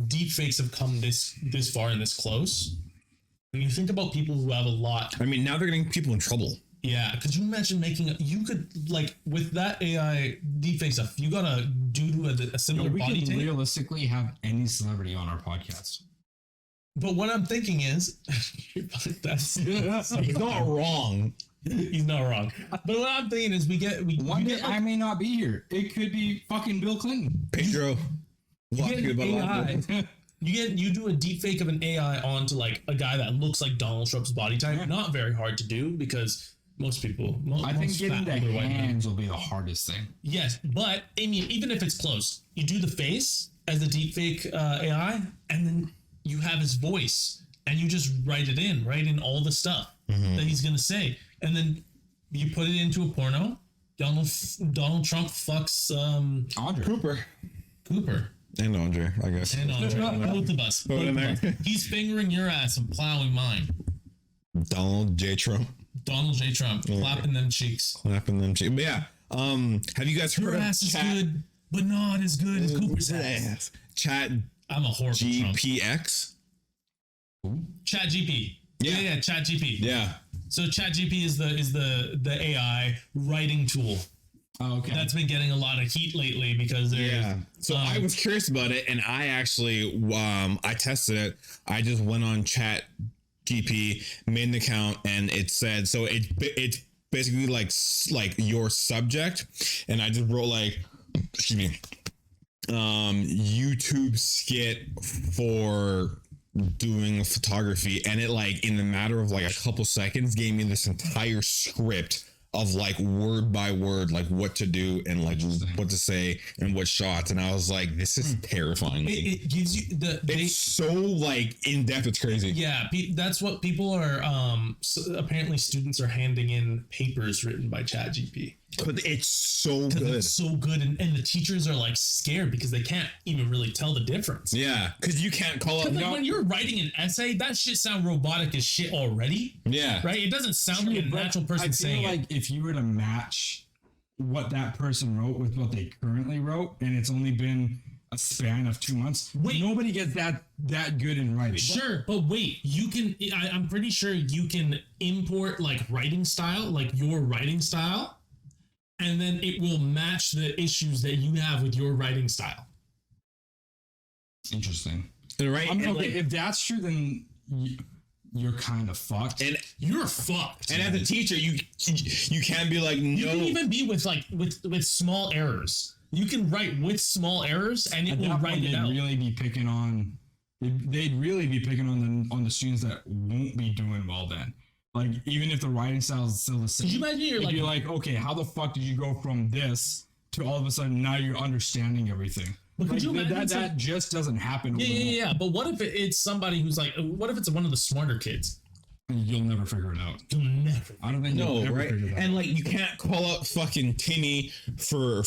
[SPEAKER 3] deepfakes have come this far and this close. When you think about people who have a lot,
[SPEAKER 2] I mean, now they're getting people in trouble.
[SPEAKER 3] Yeah, could you imagine you could like with that AI deepfake stuff, you gotta do a similar
[SPEAKER 1] we
[SPEAKER 3] body
[SPEAKER 1] could
[SPEAKER 3] tape.
[SPEAKER 1] Realistically have any celebrity on our podcast.
[SPEAKER 3] But what I'm thinking is,
[SPEAKER 2] he's not wrong.
[SPEAKER 3] He's not wrong. But what I'm thinking is,
[SPEAKER 1] one day I may not be here. It could be fucking Bill Clinton,
[SPEAKER 2] Pedro.
[SPEAKER 3] You get an AI. You do a deep fake of an AI onto like a guy that looks like Donald Trump's body type. Not very hard to do because most people.
[SPEAKER 1] I think getting the hands will be the hardest thing.
[SPEAKER 3] Yes, but I mean, even if it's close, you do the face as a deep fake AI, and then you have his voice, and you just write in all the stuff that he's gonna say, and then you put it into a porno. Donald Trump fucks
[SPEAKER 1] Andre
[SPEAKER 3] Cooper.
[SPEAKER 2] And Andre, I guess.
[SPEAKER 3] And Andre. Both of us. He's fingering your ass and plowing mine.
[SPEAKER 2] Donald J. Trump.
[SPEAKER 3] Clapping them cheeks.
[SPEAKER 2] But yeah. Have you guys heard
[SPEAKER 3] your
[SPEAKER 2] of
[SPEAKER 3] ass is good, but not as good as Cooper's ass.
[SPEAKER 2] Chat.
[SPEAKER 3] I'm a horrible
[SPEAKER 2] GPX.
[SPEAKER 3] Chat GP. Yeah. Chat GP.
[SPEAKER 2] Yeah.
[SPEAKER 3] So Chat GP is the AI writing tool.
[SPEAKER 1] Oh, okay.
[SPEAKER 3] That's been getting a lot of heat lately because
[SPEAKER 2] So I was curious about it, and I actually I tested it. I just went on Chat GP, made an account, and it said so. It's basically like your subject, and I just wrote like, excuse me, YouTube skit for doing photography, and it like in the matter of like a couple seconds gave me this entire script of like word by word, like what to do and like what to say and what shots. And I was like, this is terrifying.
[SPEAKER 3] It gives you
[SPEAKER 2] it's so like in depth. It's crazy.
[SPEAKER 3] Yeah. That's what people are, apparently students are handing in papers written by ChatGPT.
[SPEAKER 2] But it's so good.
[SPEAKER 3] It's so good. And the teachers are like scared because they can't even really tell the difference.
[SPEAKER 2] Yeah. Because you can't call it.
[SPEAKER 3] Like when you're writing an essay, that shit sound robotic as shit already.
[SPEAKER 2] Yeah.
[SPEAKER 3] Right? It doesn't sound like a natural person saying
[SPEAKER 1] I feel like if you were to match what that person wrote with what they currently wrote, and it's only been a span of 2 months.
[SPEAKER 3] Wait.
[SPEAKER 1] Nobody gets that good in writing.
[SPEAKER 3] Sure, but wait, you can. I'm pretty sure you can import like writing style, like your writing style, and then it will match the issues that you have with your writing style.
[SPEAKER 1] Interesting.
[SPEAKER 2] Right?
[SPEAKER 1] I mean,
[SPEAKER 2] And,
[SPEAKER 1] okay,
[SPEAKER 2] like,
[SPEAKER 1] if that's true, then you're kind of fucked.
[SPEAKER 2] and
[SPEAKER 3] You're fucked.
[SPEAKER 2] and as a teacher, you can't be like,
[SPEAKER 3] You
[SPEAKER 2] no.
[SPEAKER 3] can even be with like with small errors. You can write with small errors, and it
[SPEAKER 1] At
[SPEAKER 3] will
[SPEAKER 1] that
[SPEAKER 3] write
[SPEAKER 1] point,
[SPEAKER 3] it
[SPEAKER 1] they'd
[SPEAKER 3] out.
[SPEAKER 1] really be picking on. They'd really be picking on the students that won't be doing well then. Like, even if the writing style is still the same.
[SPEAKER 3] Could you imagine you're
[SPEAKER 1] it'd be
[SPEAKER 3] like,
[SPEAKER 1] okay, how the fuck did you go from this to all of a sudden now you're understanding everything?
[SPEAKER 3] But could
[SPEAKER 1] Like,
[SPEAKER 3] you imagine
[SPEAKER 1] that
[SPEAKER 3] some-
[SPEAKER 1] just doesn't happen.
[SPEAKER 3] yeah,
[SPEAKER 1] overnight.
[SPEAKER 3] yeah. But what if it's somebody who's like, what if it's one of the smarter kids?
[SPEAKER 1] You'll never figure it out.
[SPEAKER 3] You'll never.
[SPEAKER 1] I don't think
[SPEAKER 2] No,
[SPEAKER 1] you'll ever
[SPEAKER 2] right?
[SPEAKER 1] figure that
[SPEAKER 2] And
[SPEAKER 1] out.
[SPEAKER 2] like, you can't call out fucking Tinny for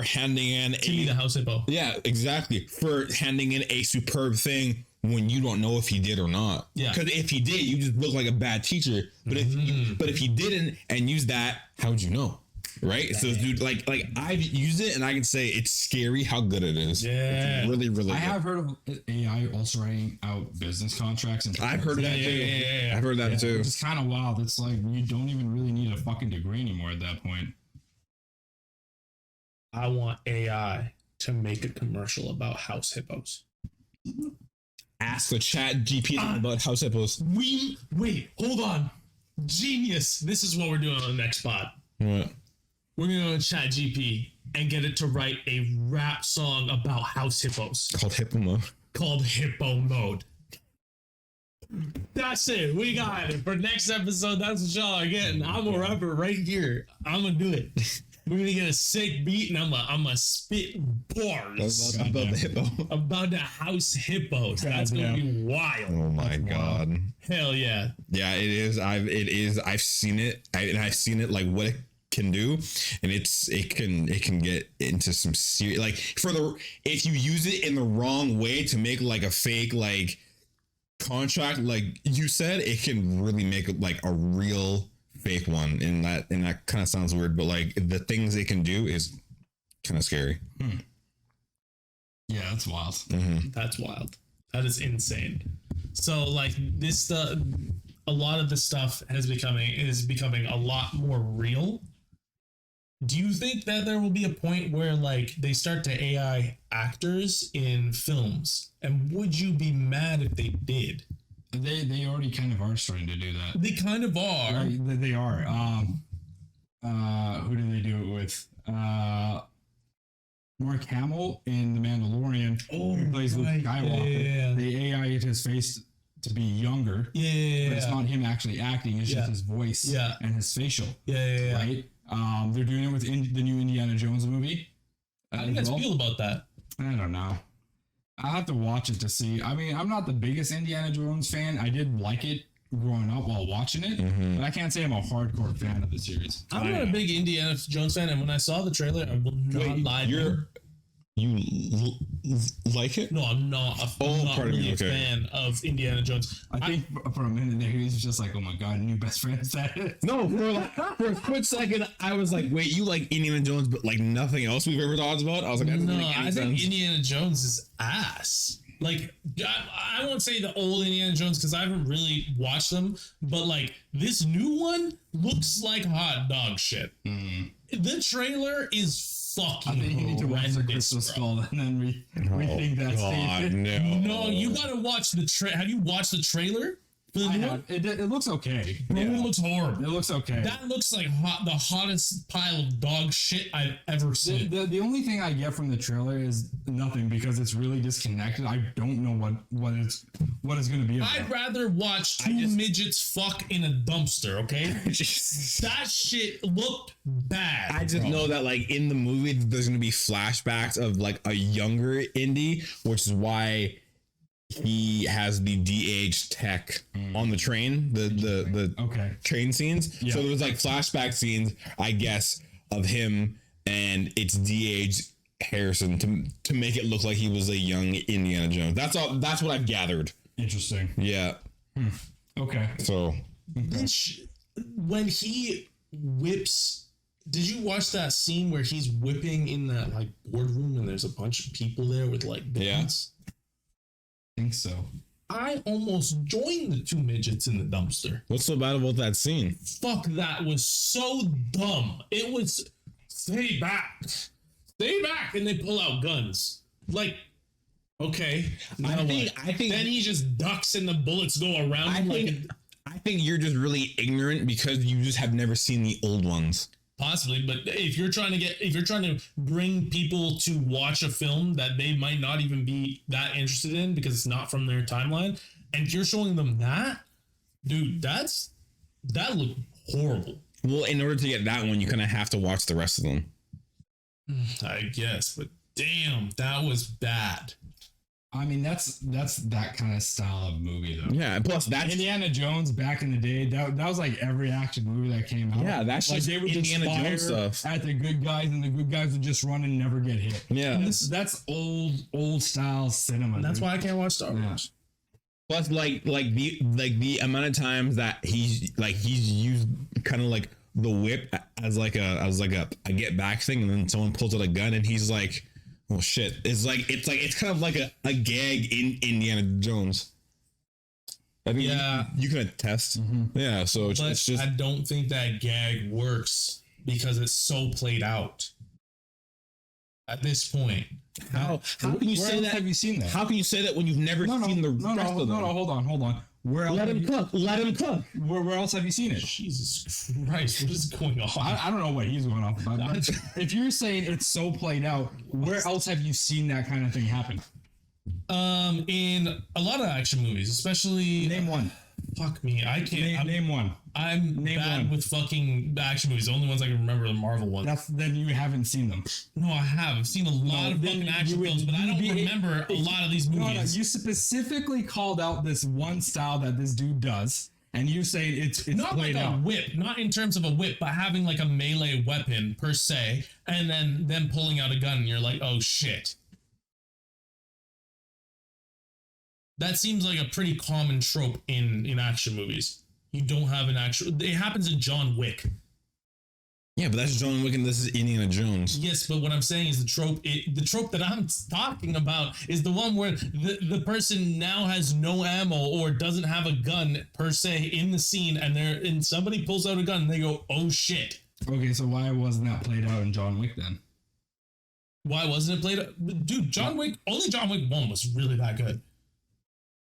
[SPEAKER 2] handing in
[SPEAKER 3] Timmy the house hippo.
[SPEAKER 2] Yeah, exactly. For handing in a superb thing when you don't know if he did or not.
[SPEAKER 3] Yeah.
[SPEAKER 2] Because if he did, you just look like a bad teacher. But if he didn't and used that, how would you know? Right? So, dude, like I've used it and I can say it's scary how good it is.
[SPEAKER 3] Yeah.
[SPEAKER 2] It's really, really
[SPEAKER 1] I
[SPEAKER 2] good.
[SPEAKER 1] have heard of AI also writing out business contracts. And
[SPEAKER 2] I've heard of that too.
[SPEAKER 3] yeah.
[SPEAKER 2] I've heard that too.
[SPEAKER 1] It's kind of wild. It's like you don't even really need a fucking degree anymore at that point.
[SPEAKER 3] I want AI to make a commercial about house hippos.
[SPEAKER 2] Ask the chat GPT about house hippos.
[SPEAKER 3] Wait, hold on. Genius. This is what we're doing on the next pod.
[SPEAKER 2] What?
[SPEAKER 3] We're gonna go to Chat GP and get it to write a rap song about house hippos
[SPEAKER 2] Called hippo mode.
[SPEAKER 3] called Hippo Mode. That's it. We got it. For next episode, that's what y'all are getting. I'm a rapper right here. I'm gonna do it. We're gonna get a sick beat and I'm gonna spit bars
[SPEAKER 2] About the hippo.
[SPEAKER 3] about the house hippos. That's gonna be wild.
[SPEAKER 2] Oh my god.
[SPEAKER 3] Hell yeah.
[SPEAKER 2] Yeah, it is. I've seen it. I've seen it like what it can do, and it can get into some serious, like, if you use it in the wrong way to make like a fake like contract, like you said, it can really make it like a real fake one. And that kind of sounds weird, but like the things it can do is kind of scary.
[SPEAKER 1] Yeah, that's wild.
[SPEAKER 2] Mm-hmm.
[SPEAKER 3] That's wild. That is insane. So like this, a lot of the stuff is becoming a lot more real. Do you think that there will be a point where like they start to AI actors in films? And would you be mad if they did?
[SPEAKER 1] They already kind of are starting to do that.
[SPEAKER 3] They kind of are.
[SPEAKER 1] Right, they are. Who do they do it with? Mark Hamill in The Mandalorian, who plays Luke Skywalker.
[SPEAKER 3] Yeah.
[SPEAKER 1] They AI his face to be younger.
[SPEAKER 3] Yeah.
[SPEAKER 1] But it's not him actually acting. It's just his voice and his facial.
[SPEAKER 3] Yeah.
[SPEAKER 1] Right? They're doing it with the new Indiana Jones movie.
[SPEAKER 3] How do you guys feel about that?
[SPEAKER 1] I don't know. I'll have to watch it to see. I mean, I'm not the biggest Indiana Jones fan. I did like it growing up while watching it, but I can't say I'm a hardcore fan of the series.
[SPEAKER 3] I'm not a big Indiana Jones fan, and when I saw the trailer, I will not lie to you.
[SPEAKER 2] You like it?
[SPEAKER 3] No, I'm not. I'm not
[SPEAKER 2] pardon
[SPEAKER 3] really
[SPEAKER 2] me,
[SPEAKER 3] a
[SPEAKER 2] okay.
[SPEAKER 3] fan of Indiana Jones.
[SPEAKER 1] I think for a minute there, he was just like, "Oh my god, new best friend is that?"
[SPEAKER 2] No, for a split second, I was like, "Wait, you like Indiana Jones, but like nothing else we've ever talked about?" I was like, "That doesn't
[SPEAKER 3] No,
[SPEAKER 2] make any
[SPEAKER 3] I think
[SPEAKER 2] sense."
[SPEAKER 3] Indiana Jones is ass. Like, I won't say the old Indiana Jones because I haven't really watched them, but like this new one looks like hot dog shit. The trailer is fucking
[SPEAKER 1] I think you need to watch the
[SPEAKER 3] horrendous,
[SPEAKER 1] Crystal
[SPEAKER 3] bro.
[SPEAKER 1] Skull and then rethink that statement.
[SPEAKER 3] No, you gotta watch the Have you watched the trailer? For the new one?
[SPEAKER 1] It looks okay.
[SPEAKER 3] Bro, it looks horrible.
[SPEAKER 1] It looks okay.
[SPEAKER 3] That looks like the hottest pile of dog shit I've ever seen.
[SPEAKER 1] The only thing I get from the trailer is nothing because it's really disconnected. I don't know what it's going to be about.
[SPEAKER 3] I'd rather watch two midgets fuck in a dumpster, okay? That shit looked bad.
[SPEAKER 2] I just know that like in the movie, there's gonna be flashbacks of like a younger Indy, which is why he has the DH tech on the train, the train scenes.
[SPEAKER 1] Yeah.
[SPEAKER 2] So there was like flashback scenes, I guess, of him, and it's DH Harrison to make it look like he was a young Indiana Jones. That's all. That's what I've gathered.
[SPEAKER 1] Interesting.
[SPEAKER 2] Yeah.
[SPEAKER 1] Okay.
[SPEAKER 2] So
[SPEAKER 3] When he whips Did you watch that scene where he's whipping in that like boardroom and there's a bunch of people there with like guns?
[SPEAKER 1] I think so.
[SPEAKER 3] I almost joined the two midgets in the dumpster.
[SPEAKER 2] What's so bad about that scene?
[SPEAKER 3] Fuck, that was so dumb. It was stay back, and they pull out guns. Like, okay,
[SPEAKER 2] I think
[SPEAKER 3] then he just ducks and the bullets go around him.
[SPEAKER 2] I think you're just really ignorant because you just have never seen the old ones.
[SPEAKER 3] Possibly, but if you're trying to bring people to watch a film that they might not even be that interested in because it's not from their timeline, and you're showing them that, dude, that looked horrible.
[SPEAKER 2] Well, in order to get that one, you kind of have to watch the rest of them.
[SPEAKER 3] I guess, but damn, that was bad.
[SPEAKER 1] I mean, that's that kind of style of movie, though.
[SPEAKER 2] Yeah, plus that's
[SPEAKER 1] Indiana Jones back in the day. That was like every action movie that came out.
[SPEAKER 2] Yeah, that's
[SPEAKER 1] like
[SPEAKER 2] just
[SPEAKER 1] they would
[SPEAKER 2] Indiana
[SPEAKER 1] just fire
[SPEAKER 2] Jones stuff.
[SPEAKER 1] at the good guys, and the good guys would just run and never get hit.
[SPEAKER 2] Yeah,
[SPEAKER 1] that's old style cinema.
[SPEAKER 3] That's
[SPEAKER 1] dude.
[SPEAKER 3] why I can't watch Star Wars.
[SPEAKER 2] Plus, like the amount of times that he's used kind of like the whip as like a get back thing, and then someone pulls out a gun, and he's like, "Oh shit!" It's kind of like a gag in Indiana Jones. I mean,
[SPEAKER 3] Yeah.
[SPEAKER 2] you can attest.
[SPEAKER 1] Mm-hmm.
[SPEAKER 2] Yeah, so
[SPEAKER 3] But
[SPEAKER 2] it's just
[SPEAKER 3] I don't think that gag works because it's so played out. At this point,
[SPEAKER 2] how can you
[SPEAKER 1] Where
[SPEAKER 2] say
[SPEAKER 1] else
[SPEAKER 2] that?
[SPEAKER 1] have you seen that?
[SPEAKER 2] How can you say that when you've never seen the rest of them?
[SPEAKER 1] No, hold on. Where else?
[SPEAKER 2] Let
[SPEAKER 1] have
[SPEAKER 2] him
[SPEAKER 1] you-
[SPEAKER 2] cook. Let him cook.
[SPEAKER 1] Where else have you seen it?
[SPEAKER 3] Jesus Christ, what is going on?
[SPEAKER 1] I don't know what he's going off about. But if you're saying it's so played out, where else have you seen that kind of thing happen?
[SPEAKER 3] In a lot of action movies, especially
[SPEAKER 1] Name one.
[SPEAKER 3] Fuck me, I can't.
[SPEAKER 1] Name one.
[SPEAKER 3] I'm
[SPEAKER 1] Name
[SPEAKER 3] bad
[SPEAKER 1] one.
[SPEAKER 3] with fucking action movies. The only ones I can remember are the Marvel ones.
[SPEAKER 1] Then you haven't seen them.
[SPEAKER 3] No, I have. I've seen a lot of
[SPEAKER 1] then
[SPEAKER 3] fucking action
[SPEAKER 1] you would-
[SPEAKER 3] films, but I
[SPEAKER 1] you'd
[SPEAKER 3] don't
[SPEAKER 1] be-
[SPEAKER 3] remember a lot of these
[SPEAKER 1] No,
[SPEAKER 3] movies.
[SPEAKER 1] you specifically called out this one style that this dude does, and you say it's
[SPEAKER 3] Not like
[SPEAKER 1] played
[SPEAKER 3] a
[SPEAKER 1] out.
[SPEAKER 3] whip, not in terms of a whip, but having like a melee weapon per se, and then them pulling out a gun, and you're like, oh shit. That seems like a pretty common trope in action movies. You don't have an actual. It happens in John Wick.
[SPEAKER 2] Yeah, but that's John Wick and this is Indiana Jones.
[SPEAKER 3] Yes, but what I'm saying is the trope that I'm talking about is the one where the person now has no ammo or doesn't have a gun per se in the scene, and somebody pulls out a gun and they go, oh shit.
[SPEAKER 1] Okay, so why wasn't that played out in John Wick then?
[SPEAKER 3] Why wasn't it played out? Dude, only John Wick 1 was really that good.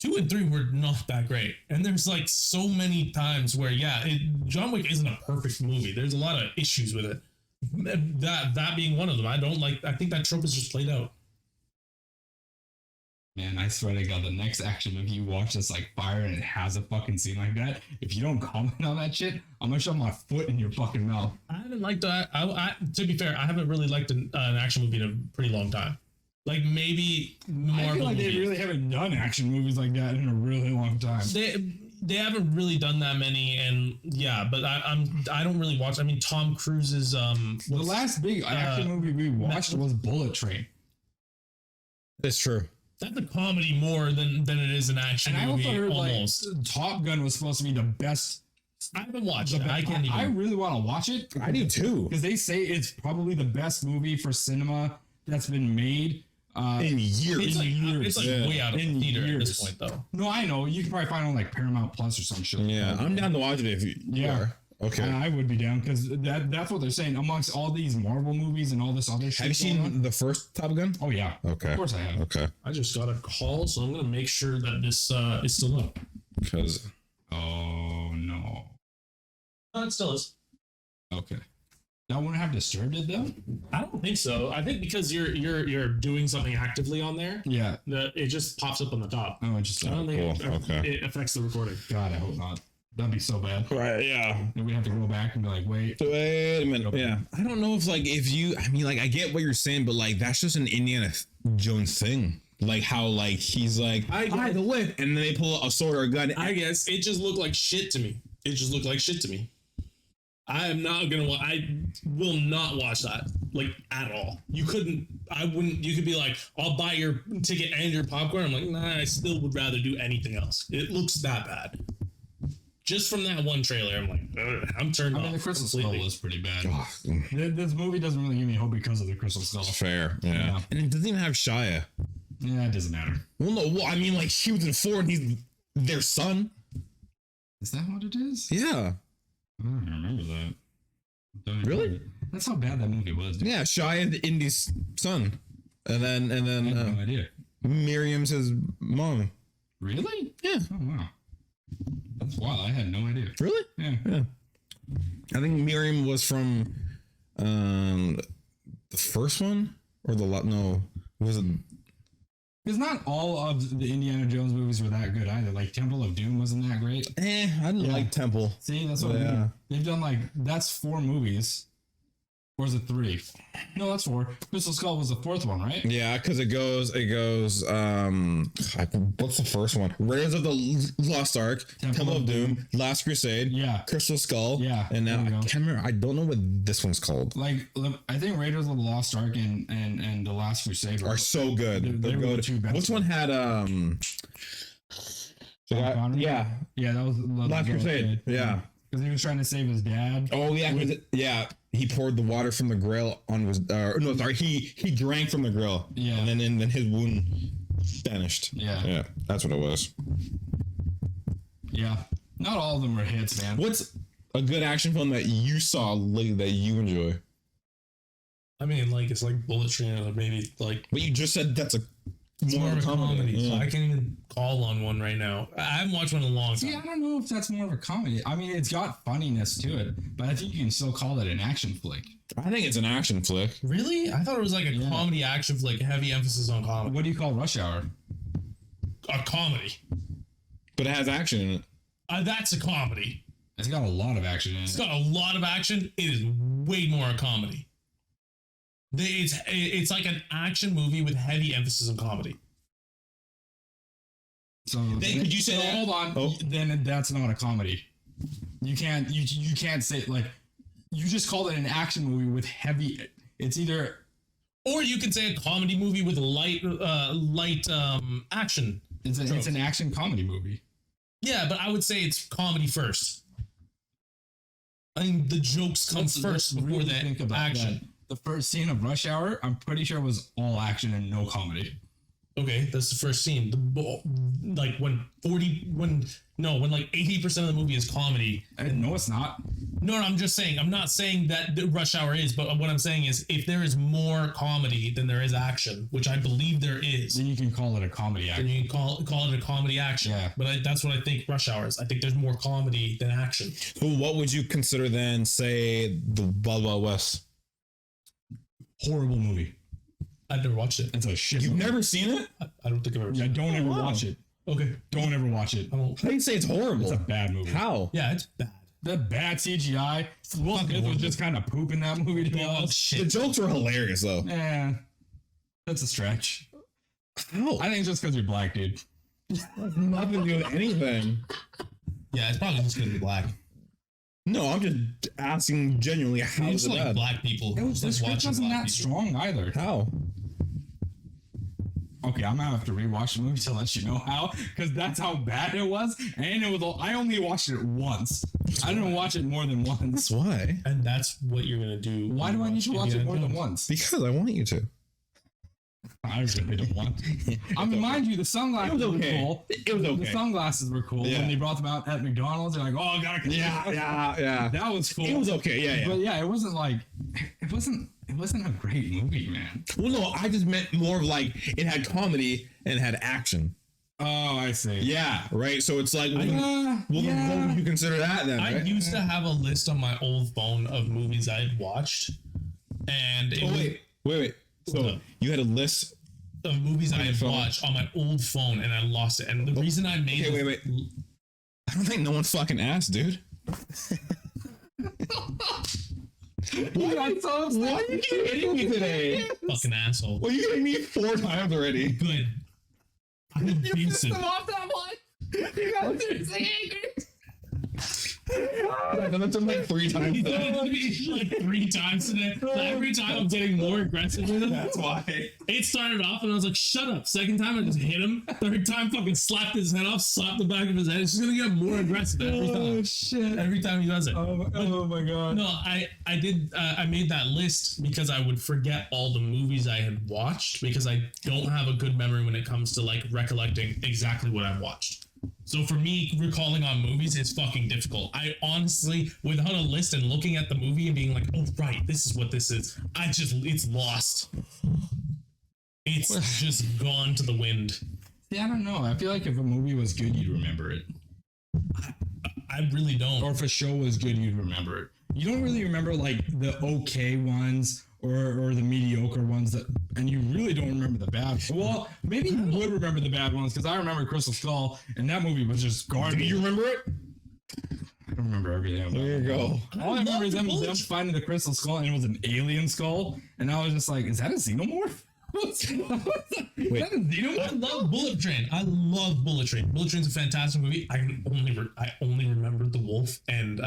[SPEAKER 3] 2 and 3 were not that great. And there's like so many times where, John Wick isn't a perfect movie. There's a lot of issues with it. That being one of them. I think that trope is just played out.
[SPEAKER 1] Man, I swear to God, the next action movie you watch that's like fire and it has a fucking scene like that, if you don't comment on that shit, I'm gonna shove my foot in your fucking mouth.
[SPEAKER 3] I haven't liked that. To be fair, I haven't really liked an action movie in a pretty long time. Like maybe Marvel
[SPEAKER 1] I feel like
[SPEAKER 3] movies.
[SPEAKER 1] they really haven't done action movies like that in a really long time.
[SPEAKER 3] They haven't really done that many, and but I don't really watch. I mean, Tom Cruise's
[SPEAKER 1] The last big action movie we watched was Bullet Train.
[SPEAKER 2] That's true.
[SPEAKER 3] That's a comedy more than it is an action
[SPEAKER 1] And I
[SPEAKER 3] movie.
[SPEAKER 1] also heard
[SPEAKER 3] Almost.
[SPEAKER 1] like Top Gun was supposed to be the best.
[SPEAKER 3] I haven't watched it. I can't even.
[SPEAKER 1] I really want to watch it.
[SPEAKER 2] I do too.
[SPEAKER 1] Because they say it's probably the best movie for cinema that's been made.
[SPEAKER 2] In years.
[SPEAKER 3] It's like way out of the theater at this point, though.
[SPEAKER 1] No, I know. You can probably find it on like Paramount Plus or some shit.
[SPEAKER 2] Yeah, I'm down to watch it if you are. Okay.
[SPEAKER 1] I would be down because that's what they're saying. Amongst all these Marvel movies and all this other shit.
[SPEAKER 2] Have you seen the first Top Gun?
[SPEAKER 1] Oh, yeah.
[SPEAKER 2] Okay.
[SPEAKER 1] Of course I have.
[SPEAKER 2] Okay.
[SPEAKER 3] I just got a call, so I'm going to make sure that this is still up.
[SPEAKER 2] Because.
[SPEAKER 1] Oh, no.
[SPEAKER 3] It still is.
[SPEAKER 1] Okay. That wouldn't have disturbed it though?
[SPEAKER 3] I don't think so. I think because you're doing something actively on there,
[SPEAKER 1] Yeah.
[SPEAKER 3] that it just pops up on the top.
[SPEAKER 1] Oh, interesting.
[SPEAKER 3] I don't think
[SPEAKER 2] Cool.
[SPEAKER 3] it affects the recording.
[SPEAKER 1] God, I hope not. That'd be so bad.
[SPEAKER 2] Right, yeah.
[SPEAKER 1] And we have to go back and be like, wait
[SPEAKER 2] a minute. Yeah. I don't know if I get what you're saying, but like that's just an Indiana Jones thing. Like how like he's like I the whip and then they pull a sword or a gun.
[SPEAKER 3] I guess it just looked like shit to me. I am not gonna. I will not watch that like at all. You couldn't. I wouldn't. You could be like, I'll buy your ticket and your popcorn. I'm like, nah. I still would rather do anything else. It looks that bad. Just from that one trailer, I'm like, I'm turned off.
[SPEAKER 1] I mean, the Crystal
[SPEAKER 3] completely.
[SPEAKER 1] Skull was pretty bad.
[SPEAKER 2] Oh,
[SPEAKER 1] This movie doesn't really give me hope because of the Crystal Skull.
[SPEAKER 2] fair, yeah.
[SPEAKER 1] Yeah.
[SPEAKER 2] And it doesn't even have Shia.
[SPEAKER 1] Yeah, it doesn't matter.
[SPEAKER 2] Well, no, I mean, like, he was in 4 and he's their son.
[SPEAKER 1] Is that what it is?
[SPEAKER 2] Yeah.
[SPEAKER 1] I don't remember that. Don't
[SPEAKER 2] Really?
[SPEAKER 1] remember. That's how bad that movie was. Dude.
[SPEAKER 2] Yeah, Shia, Indy's son. And then
[SPEAKER 1] I had no idea.
[SPEAKER 2] Miriam's his mom.
[SPEAKER 1] Really?
[SPEAKER 2] Yeah.
[SPEAKER 1] Oh wow. That's wild. I had no idea.
[SPEAKER 2] Really?
[SPEAKER 1] Yeah.
[SPEAKER 2] Yeah. I think Miriam was from the first one or no, was it?
[SPEAKER 1] Because not all of the Indiana Jones movies were that good either. Like Temple of Doom wasn't that great.
[SPEAKER 2] I didn't
[SPEAKER 1] Yeah.
[SPEAKER 2] like Temple.
[SPEAKER 1] See, that's what I
[SPEAKER 2] Yeah.
[SPEAKER 1] mean. They've done like that's 4 movies. Or is it 3? No, that's 4. Crystal Skull was the 4th one, right?
[SPEAKER 2] Yeah, because it goes what's the first one? Raiders of the Lost Ark, Temple of Doom, Last Crusade,
[SPEAKER 1] Yeah.
[SPEAKER 2] Crystal Skull,
[SPEAKER 1] Yeah,
[SPEAKER 2] and now
[SPEAKER 1] there we
[SPEAKER 2] I
[SPEAKER 1] go.
[SPEAKER 2] can't remember. I don't know what this one's called.
[SPEAKER 1] Like I think Raiders of the Lost Ark and The Last Crusade
[SPEAKER 2] Are so good.
[SPEAKER 1] They
[SPEAKER 2] They're
[SPEAKER 1] were the
[SPEAKER 2] good.
[SPEAKER 1] 2 best.
[SPEAKER 2] Which one had
[SPEAKER 1] Sean Connery?
[SPEAKER 2] yeah,
[SPEAKER 1] Yeah, that was
[SPEAKER 2] Last Crusade. Yeah.
[SPEAKER 1] Because he was trying to save his dad.
[SPEAKER 2] Oh yeah, yeah. He poured the water from the grill on his. No, sorry. He drank from the grill.
[SPEAKER 1] Yeah.
[SPEAKER 2] And then his wound vanished.
[SPEAKER 1] Yeah.
[SPEAKER 2] Yeah. That's what it was.
[SPEAKER 1] Yeah. Not all of them were hits, man.
[SPEAKER 2] What's a good action film that you saw lately that you enjoy?
[SPEAKER 3] I mean, like it's like Bullet Train, or maybe like.
[SPEAKER 2] But you just said that's
[SPEAKER 3] It's more of a comedy,
[SPEAKER 2] Yeah.
[SPEAKER 3] so I can't even call on one right now. I haven't watched one in a long time.
[SPEAKER 1] See, I don't know if that's more of a comedy. I mean, it's got funniness to it, but I think you can still call it an action flick.
[SPEAKER 2] I think it's an action flick.
[SPEAKER 3] Really? I thought it was like a comedy action flick, heavy emphasis on comedy.
[SPEAKER 1] What do you call Rush Hour?
[SPEAKER 3] A comedy.
[SPEAKER 2] But it has action in it.
[SPEAKER 3] That's a comedy.
[SPEAKER 1] It's got a lot of action in
[SPEAKER 3] It's
[SPEAKER 1] it.
[SPEAKER 3] got a lot of action. It is way more a comedy. It's like an action movie with heavy emphasis on comedy.
[SPEAKER 1] So
[SPEAKER 2] Could you say that?
[SPEAKER 1] Hold on.
[SPEAKER 2] Oh.
[SPEAKER 1] Then that's not a comedy. You can't say like you just called it an action movie with heavy. It's either
[SPEAKER 3] Or you could say a comedy movie with light action.
[SPEAKER 1] it's an action comedy movie.
[SPEAKER 3] Yeah, but I would say it's comedy first. I mean, the jokes come
[SPEAKER 1] Let's
[SPEAKER 3] first before
[SPEAKER 1] really
[SPEAKER 3] the
[SPEAKER 1] think about
[SPEAKER 3] action.
[SPEAKER 1] that. The first scene of Rush Hour, I'm pretty sure was all action and no comedy.
[SPEAKER 3] Okay, that's the first scene. Like when 80% of the movie is comedy.
[SPEAKER 1] No, it's not.
[SPEAKER 3] No, I'm just saying. I'm not saying that the Rush Hour is, but what I'm saying is, if there is more comedy than there is action, which I believe there is,
[SPEAKER 1] Then you can call it a comedy
[SPEAKER 3] then
[SPEAKER 1] action.
[SPEAKER 3] you can call it a comedy action.
[SPEAKER 1] Yeah.
[SPEAKER 3] But that's what I think Rush Hour is. I think there's more comedy than action.
[SPEAKER 2] So what would you consider then, say, the Wild Wild West?
[SPEAKER 1] Horrible movie.
[SPEAKER 3] I've never watched it.
[SPEAKER 1] It's a shit.
[SPEAKER 2] You've
[SPEAKER 1] movie.
[SPEAKER 2] never seen it?
[SPEAKER 3] I don't think I've ever
[SPEAKER 1] Yeah,
[SPEAKER 3] seen it.
[SPEAKER 1] don't ever
[SPEAKER 2] wow.
[SPEAKER 1] watch it.
[SPEAKER 3] Okay.
[SPEAKER 1] Don't ever watch it.
[SPEAKER 3] I won't.
[SPEAKER 2] How do you say it's horrible?
[SPEAKER 1] It's a bad movie.
[SPEAKER 2] How?
[SPEAKER 3] Yeah, it's bad.
[SPEAKER 1] The bad CGI. Will Smith was just kind of pooping that movie, to be
[SPEAKER 3] Oh,
[SPEAKER 1] honest.
[SPEAKER 2] The
[SPEAKER 3] shit.
[SPEAKER 2] jokes were hilarious, though.
[SPEAKER 1] Yeah, that's a stretch.
[SPEAKER 2] How?
[SPEAKER 1] I think it's just because you're black, dude.
[SPEAKER 2] Nothing to do with anything.
[SPEAKER 3] Yeah, it's probably just gonna be black.
[SPEAKER 2] No, I'm just asking genuinely, how
[SPEAKER 3] I
[SPEAKER 2] is
[SPEAKER 3] just
[SPEAKER 2] it
[SPEAKER 3] like
[SPEAKER 2] bad?
[SPEAKER 3] black people.
[SPEAKER 1] The
[SPEAKER 3] Just like
[SPEAKER 1] script
[SPEAKER 3] watching
[SPEAKER 1] wasn't
[SPEAKER 3] black
[SPEAKER 1] that
[SPEAKER 3] people.
[SPEAKER 1] strong either.
[SPEAKER 2] How?
[SPEAKER 1] Okay, I'm gonna have to rewatch the movie to let you know how, because that's how bad it was. And it was. I only watched it once. I didn't watch it more than once.
[SPEAKER 2] Why?
[SPEAKER 3] And that's what you're gonna do.
[SPEAKER 1] Why do I need to watch it more than once?
[SPEAKER 2] Because I want you to.
[SPEAKER 1] I really don't want to. I mean, mind you, the sunglasses
[SPEAKER 2] It was okay.
[SPEAKER 1] were cool.
[SPEAKER 2] It was
[SPEAKER 1] The
[SPEAKER 2] okay.
[SPEAKER 1] sunglasses were cool.
[SPEAKER 2] Yeah.
[SPEAKER 1] When they brought them out at McDonald's, they're like, "Oh, I gotta."
[SPEAKER 2] Yeah.
[SPEAKER 1] That was cool.
[SPEAKER 2] It was okay. Yeah, yeah.
[SPEAKER 1] But yeah, it wasn't like it wasn't a great movie, man.
[SPEAKER 2] Well, no, I just meant more of like it had comedy and it had action.
[SPEAKER 1] Oh, I see.
[SPEAKER 2] Yeah, right. So it's like, what
[SPEAKER 1] Yeah.
[SPEAKER 2] would you consider that then?
[SPEAKER 3] I
[SPEAKER 2] Right?
[SPEAKER 3] used to have a list on my old phone of movies I had watched, and it
[SPEAKER 2] Oh,
[SPEAKER 3] was
[SPEAKER 2] wait. So
[SPEAKER 3] No.
[SPEAKER 2] you had a list.
[SPEAKER 3] of movies I
[SPEAKER 2] your
[SPEAKER 3] had
[SPEAKER 2] phone?
[SPEAKER 3] watched on my old phone, and I lost it. And the reason I made
[SPEAKER 2] Okay,
[SPEAKER 3] it,
[SPEAKER 2] wait. I don't think no one fucking asked, dude. Why are you hitting me today?
[SPEAKER 3] fucking asshole.
[SPEAKER 2] Well, you hit me 4 times already.
[SPEAKER 3] Good. I'm abusive.
[SPEAKER 1] off that one. You guys are saying
[SPEAKER 2] I've done that to him like 3 times.
[SPEAKER 3] He's done it to me like 3 times today. So every time I'm getting more aggressive with him.
[SPEAKER 2] That's why.
[SPEAKER 3] It started off and I was like, shut up. Second time I just hit him. Third time fucking slapped his head off, slapped the back of his head. It's just gonna get more aggressive every time.
[SPEAKER 1] Oh shit!
[SPEAKER 3] Every time he does it.
[SPEAKER 1] Oh my god!
[SPEAKER 3] No, I did. I made that list because I would forget all the movies I had watched because I don't have a good memory when it comes to like recollecting exactly what I've watched. So for me, recalling on movies is fucking difficult. I honestly, without a list and looking at the movie and being like, oh right, this is what this is. It's lost. It's just gone to the wind.
[SPEAKER 1] Yeah, I don't know. I feel like if a movie was good, you'd remember it.
[SPEAKER 3] I really don't.
[SPEAKER 1] Or if a show was good, you'd remember it. You don't really remember like the okay ones or the mediocre ones and you really don't remember the bad. Well, maybe you would remember the bad ones because I remember Crystal Skull and that movie was just garbage.
[SPEAKER 2] Do you remember it?
[SPEAKER 1] I don't remember everything. About
[SPEAKER 2] There you go.
[SPEAKER 1] All I remember is them finding the Crystal Skull and it was an alien skull, and I was just like, is that a xenomorph? Is that a xenomorph?
[SPEAKER 3] I love Bullet Train. I love Bullet Train. Bullet Train's a fantastic movie. I only remember the wolf and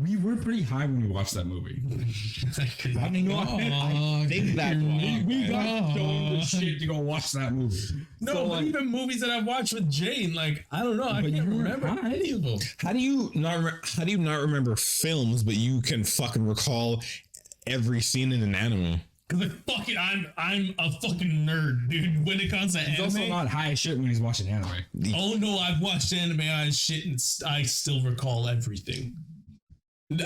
[SPEAKER 1] we were pretty high when we watched that movie.
[SPEAKER 2] I think that's why.
[SPEAKER 1] We got shown the shit to go watch that movie.
[SPEAKER 3] No,
[SPEAKER 1] So,
[SPEAKER 3] but
[SPEAKER 1] like,
[SPEAKER 3] even movies that I've watched with Jane, like I don't know, I
[SPEAKER 1] But
[SPEAKER 3] can't
[SPEAKER 1] you were
[SPEAKER 3] remember
[SPEAKER 1] high.
[SPEAKER 3] any of them.
[SPEAKER 2] How do you not remember films, but you can fucking recall every scene in an anime?
[SPEAKER 3] Cause like fucking, I'm a fucking nerd, dude. When it comes to
[SPEAKER 1] he's also
[SPEAKER 3] anime,
[SPEAKER 1] not high as shit when he's watching anime.
[SPEAKER 3] oh no, I've watched anime, I shit, and I still recall everything.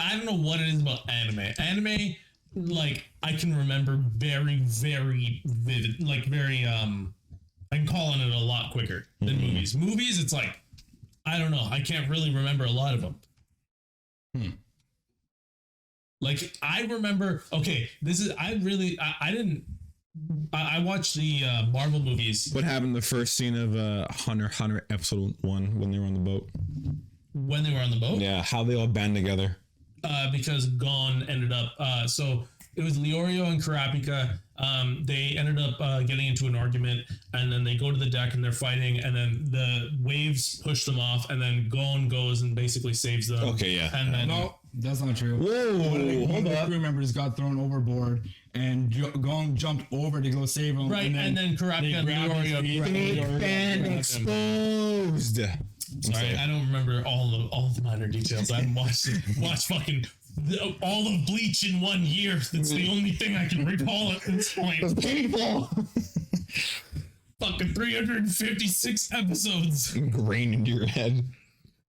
[SPEAKER 3] I don't know what it is about anime. Anime, like I can remember very, very vivid, like very I can call on it a lot quicker than movies. Movies, it's like I don't know, I can't really remember a lot of them. Like I remember, okay, this is I watched the Marvel movies.
[SPEAKER 2] What happened the first scene of Hunter x Hunter episode 1 when they were on the boat?
[SPEAKER 3] When they were on the boat?
[SPEAKER 2] Yeah, how they all band together.
[SPEAKER 3] Because Gon ended up so it was Leorio and Kurapika. They ended up getting into an argument, and then they go to the deck and they're fighting, and then the waves push them off, and then Gon goes and basically saves them.
[SPEAKER 2] Okay, yeah.
[SPEAKER 3] And then
[SPEAKER 1] No, that's not true.
[SPEAKER 2] Whoa,
[SPEAKER 1] One of the
[SPEAKER 2] up.
[SPEAKER 1] crew members got thrown overboard, and Gong jumped over to go save him.
[SPEAKER 3] right, and then Kurapika and Leorio.
[SPEAKER 2] And exposed.
[SPEAKER 3] Sorry, I don't remember all the minor details. I haven't watched fucking all of Bleach in 1 year. That's the only thing I can recall at this point.
[SPEAKER 2] It's painful.
[SPEAKER 3] Fucking 356 episodes
[SPEAKER 2] Ingrained into your head.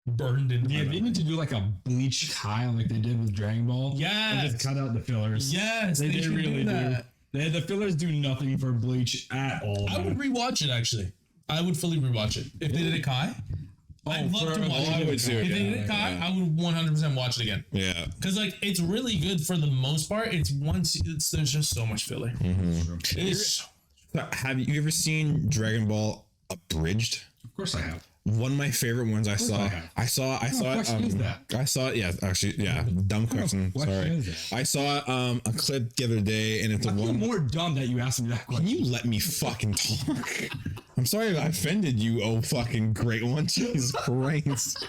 [SPEAKER 3] burned into
[SPEAKER 1] Yeah,
[SPEAKER 3] my
[SPEAKER 1] they need to do like a Bleach High like they did with Dragon Ball. And
[SPEAKER 3] Yes.
[SPEAKER 1] just cut out the fillers.
[SPEAKER 3] Yes,
[SPEAKER 1] They
[SPEAKER 3] should
[SPEAKER 1] really
[SPEAKER 3] do that.
[SPEAKER 1] The fillers do nothing for Bleach at all.
[SPEAKER 3] I would rewatch it actually. I would fully rewatch it if they did it Kai. I'd love to watch
[SPEAKER 2] I
[SPEAKER 3] it.
[SPEAKER 2] would too.
[SPEAKER 3] If they did it Kai, I would 100% watch it again.
[SPEAKER 2] Yeah.
[SPEAKER 3] Because like it's really good for the most part. There's just so much filler. It's
[SPEAKER 2] Have you ever seen Dragon Ball Abridged?
[SPEAKER 1] Of course I have.
[SPEAKER 2] One of my favorite ones I saw. I saw
[SPEAKER 1] What question is that?
[SPEAKER 2] I saw it. Yeah, actually, yeah. Dumb question.
[SPEAKER 1] question
[SPEAKER 2] Sorry.
[SPEAKER 1] is that?
[SPEAKER 2] I saw a clip the other day, and it's
[SPEAKER 1] I
[SPEAKER 2] a
[SPEAKER 1] feel
[SPEAKER 2] one.
[SPEAKER 1] more dumb that you asked me that
[SPEAKER 2] Can
[SPEAKER 1] question.
[SPEAKER 2] you let me fucking talk? I'm sorry I offended you. Oh, fucking great one. Jesus Christ.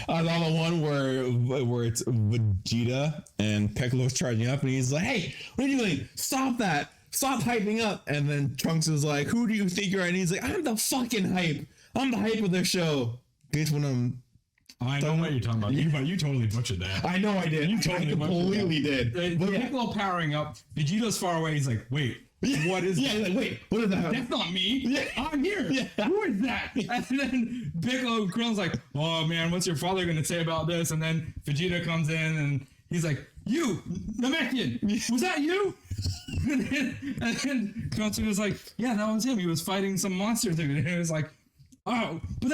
[SPEAKER 2] I saw the one where it's Vegeta and Piccolo's charging up, and he's like, "Hey, what are you doing? Stop that! Stop hyping up!" And then Trunks is like, "Who do you think you are?" And he's like, "I'm the fucking hype. I'm the hype of their show." Guess when
[SPEAKER 1] I know what you're talking about. You totally butchered that.
[SPEAKER 2] I know I did.
[SPEAKER 1] You totally
[SPEAKER 2] I completely did.
[SPEAKER 1] When Piccolo powering up, Vegeta's far away. He's like, wait, what is
[SPEAKER 2] Yeah,
[SPEAKER 1] that?
[SPEAKER 2] like, wait, what is that?
[SPEAKER 1] That's not me.
[SPEAKER 2] Yeah.
[SPEAKER 1] I'm here.
[SPEAKER 2] Yeah.
[SPEAKER 1] Who is that? And then Piccolo Krillin's like, oh man, what's your father going to say about this? And then Vegeta comes in and he's like, you, Namekian, was that you? and then Krillin was like, yeah, that was him. He was fighting some monster thing. And it was like, oh, but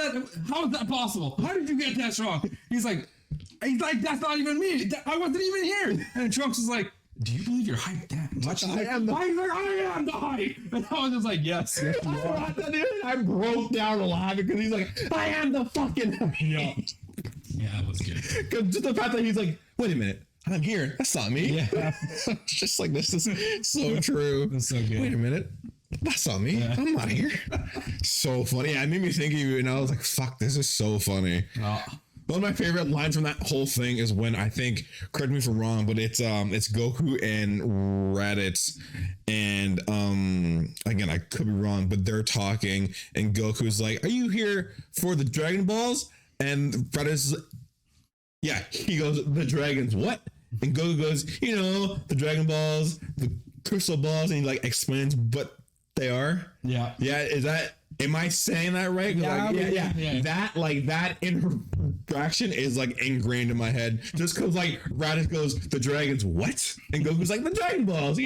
[SPEAKER 1] how is that possible? How did you get that strong? He's like, that's not even me. I wasn't even here. And Trunks is like, do you believe you're hyped that much?
[SPEAKER 2] I am the
[SPEAKER 1] hype. And I was just like, yes.
[SPEAKER 2] I broke down laughing because he's like, I am the fucking
[SPEAKER 1] Yeah, that was good.
[SPEAKER 2] Because just the fact that he's like, wait a minute, I'm here. That's not me.
[SPEAKER 1] Yeah.
[SPEAKER 2] Just like, this is so true.
[SPEAKER 1] That's so good.
[SPEAKER 2] Wait a minute. That's not me. I'm not here. So funny. Yeah, it made me think of you, and I was like, fuck, this is so funny. One of my favorite lines from that whole thing is when I think, correct me if I'm wrong, but it's Goku and Raditz, and again I could be wrong, but they're talking, and Goku's like, "Are you here for the Dragon Balls?" And Raditz, yeah, he goes, "The dragons, what?" And Goku goes, "The Dragon Balls, the crystal balls," and he like explains what they are.
[SPEAKER 1] Yeah.
[SPEAKER 2] Yeah, is that? Am I saying that right?
[SPEAKER 1] Yeah,
[SPEAKER 2] Yeah. That interaction is like ingrained in my head. Just because like Raditz goes, "The dragons, what?" And Goku's like, "The Dragon Balls,"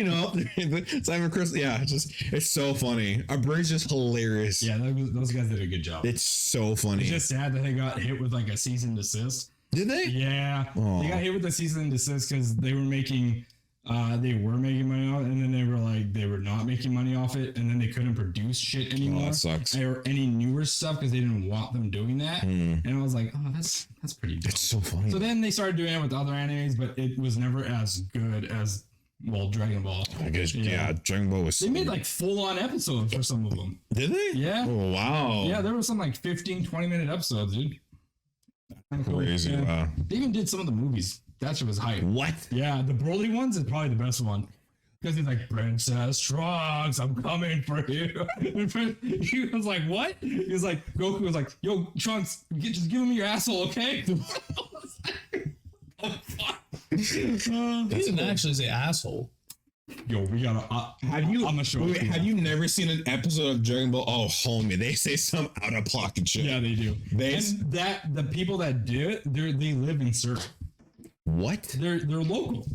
[SPEAKER 2] Simon Chris. Yeah, it's so funny. Our brain's just hilarious.
[SPEAKER 1] Yeah, those guys did a good job.
[SPEAKER 2] It's so funny.
[SPEAKER 1] It's just sad that they got hit with like a cease and desist.
[SPEAKER 2] Did they?
[SPEAKER 1] Yeah.
[SPEAKER 2] Aww.
[SPEAKER 1] They got hit with the cease and desist because they were making money off it, and then they were not making money off it, and then they couldn't produce shit anymore.
[SPEAKER 2] Oh, that sucks.
[SPEAKER 1] Or any newer stuff because they didn't want them doing that. And I was like, oh, that's pretty dope.
[SPEAKER 2] It's so funny.
[SPEAKER 1] So then they started doing it with other animes, but it was never as good as Dragon Ball.
[SPEAKER 2] I guess Dragon Ball was.
[SPEAKER 1] They made like full-on episodes for some of them.
[SPEAKER 2] Did they?
[SPEAKER 1] Yeah.
[SPEAKER 2] Oh, wow.
[SPEAKER 1] Yeah, there were some like 15-20 minute episodes, dude.
[SPEAKER 2] Crazy.
[SPEAKER 1] Yeah.
[SPEAKER 2] Wow.
[SPEAKER 1] They even did some of the movies. That shit was hype.
[SPEAKER 2] What?
[SPEAKER 1] Yeah, the Broly ones is probably the best one. Because he's like, "Princess Trunks, I'm coming for you." He was like, "What?" He was like, Goku was like, "Yo, Trunks, just give him your asshole, okay?" Oh, fuck.
[SPEAKER 3] He didn't actually say asshole.
[SPEAKER 1] Yo, we gotta.
[SPEAKER 2] Have you?
[SPEAKER 1] I'm gonna show it to you.
[SPEAKER 2] Have you never seen an episode of Dragon Ball? Oh, homie, they say some out of pocket shit.
[SPEAKER 1] Yeah, they do. And the people that do it, they live in Surrey.
[SPEAKER 2] What?
[SPEAKER 1] They're local.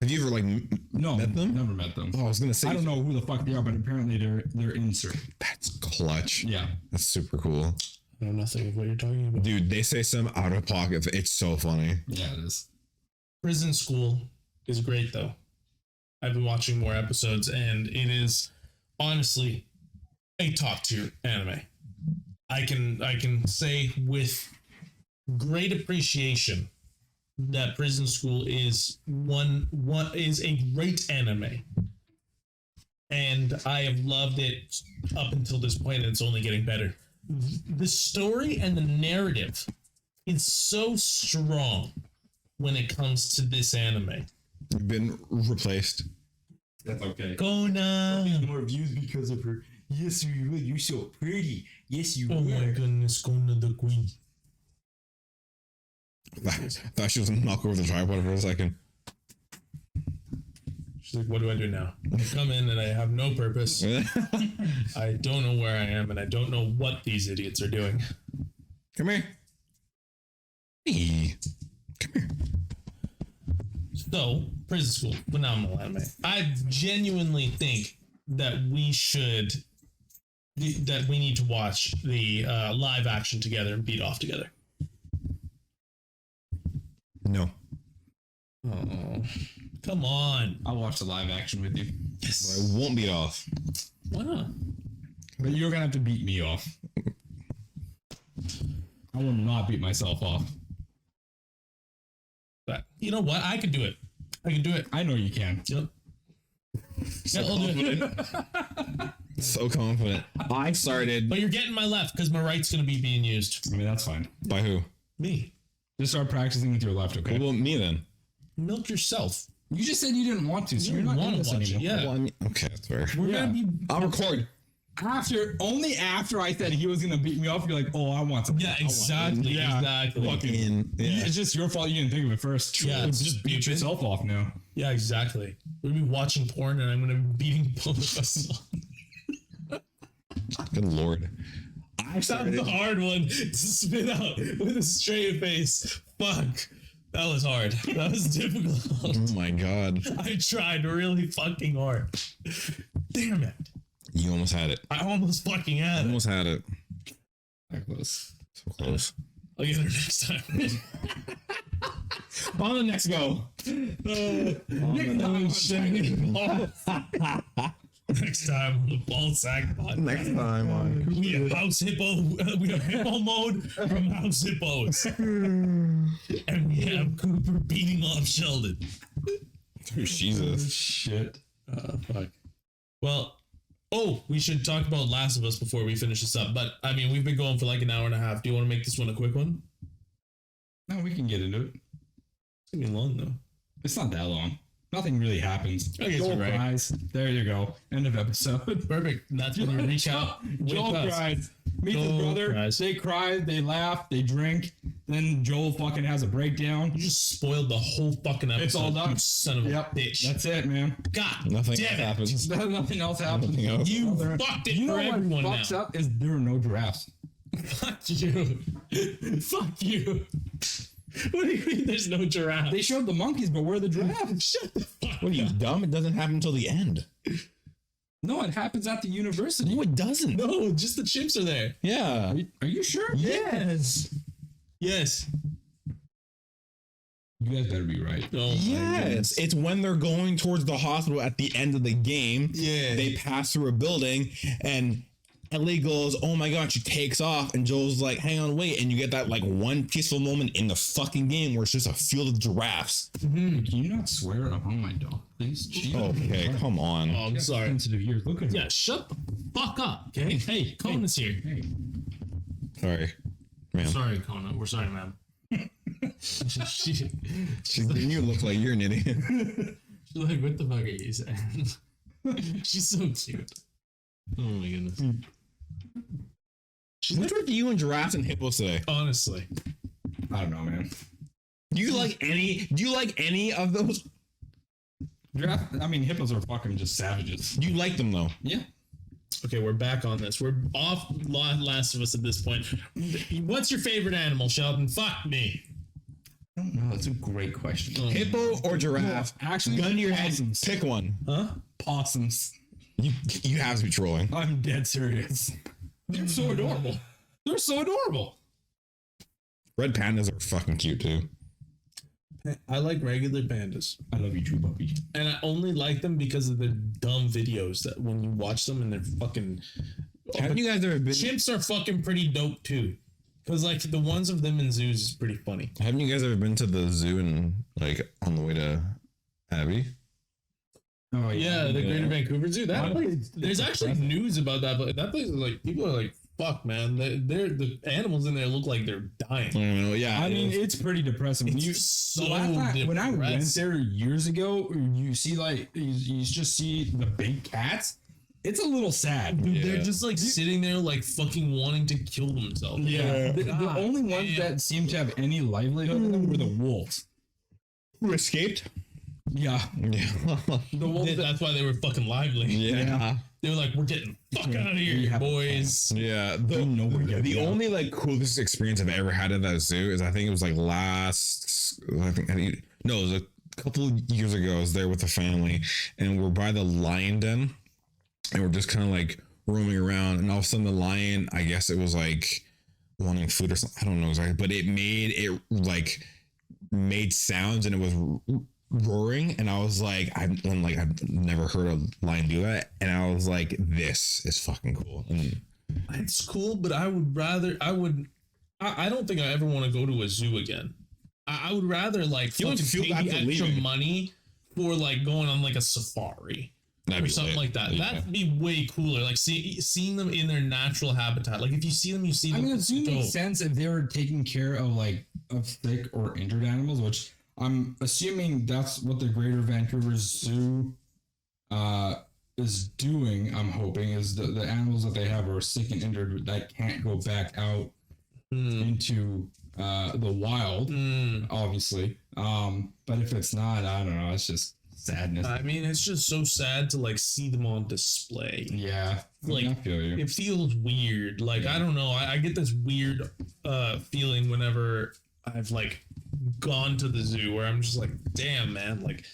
[SPEAKER 2] Have you ever like met them?
[SPEAKER 1] Never met them.
[SPEAKER 2] Oh, I was gonna say
[SPEAKER 1] I don't know who the fuck they are, but apparently they're in Surrey.
[SPEAKER 2] That's clutch.
[SPEAKER 1] Yeah,
[SPEAKER 2] that's super cool.
[SPEAKER 3] I know nothing of what you're talking about,
[SPEAKER 2] dude. They say some out of pocket. It's so funny.
[SPEAKER 1] Yeah, it is.
[SPEAKER 3] Prison School is great though. I've been watching more episodes, and it is honestly a top tier anime. I can say with great appreciation that Prison School is a great anime, and I have loved it up until this point, and it's only getting better. The story and the narrative is so strong when it comes to this anime.
[SPEAKER 2] You've been replaced.
[SPEAKER 1] That's okay.
[SPEAKER 3] Kona.
[SPEAKER 1] More views because of her. Yes, you will. You're so pretty. Yes, you
[SPEAKER 3] will. Oh my goodness, Kona the queen.
[SPEAKER 2] I thought she was gonna knock over the tripod for a second.
[SPEAKER 3] She's like, "What do I do now? I come in and I have no purpose. I don't know where I am, and I don't know what these idiots are doing."
[SPEAKER 2] Come here. Hey. Come here.
[SPEAKER 3] So, Prison School, phenomenal anime. I genuinely think that we need to watch the live action together and beat off together.
[SPEAKER 2] No.
[SPEAKER 3] Oh, come on.
[SPEAKER 1] I'll watch the live action with you.
[SPEAKER 3] Yes.
[SPEAKER 2] I won't beat off.
[SPEAKER 3] Why not?
[SPEAKER 1] But you're gonna have to beat me off. I will not beat myself off.
[SPEAKER 3] But you know what? I can do it.
[SPEAKER 1] I know you can.
[SPEAKER 3] Yep.
[SPEAKER 2] So confident. So confident. I started.
[SPEAKER 3] But you're getting my left because my right's going to be being used.
[SPEAKER 1] I mean, that's fine.
[SPEAKER 2] By who?
[SPEAKER 3] Me.
[SPEAKER 1] Just start practicing with your left, okay?
[SPEAKER 2] Well, me then.
[SPEAKER 3] Milk yourself.
[SPEAKER 1] You just said you didn't want to, so
[SPEAKER 3] You
[SPEAKER 1] you're not
[SPEAKER 3] want
[SPEAKER 1] going
[SPEAKER 3] to
[SPEAKER 1] to
[SPEAKER 3] watch it, yeah.
[SPEAKER 2] Well, I mean, okay, that's fair.
[SPEAKER 3] We're going to be...
[SPEAKER 2] I'll record.
[SPEAKER 1] Only after I said he was going to beat me off, you're like, "Oh, I want something."
[SPEAKER 3] Yeah, exactly.
[SPEAKER 1] Yeah.
[SPEAKER 3] Exactly.
[SPEAKER 1] It's just your fault you didn't think of it first.
[SPEAKER 3] Yeah, it's
[SPEAKER 1] just beat yourself off now.
[SPEAKER 3] Yeah, exactly. We're going to be watching porn and I'm going to be beating both of us.
[SPEAKER 2] Good lord.
[SPEAKER 3] That was a hard one to spit out with a straight face. Fuck. That was hard. That was difficult.
[SPEAKER 2] Oh my god.
[SPEAKER 3] I tried really fucking hard. Damn it.
[SPEAKER 2] You almost had it.
[SPEAKER 3] I almost fucking had it.
[SPEAKER 2] Almost had it.
[SPEAKER 1] That close.
[SPEAKER 2] So close.
[SPEAKER 3] I'll get her next time.
[SPEAKER 1] On the next go.
[SPEAKER 3] Next time on the ball sack pod.
[SPEAKER 2] Next time on.
[SPEAKER 3] We have House Hippo. We have Hippo mode from House Hippos. And we have Cooper beating off Sheldon.
[SPEAKER 2] Jesus.
[SPEAKER 1] Shit.
[SPEAKER 3] Fuck. Well, we should talk about Last of Us before we finish this up. But, I mean, we've been going for like an hour and a half. Do you want to make this one a quick one?
[SPEAKER 1] No, we can get into it.
[SPEAKER 3] It's gonna be long though.
[SPEAKER 1] It's not that long. Nothing really happens.
[SPEAKER 3] I guess
[SPEAKER 1] Joel
[SPEAKER 3] you're right.
[SPEAKER 1] cries. There you go. End of episode.
[SPEAKER 3] Perfect. That's when you recap.
[SPEAKER 1] Joel cries. Meet his
[SPEAKER 3] Joel
[SPEAKER 1] brother.
[SPEAKER 3] cries.
[SPEAKER 1] They cry. They laugh. They drink. Then Joel fucking has a breakdown.
[SPEAKER 3] You just spoiled the whole fucking episode.
[SPEAKER 1] It's all done.
[SPEAKER 3] You son of a bitch.
[SPEAKER 1] That's it, man.
[SPEAKER 3] God
[SPEAKER 2] Nothing
[SPEAKER 3] damn it.
[SPEAKER 2] happens.
[SPEAKER 1] Nothing else happens.
[SPEAKER 2] Nothing else.
[SPEAKER 3] You fucked it
[SPEAKER 1] You know
[SPEAKER 3] for
[SPEAKER 1] what
[SPEAKER 3] everyone
[SPEAKER 1] fucks
[SPEAKER 3] now.
[SPEAKER 1] up is there are no giraffes.
[SPEAKER 3] Fuck you. Fuck you. What do you mean there's no giraffe?
[SPEAKER 1] They showed the monkeys, but where are the giraffes?
[SPEAKER 3] Shut the fuck
[SPEAKER 2] What are you,
[SPEAKER 3] up.
[SPEAKER 2] dumb? It doesn't happen until the end.
[SPEAKER 1] No, it happens at the university.
[SPEAKER 2] No, it doesn't.
[SPEAKER 3] No, just the chimps are there.
[SPEAKER 2] Yeah.
[SPEAKER 1] Are you sure?
[SPEAKER 3] Yes. Yes.
[SPEAKER 1] You guys better be right.
[SPEAKER 3] Oh, my
[SPEAKER 2] Yes,
[SPEAKER 3] goodness.
[SPEAKER 2] it's when they're going towards the hospital at the end of the game.
[SPEAKER 3] Yeah.
[SPEAKER 2] They pass through a building and Ellie goes, "Oh my god," she takes off, and Joel's like, "Hang on, wait," and you get that like one peaceful moment in the fucking game where it's just a field of giraffes.
[SPEAKER 1] Can you not swear among my dog, please?
[SPEAKER 2] Okay, come on.
[SPEAKER 3] Oh, I'm sorry.
[SPEAKER 1] Sensitive ears. Look at her.
[SPEAKER 3] Yeah, shut the fuck up. Okay. Hey, Conan's here.
[SPEAKER 1] Hey.
[SPEAKER 2] Sorry, man.
[SPEAKER 3] Sorry, Conan. We're sorry, ma'am. she,
[SPEAKER 2] You look like you're an idiot.
[SPEAKER 3] she's like, what the fuck are you saying? She's so cute. Oh my goodness. She's
[SPEAKER 2] Which one do you and giraffes and hippos today?
[SPEAKER 3] honestly.
[SPEAKER 1] I don't know, man.
[SPEAKER 2] Do you like any of those?
[SPEAKER 1] Giraffe. I mean, hippos are fucking just savages.
[SPEAKER 2] You like them though?
[SPEAKER 1] Yeah.
[SPEAKER 3] Okay, we're back on this. We're off Last of Us at this point. What's your favorite animal, Sheldon? Fuck me.
[SPEAKER 1] I don't know. That's a great question.
[SPEAKER 3] Oh.
[SPEAKER 2] Hippo or giraffe?
[SPEAKER 1] Actually,
[SPEAKER 2] Gun to your head.
[SPEAKER 1] possums.
[SPEAKER 2] Pick one.
[SPEAKER 3] Huh?
[SPEAKER 1] Possums.
[SPEAKER 2] You have to be trolling.
[SPEAKER 1] I'm dead serious. They're so adorable. They're so adorable.
[SPEAKER 2] Red pandas are fucking cute too.
[SPEAKER 3] I like regular pandas.
[SPEAKER 1] I love you too, puppy.
[SPEAKER 3] And I only like them because of the dumb videos that when you watch them and they're fucking...
[SPEAKER 2] Haven't you guys ever been?
[SPEAKER 3] Chimps are fucking pretty dope too. Because like the ones of them in zoos is pretty funny.
[SPEAKER 2] Haven't you guys ever been to the zoo and like on the way to Abbey?
[SPEAKER 1] Oh
[SPEAKER 3] Yeah, the Greater Vancouver Zoo. That
[SPEAKER 1] That
[SPEAKER 3] place,
[SPEAKER 1] place-
[SPEAKER 3] there's actually news about that. But that place is like people are like, "Fuck, man!" They're the animals in there look like they're dying.
[SPEAKER 2] I don't know. Yeah,
[SPEAKER 1] I mean, it's pretty depressing. When
[SPEAKER 3] It's
[SPEAKER 1] you
[SPEAKER 3] so
[SPEAKER 1] the last time- when I went
[SPEAKER 3] depressing.
[SPEAKER 1] there years ago, you see like you just see the big cats. It's a little sad.
[SPEAKER 3] Dude,
[SPEAKER 2] Yeah.
[SPEAKER 3] they're just like sitting there, like fucking wanting to kill themselves.
[SPEAKER 1] Yeah, the
[SPEAKER 3] God
[SPEAKER 1] only ones
[SPEAKER 3] damn.
[SPEAKER 1] that seem to have any livelihood in them were the wolves.
[SPEAKER 2] who escaped?
[SPEAKER 1] Yeah,
[SPEAKER 2] Yeah,
[SPEAKER 1] the wolves.
[SPEAKER 3] That's why they were fucking lively.
[SPEAKER 2] yeah.
[SPEAKER 3] They were like, "We're getting the fuck out of
[SPEAKER 1] We
[SPEAKER 3] here,
[SPEAKER 1] have a
[SPEAKER 3] boys."
[SPEAKER 2] Yeah,
[SPEAKER 1] You know we're
[SPEAKER 2] the
[SPEAKER 1] getting out.
[SPEAKER 2] only like coolest experience I've ever had at that zoo is I think it was like no, it was a couple of years ago. I was there with the family and we're by the lion den and we're just kind of like roaming around and all of a sudden the lion, I guess it was like wanting food or something. I don't know exactly, but it made sounds and it was roaring and I was like, I've never heard a lion do that and I was like, this is fucking cool. And
[SPEAKER 3] It's cool, but I don't think I ever want to go to a zoo again. I would rather like
[SPEAKER 2] You don't
[SPEAKER 3] fucking
[SPEAKER 2] feel
[SPEAKER 3] pay
[SPEAKER 2] bad
[SPEAKER 3] the
[SPEAKER 2] for
[SPEAKER 3] extra
[SPEAKER 2] leaving.
[SPEAKER 3] money for like going on like a safari
[SPEAKER 2] that'd
[SPEAKER 3] or
[SPEAKER 2] be
[SPEAKER 3] something
[SPEAKER 2] lit.
[SPEAKER 3] like that.
[SPEAKER 2] Yeah.
[SPEAKER 3] That'd be way cooler. Like seeing them in their natural habitat. Like if you see them, you see
[SPEAKER 1] I
[SPEAKER 3] them.
[SPEAKER 1] mean, it seems
[SPEAKER 3] Dope.
[SPEAKER 1] makes sense if they were taking care of sick or injured animals, which I'm assuming that's what the Greater Vancouver Zoo is doing. I'm hoping is the animals that they have are sick and injured that can't go back out into the wild, obviously. But if it's not, I don't know. It's just sadness.
[SPEAKER 3] I mean, it's just so sad to like see them on display.
[SPEAKER 1] Yeah,
[SPEAKER 3] Like,
[SPEAKER 1] I feel you.
[SPEAKER 3] It feels weird. Like I don't know. I get this weird feeling whenever I've like gone to the zoo where I'm just like, damn, man. Like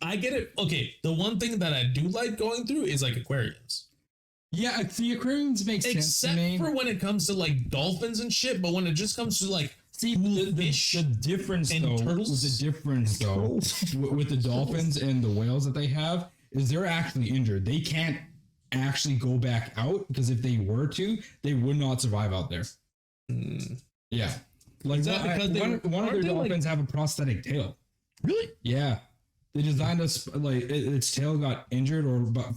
[SPEAKER 3] I get it. Okay, the one thing that I do like going through is like aquariums.
[SPEAKER 1] Yeah, the aquariums make sense to
[SPEAKER 3] Except
[SPEAKER 1] me.
[SPEAKER 3] for when it comes to like dolphins and shit, but when it just comes to like
[SPEAKER 1] See, the difference
[SPEAKER 3] and
[SPEAKER 1] though,
[SPEAKER 3] turtles?
[SPEAKER 1] the difference though with the dolphins and the whales that they have is they're actually injured. They can't actually go back out because if they were to, they would not survive out there. Yeah, like
[SPEAKER 3] Is that because
[SPEAKER 1] one of their
[SPEAKER 3] aren't they, like-
[SPEAKER 1] dolphins have a prosthetic tail.
[SPEAKER 2] Really?
[SPEAKER 1] Yeah, they designed its tail got injured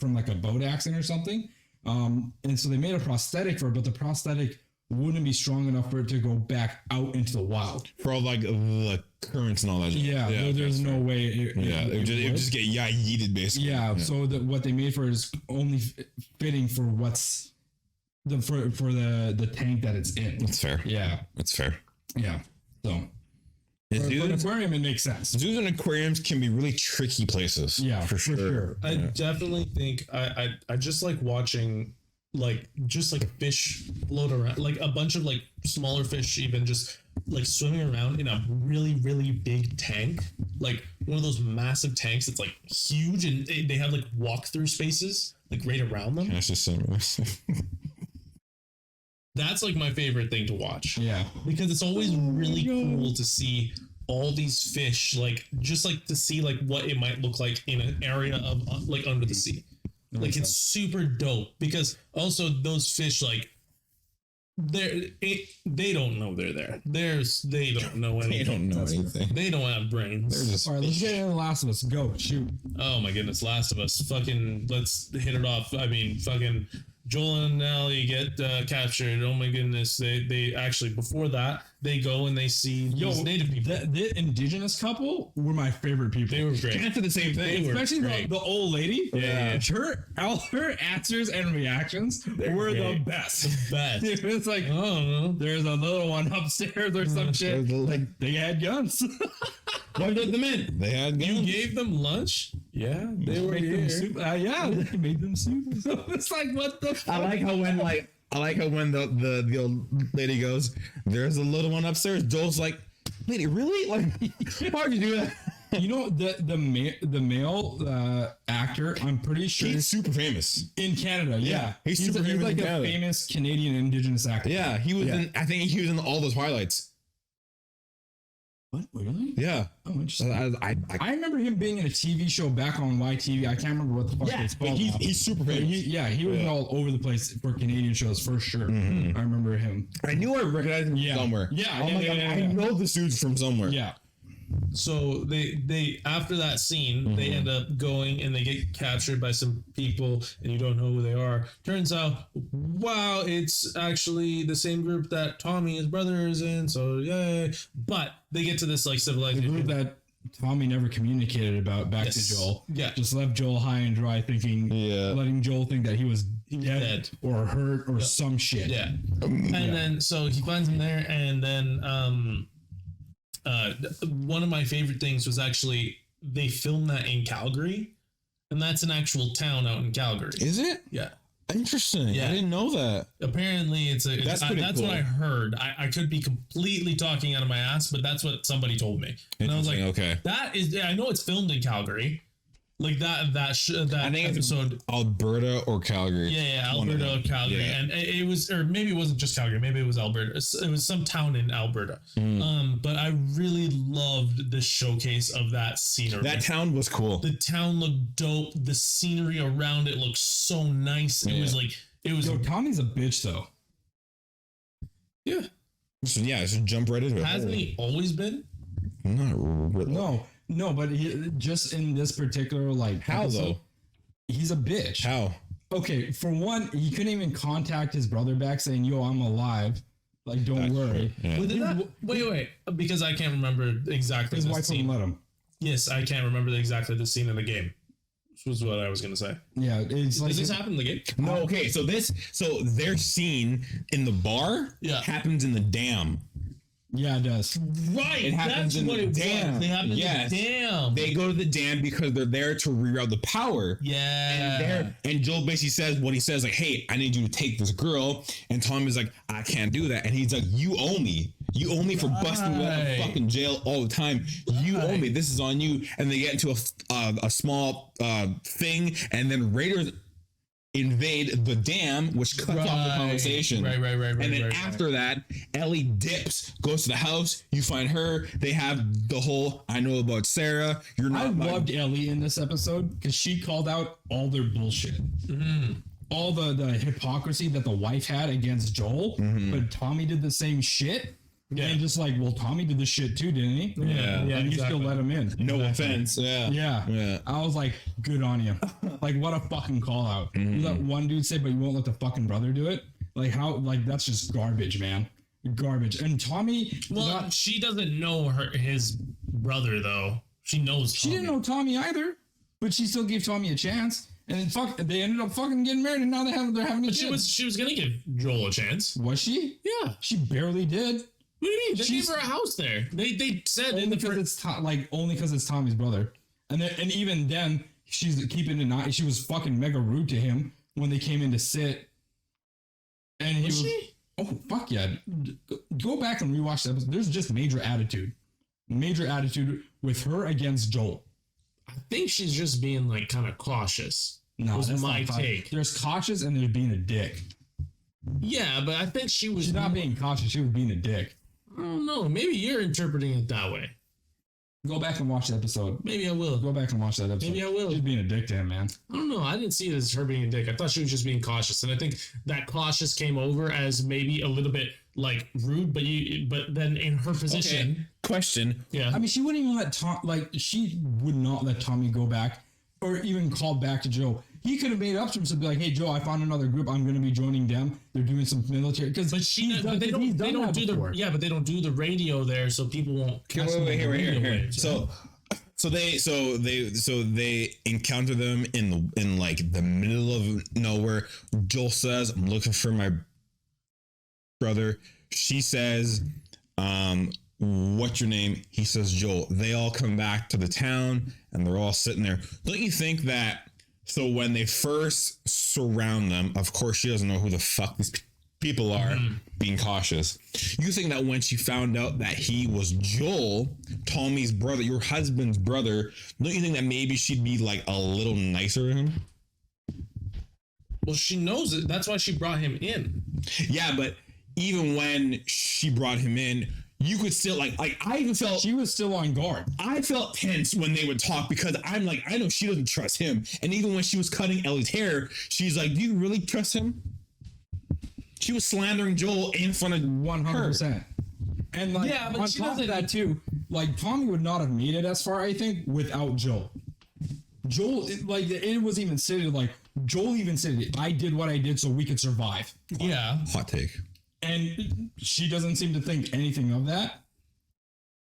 [SPEAKER 1] from like a boat accident or something. And so they made a prosthetic for it, but the prosthetic wouldn't be strong enough for it to go back out into the wild.
[SPEAKER 2] For all like the currents and all that.
[SPEAKER 1] Yeah, there's no way.
[SPEAKER 2] It would just get yeeted basically.
[SPEAKER 1] Yeah, so what they made for it is only fitting for what's for the tank that it's in.
[SPEAKER 2] That's fair.
[SPEAKER 1] Yeah,
[SPEAKER 2] that's fair.
[SPEAKER 1] Yeah, so. For an aquarium, it makes sense.
[SPEAKER 2] Zoos and aquariums can be really tricky places.
[SPEAKER 1] Yeah, for sure.
[SPEAKER 12] I definitely think I just like watching just fish float around, like a bunch of like smaller fish even just like swimming around in a really, really big tank, like one of those massive tanks that's like huge, and they have like walk-through spaces like right around them.
[SPEAKER 2] That's just similar.
[SPEAKER 12] That's like my favorite thing to watch.
[SPEAKER 1] Yeah.
[SPEAKER 12] Because it's always really cool to see all these fish, like just like to see like what it might look like in an area of like under the sea. Like it's super dope because also those fish like they don't know they're there. They don't know anything.
[SPEAKER 2] They don't know anything.
[SPEAKER 12] They don't have brains.
[SPEAKER 2] They're just
[SPEAKER 1] all right, let's get into Last of Us. Go, shoot.
[SPEAKER 12] Oh my goodness, Last of Us. Fucking let's hit it off. I mean, fucking Joel and Ellie get captured. Oh my goodness. They actually, before that, they go and they see these native people.
[SPEAKER 1] The indigenous couple were my favorite people.
[SPEAKER 12] They were great.
[SPEAKER 1] Kind of the same thing. Especially the old lady.
[SPEAKER 12] Yeah.
[SPEAKER 1] All her answers and reactions were the best.
[SPEAKER 12] The best.
[SPEAKER 1] It's like,
[SPEAKER 12] oh,
[SPEAKER 1] there's a little one upstairs or some shit. Like, they had guns.
[SPEAKER 12] Why let them in?
[SPEAKER 2] They had guns.
[SPEAKER 12] You gave them lunch? Yeah, they were here.
[SPEAKER 1] Them soup. Yeah, they made them soup. So it's like, what the fuck?
[SPEAKER 2] I like how when the old lady goes, there's a little one upstairs. Joel's like, lady, really? Like, why'd you do that?
[SPEAKER 1] You know, the male actor, I'm pretty sure
[SPEAKER 2] he's super famous
[SPEAKER 1] in Canada. Yeah,
[SPEAKER 2] he's super famous.
[SPEAKER 1] He's like
[SPEAKER 2] in
[SPEAKER 1] a
[SPEAKER 2] Canada.
[SPEAKER 1] famous Canadian indigenous actor.
[SPEAKER 2] Yeah, he was in. I think he was in all those highlights.
[SPEAKER 1] What? Really?
[SPEAKER 2] Yeah.
[SPEAKER 1] Oh, interesting.
[SPEAKER 2] I
[SPEAKER 1] remember him being in a TV show back on YTV. I can't remember what the fuck it's called.
[SPEAKER 2] He's super famous.
[SPEAKER 1] He was all over the place for Canadian shows for sure. I remember him.
[SPEAKER 2] I knew I recognized him somewhere.
[SPEAKER 1] Yeah.
[SPEAKER 2] Oh my God, I know this dude's from somewhere.
[SPEAKER 1] Yeah.
[SPEAKER 12] So they after that scene, they end up going and they get captured by some people and you don't know who they are. Turns out, wow, it's actually the same group that Tommy, his brother, is in. So yay. But they get to this like civilization.
[SPEAKER 1] The group that Tommy never communicated about back to Joel.
[SPEAKER 12] Yeah.
[SPEAKER 1] Just left Joel high and dry letting Joel think that he was dead or hurt or some shit.
[SPEAKER 12] Yeah. And then so he finds him there and then one of my favorite things was actually they filmed that in Calgary, and that's an actual town out in Calgary.
[SPEAKER 2] Is it?
[SPEAKER 12] Yeah.
[SPEAKER 2] Interesting. Yeah. I didn't know that.
[SPEAKER 12] Apparently, that's cool.
[SPEAKER 2] What
[SPEAKER 12] I heard. I could be completely talking out of my ass, but that's what somebody told me. And I was like,
[SPEAKER 2] okay,
[SPEAKER 12] that is. I know it's filmed in Calgary. Like that I think episode,
[SPEAKER 2] it's Alberta or Calgary.
[SPEAKER 12] Yeah, Alberta or Calgary, and it was, or maybe it wasn't just Calgary. Maybe it was Alberta. It was some town in Alberta. But I really loved the showcase of that scenery.
[SPEAKER 2] That town was cool.
[SPEAKER 12] The town looked dope. The scenery around it looked so nice. It was like
[SPEAKER 1] Yo, Tommy's a bitch though.
[SPEAKER 12] Yeah.
[SPEAKER 2] Just jump right into it.
[SPEAKER 12] Hasn't he always been?
[SPEAKER 2] Not really.
[SPEAKER 1] No, but he just in this particular
[SPEAKER 2] how
[SPEAKER 1] episode,
[SPEAKER 2] though?
[SPEAKER 1] He's a bitch.
[SPEAKER 2] How?
[SPEAKER 1] Okay, for one, he couldn't even contact his brother back saying, "Yo, I'm alive. Like, don't worry."
[SPEAKER 2] Yeah.
[SPEAKER 12] Wait, because I can't remember exactly.
[SPEAKER 1] His wife wouldn't let him.
[SPEAKER 12] Yes, I can't remember exactly the scene in the game. This was what I was gonna say.
[SPEAKER 1] Yeah, it's like
[SPEAKER 12] does this happen in the game?
[SPEAKER 2] No. Okay, so their scene in the bar happens in the dam.
[SPEAKER 1] Yeah, it does.
[SPEAKER 12] Right.
[SPEAKER 2] It happens in the dam.
[SPEAKER 12] They happen in the dam.
[SPEAKER 2] They go to the dam because they're there to reroute the power.
[SPEAKER 12] Yeah.
[SPEAKER 2] And Joel basically says what he says, like, hey, I need you to take this girl. And Tom is like, I can't do that. And he's like, you owe me. You owe me for busting me out of fucking jail all the time. You owe me. This is on you. And they get into a small thing. And then Raiders invade the dam, which cuts off the conversation.
[SPEAKER 12] Right.
[SPEAKER 2] And then after that, Ellie dips, goes to the house. You find her. They have the whole, I know about Sarah. You're not.
[SPEAKER 1] I loved Ellie in this episode because she called out all their bullshit. All the hypocrisy that the wife had against Joel. But Tommy did the same shit. Yeah. And just like, well, Tommy did this shit too, didn't he?
[SPEAKER 2] Yeah.
[SPEAKER 1] And you still let him in.
[SPEAKER 2] No offense. Yeah.
[SPEAKER 1] I was like, good on you. Like, what a fucking call out. You let one dude say, but you won't let the fucking brother do it. Like how like that's just garbage, man. Garbage. And Tommy,
[SPEAKER 3] Well, she doesn't know his brother though. She knows.
[SPEAKER 1] She didn't know Tommy either, but she still gave Tommy a chance. And then they ended up fucking getting married, and now they're having a kid.
[SPEAKER 3] She was gonna give Joel a chance.
[SPEAKER 1] Was she?
[SPEAKER 3] Yeah,
[SPEAKER 1] she barely did.
[SPEAKER 3] What do you mean? They gave her a house there. They said
[SPEAKER 1] only because it's Tommy's brother, and even then she's keeping an eye. She was fucking mega rude to him when they came in to sit. And he was oh fuck yeah! Go back and rewatch the episode. There's just major attitude with her against Joel.
[SPEAKER 3] I think she's just being like kind of cautious.
[SPEAKER 1] No,
[SPEAKER 3] was
[SPEAKER 1] that's
[SPEAKER 3] my
[SPEAKER 1] not
[SPEAKER 3] take.
[SPEAKER 1] There's cautious and there's being a dick.
[SPEAKER 3] Yeah, but I think she's
[SPEAKER 1] not being cautious. She was being a dick.
[SPEAKER 3] I don't know. Maybe you're interpreting it that way.
[SPEAKER 1] Go back and watch the episode.
[SPEAKER 3] Maybe I will.
[SPEAKER 1] Go back and watch that episode.
[SPEAKER 3] Maybe I will.
[SPEAKER 1] She's being a dick to him, man.
[SPEAKER 3] I don't know. I didn't see it as her being a dick. I thought she was just being cautious, and I think that cautious came over as maybe a little bit like rude. But then in her position,
[SPEAKER 2] Okay. Question.
[SPEAKER 3] Yeah.
[SPEAKER 1] I mean, she wouldn't even let she would not let Tommy go back or even call back to Joe. He could have made up to him to be like, "Hey, Joe, I found another group. I'm going to be joining them. They're doing some military." But they don't
[SPEAKER 3] do the radio there, so people won't.
[SPEAKER 2] Wait, here. So they encounter them in like the middle of nowhere. Joel says, "I'm looking for my brother." She says, "What's your name?" He says, "Joel." They all come back to the town and they're all sitting there. Don't you think that? So when they first surround them, of course she doesn't know who the fuck these people are, being cautious. You think that when she found out that he was Joel, Tommy's brother, your husband's brother, don't you think that maybe she'd be like a little nicer to him?
[SPEAKER 3] Well, she knows it. That's why she brought him in.
[SPEAKER 2] Yeah, but even when she brought him in, you could still like I even felt
[SPEAKER 1] she was still on guard.
[SPEAKER 2] I felt tense when they would talk because I'm like, I know she doesn't trust him. And even when she was cutting Ellie's hair, she's like, "Do you really trust him?" She was slandering Joel in front of
[SPEAKER 1] 100%. And like,
[SPEAKER 3] yeah, but
[SPEAKER 1] on
[SPEAKER 3] she
[SPEAKER 1] top of
[SPEAKER 3] doesn't.
[SPEAKER 1] that too, like Tommy would not have made it as far, I think, without Joel. Joel, it was even stated like Joel even said, "I did what I did so we could survive."
[SPEAKER 3] Yeah,
[SPEAKER 2] hot take.
[SPEAKER 1] And she doesn't seem to think anything of that.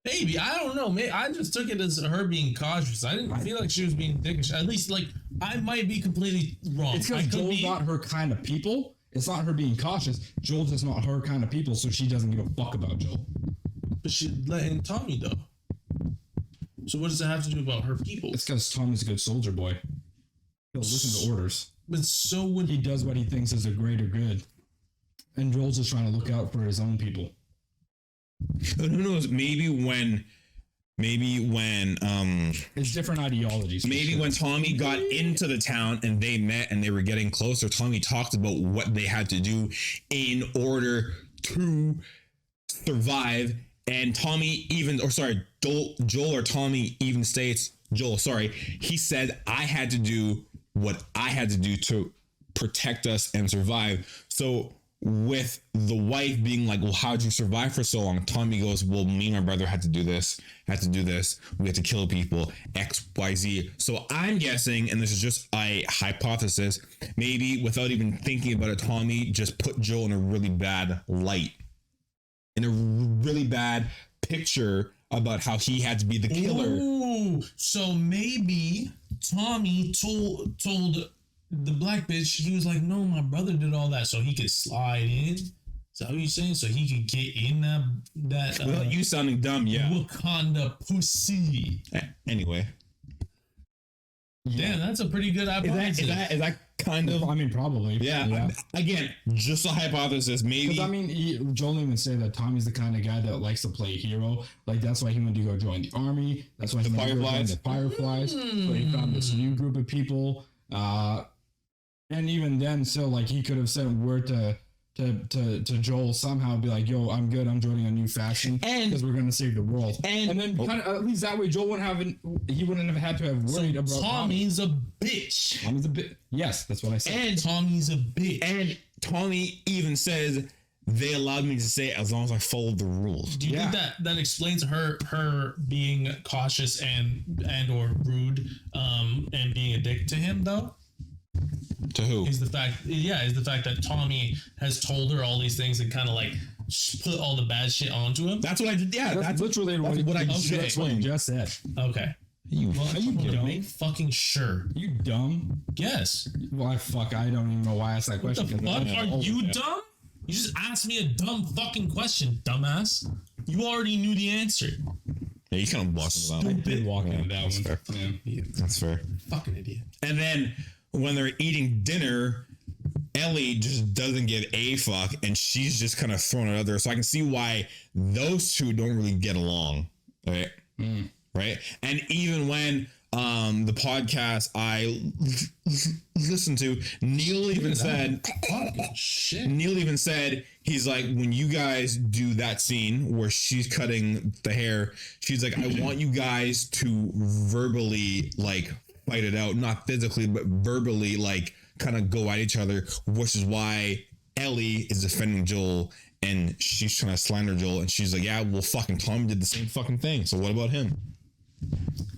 [SPEAKER 3] Maybe, I don't know. Maybe I just took it as her being cautious. I didn't feel like she was being dickish. At least, like, I might be completely wrong.
[SPEAKER 1] It's because Joel's not her kind of people. It's not her being cautious. Joel's just not her kind of people, so she doesn't give a fuck about Joel.
[SPEAKER 3] But she let in Tommy, though. So what does it have to do about her people?
[SPEAKER 1] It's because Tommy's a good soldier boy. He'll listen to orders.
[SPEAKER 3] But so would
[SPEAKER 1] he does what he thinks is a greater good. And Joel's just trying to look out for his own people.
[SPEAKER 2] Who knows? Maybe when
[SPEAKER 1] it's different ideologies.
[SPEAKER 2] Maybe when Tommy got into the town and they met and they were getting closer, Tommy talked about what they had to do in order to survive. And Joel or Tommy even states, he said, "I had to do what I had to do to protect us and survive." So with the wife being like, "Well, how'd you survive for so long?" Tommy goes, "Well, me and my brother had to do this. We had to kill people, X, Y, Z." So I'm guessing, and this is just a hypothesis, maybe without even thinking about it, Tommy just put Joel in a really bad light, in a really bad picture about how he had to be the killer.
[SPEAKER 3] Ooh, so maybe Tommy told the black bitch, he was like, "No, my brother did all that so he could slide in." Is that what you're saying? So he could get in that
[SPEAKER 2] Without you sounding dumb, yeah.
[SPEAKER 3] Wakanda pussy.
[SPEAKER 2] Anyway.
[SPEAKER 3] Damn, that's a pretty good hypothesis.
[SPEAKER 2] Is that kind of?
[SPEAKER 1] I mean, probably.
[SPEAKER 2] Yeah. Again, just a hypothesis. Maybe.
[SPEAKER 1] Because I mean, Joel even said that Tommy's the kind of guy that likes to play hero. Like that's why he went to go join the army. That's why he went to go join the Fireflies. So he found this new group of people. And even then, still, like he could have sent word to Joel somehow and be like, "Yo, I'm good. I'm joining a new faction because we're gonna save the world." And then kind of, at least that way, Joel wouldn't have had to have worried about
[SPEAKER 3] Tommy's a bitch.
[SPEAKER 1] Tommy's a bitch. Yes, that's what I said.
[SPEAKER 2] And
[SPEAKER 3] Tommy's a bitch.
[SPEAKER 2] And Tommy even says, "They allowed me to say it as long as I followed the rules."
[SPEAKER 3] Do you think that explains her being cautious and or rude and being a dick to him though?
[SPEAKER 2] To who?
[SPEAKER 3] Is the fact that Tommy has told her all these things and kind of like put all the bad shit onto him.
[SPEAKER 2] That's what I did. Yeah, that's
[SPEAKER 1] literally
[SPEAKER 2] what I
[SPEAKER 1] just said.
[SPEAKER 3] Okay.
[SPEAKER 2] You
[SPEAKER 3] Well,
[SPEAKER 1] you
[SPEAKER 3] I'm
[SPEAKER 1] dumb?
[SPEAKER 3] make fucking sure.
[SPEAKER 1] You dumb?
[SPEAKER 3] Yes.
[SPEAKER 1] Why fuck? I don't even know why I asked that
[SPEAKER 3] What
[SPEAKER 1] question.
[SPEAKER 3] the
[SPEAKER 1] 'cause I
[SPEAKER 3] fuck?
[SPEAKER 1] don't
[SPEAKER 3] Are
[SPEAKER 1] know.
[SPEAKER 3] you
[SPEAKER 1] Yeah.
[SPEAKER 3] dumb? You just asked me a dumb fucking question, dumbass. You already knew the answer.
[SPEAKER 2] Yeah, you kind of walked into that.
[SPEAKER 1] I did walk into that
[SPEAKER 2] That's
[SPEAKER 1] one.
[SPEAKER 2] fair.
[SPEAKER 1] Yeah.
[SPEAKER 2] That's fair.
[SPEAKER 3] Fucking idiot.
[SPEAKER 2] And then when they're eating dinner, Ellie just doesn't give a fuck, and she's just kind of throwing it out there. So I can see why those two don't really get along, right? Right. And even when the podcast I listened to, Neil even said, Neil even said, he's like, when you guys do that scene where she's cutting the hair, she's like, I want you guys to verbally like fight it out, not physically, but verbally, like kind of go at each other, which is why Ellie is defending Joel and she's trying to slander Joel, and she's like, yeah, well, fucking Tom did the same fucking thing, so what about him?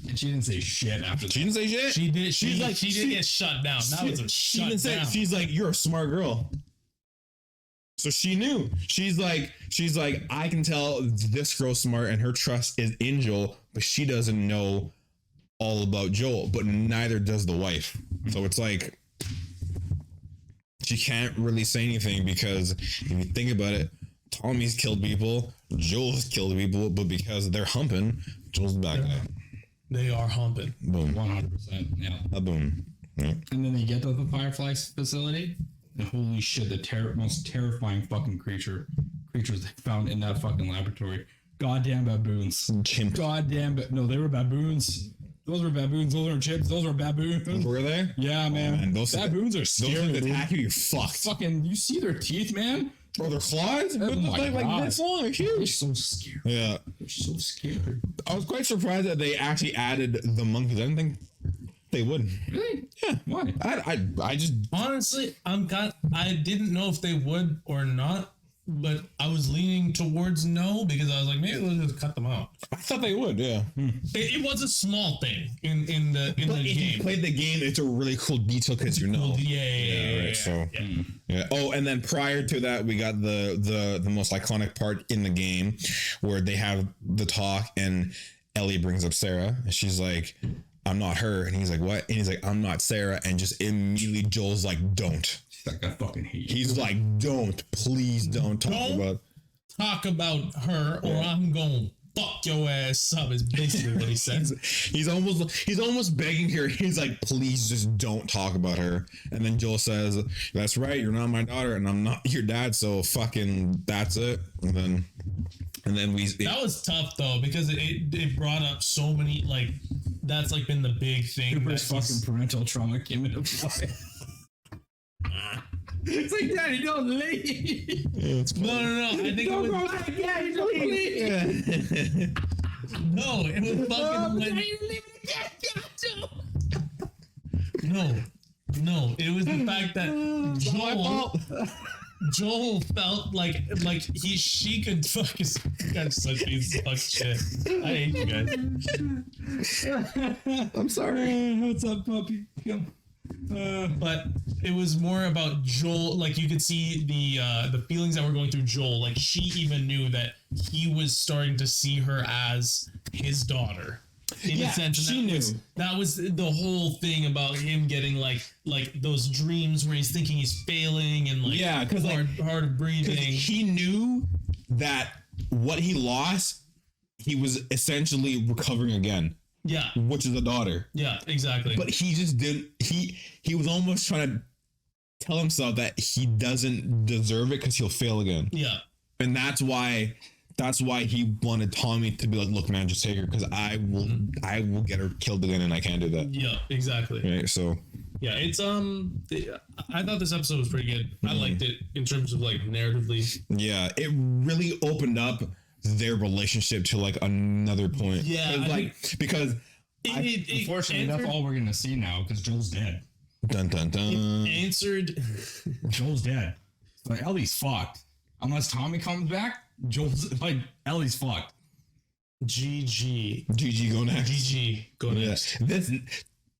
[SPEAKER 1] And she didn't say shit after that.
[SPEAKER 2] She didn't say shit.
[SPEAKER 3] She did.
[SPEAKER 2] She's like,
[SPEAKER 3] she did get shut down. That was a
[SPEAKER 2] she
[SPEAKER 3] shut
[SPEAKER 2] didn't say.
[SPEAKER 3] down.
[SPEAKER 2] She's like, you're a smart girl. So she knew. She's like, I can tell this girl's smart and her trust is in Joel, but she doesn't know all about Joel, but neither does the wife. So it's like, she can't really say anything because if you think about it, Tommy's killed people, Joel's killed people, but because they're humping, Joel's the bad guy.
[SPEAKER 3] They are humping.
[SPEAKER 2] Boom.
[SPEAKER 1] 100%. Yeah.
[SPEAKER 2] A boom. Yeah.
[SPEAKER 1] And then they get to the Fireflies facility, and holy shit, the most terrifying fucking creatures they found in that fucking laboratory. Goddamn baboons.
[SPEAKER 2] Chimp.
[SPEAKER 1] Goddamn, no, they were baboons. Those were baboons. Those weren't chips. Those were baboons.
[SPEAKER 2] Were they?
[SPEAKER 1] Yeah, man.
[SPEAKER 2] Man, those
[SPEAKER 1] baboons are scary.
[SPEAKER 2] Those
[SPEAKER 1] dude.
[SPEAKER 2] attack you, you're fucked.
[SPEAKER 1] Fucking, you see their teeth, man?
[SPEAKER 2] Bro, their claws?
[SPEAKER 1] Oh my
[SPEAKER 2] like
[SPEAKER 1] God.
[SPEAKER 2] this long, they're
[SPEAKER 1] They're
[SPEAKER 2] huge.
[SPEAKER 1] so scary.
[SPEAKER 2] Yeah.
[SPEAKER 1] They're so scary.
[SPEAKER 2] I was quite surprised that they actually added the monkeys. I didn't think they would.
[SPEAKER 1] Really?
[SPEAKER 2] Yeah.
[SPEAKER 1] Why?
[SPEAKER 2] I just
[SPEAKER 3] Honestly, I didn't know if they would or not, but I was leaning towards no because I was like, maybe they'll just cut them out.
[SPEAKER 2] I thought they would, yeah.
[SPEAKER 3] It was a small thing in the
[SPEAKER 2] But if
[SPEAKER 3] game.
[SPEAKER 2] you played the game, it's a really cool detail because you know.
[SPEAKER 3] Yeah,
[SPEAKER 2] right. So yeah. Oh, and then prior to that, we got the most iconic part in the game where they have the talk and Ellie brings up Sarah and she's like, I'm not her. And he's like, what? And he's like, I'm not Sarah. And just immediately Joel's like, don't.
[SPEAKER 1] She's like, I fucking hate you.
[SPEAKER 2] He's like, don't. Please don't
[SPEAKER 3] talk about her or I'm going fuck your ass up is basically what he says.
[SPEAKER 2] He's almost begging her. He's like, please just don't talk about her. And then Joel says, that's right, you're not my daughter and I'm not your dad, so fucking that's it. And then
[SPEAKER 3] that was tough though because it brought up so many, like, that's like been the big thing.
[SPEAKER 1] Cooper's fucking parental trauma came into play. It's like, Daddy, don't leave.
[SPEAKER 3] No. I think it was.
[SPEAKER 1] Daddy, don't leave.
[SPEAKER 3] No, it was fucking. No, it was the fact that Joel felt like she could fucking got such piece of fuck shit. I hate you guys.
[SPEAKER 1] I'm sorry. What's up, puppy?
[SPEAKER 3] But it was more about Joel. Like you could see the feelings that were going through Joel. Like she even knew that he was starting to see her as his daughter. In a sense,
[SPEAKER 2] she knew.
[SPEAKER 3] That was the whole thing about him getting like those dreams where he's thinking he's failing and like
[SPEAKER 2] because
[SPEAKER 3] hard of breathing.
[SPEAKER 2] He knew that what he lost, he was essentially recovering again.
[SPEAKER 3] Yeah,
[SPEAKER 2] which is a daughter.
[SPEAKER 3] Yeah, exactly.
[SPEAKER 2] But he just didn't. He was almost trying to tell himself that he doesn't deserve it because he'll fail again.
[SPEAKER 3] Yeah,
[SPEAKER 2] and that's why he wanted Tommy to be like, look, man, just take her because I will get her killed again, and I can't do that.
[SPEAKER 3] Yeah, exactly.
[SPEAKER 2] Right. So
[SPEAKER 3] yeah, it's I thought this episode was pretty good. I liked it in terms of like narratively.
[SPEAKER 2] Yeah, it really opened up their relationship to like another point.
[SPEAKER 3] Yeah,
[SPEAKER 2] because
[SPEAKER 1] unfortunately that's all we're gonna see now because Joel's dead.
[SPEAKER 2] Dun dun dun.
[SPEAKER 3] Answered.
[SPEAKER 1] Joel's dead. Like Ellie's fucked. Unless Tommy comes back, Joel's like Ellie's fucked.
[SPEAKER 3] GG
[SPEAKER 2] go next.
[SPEAKER 3] GG go next.
[SPEAKER 2] This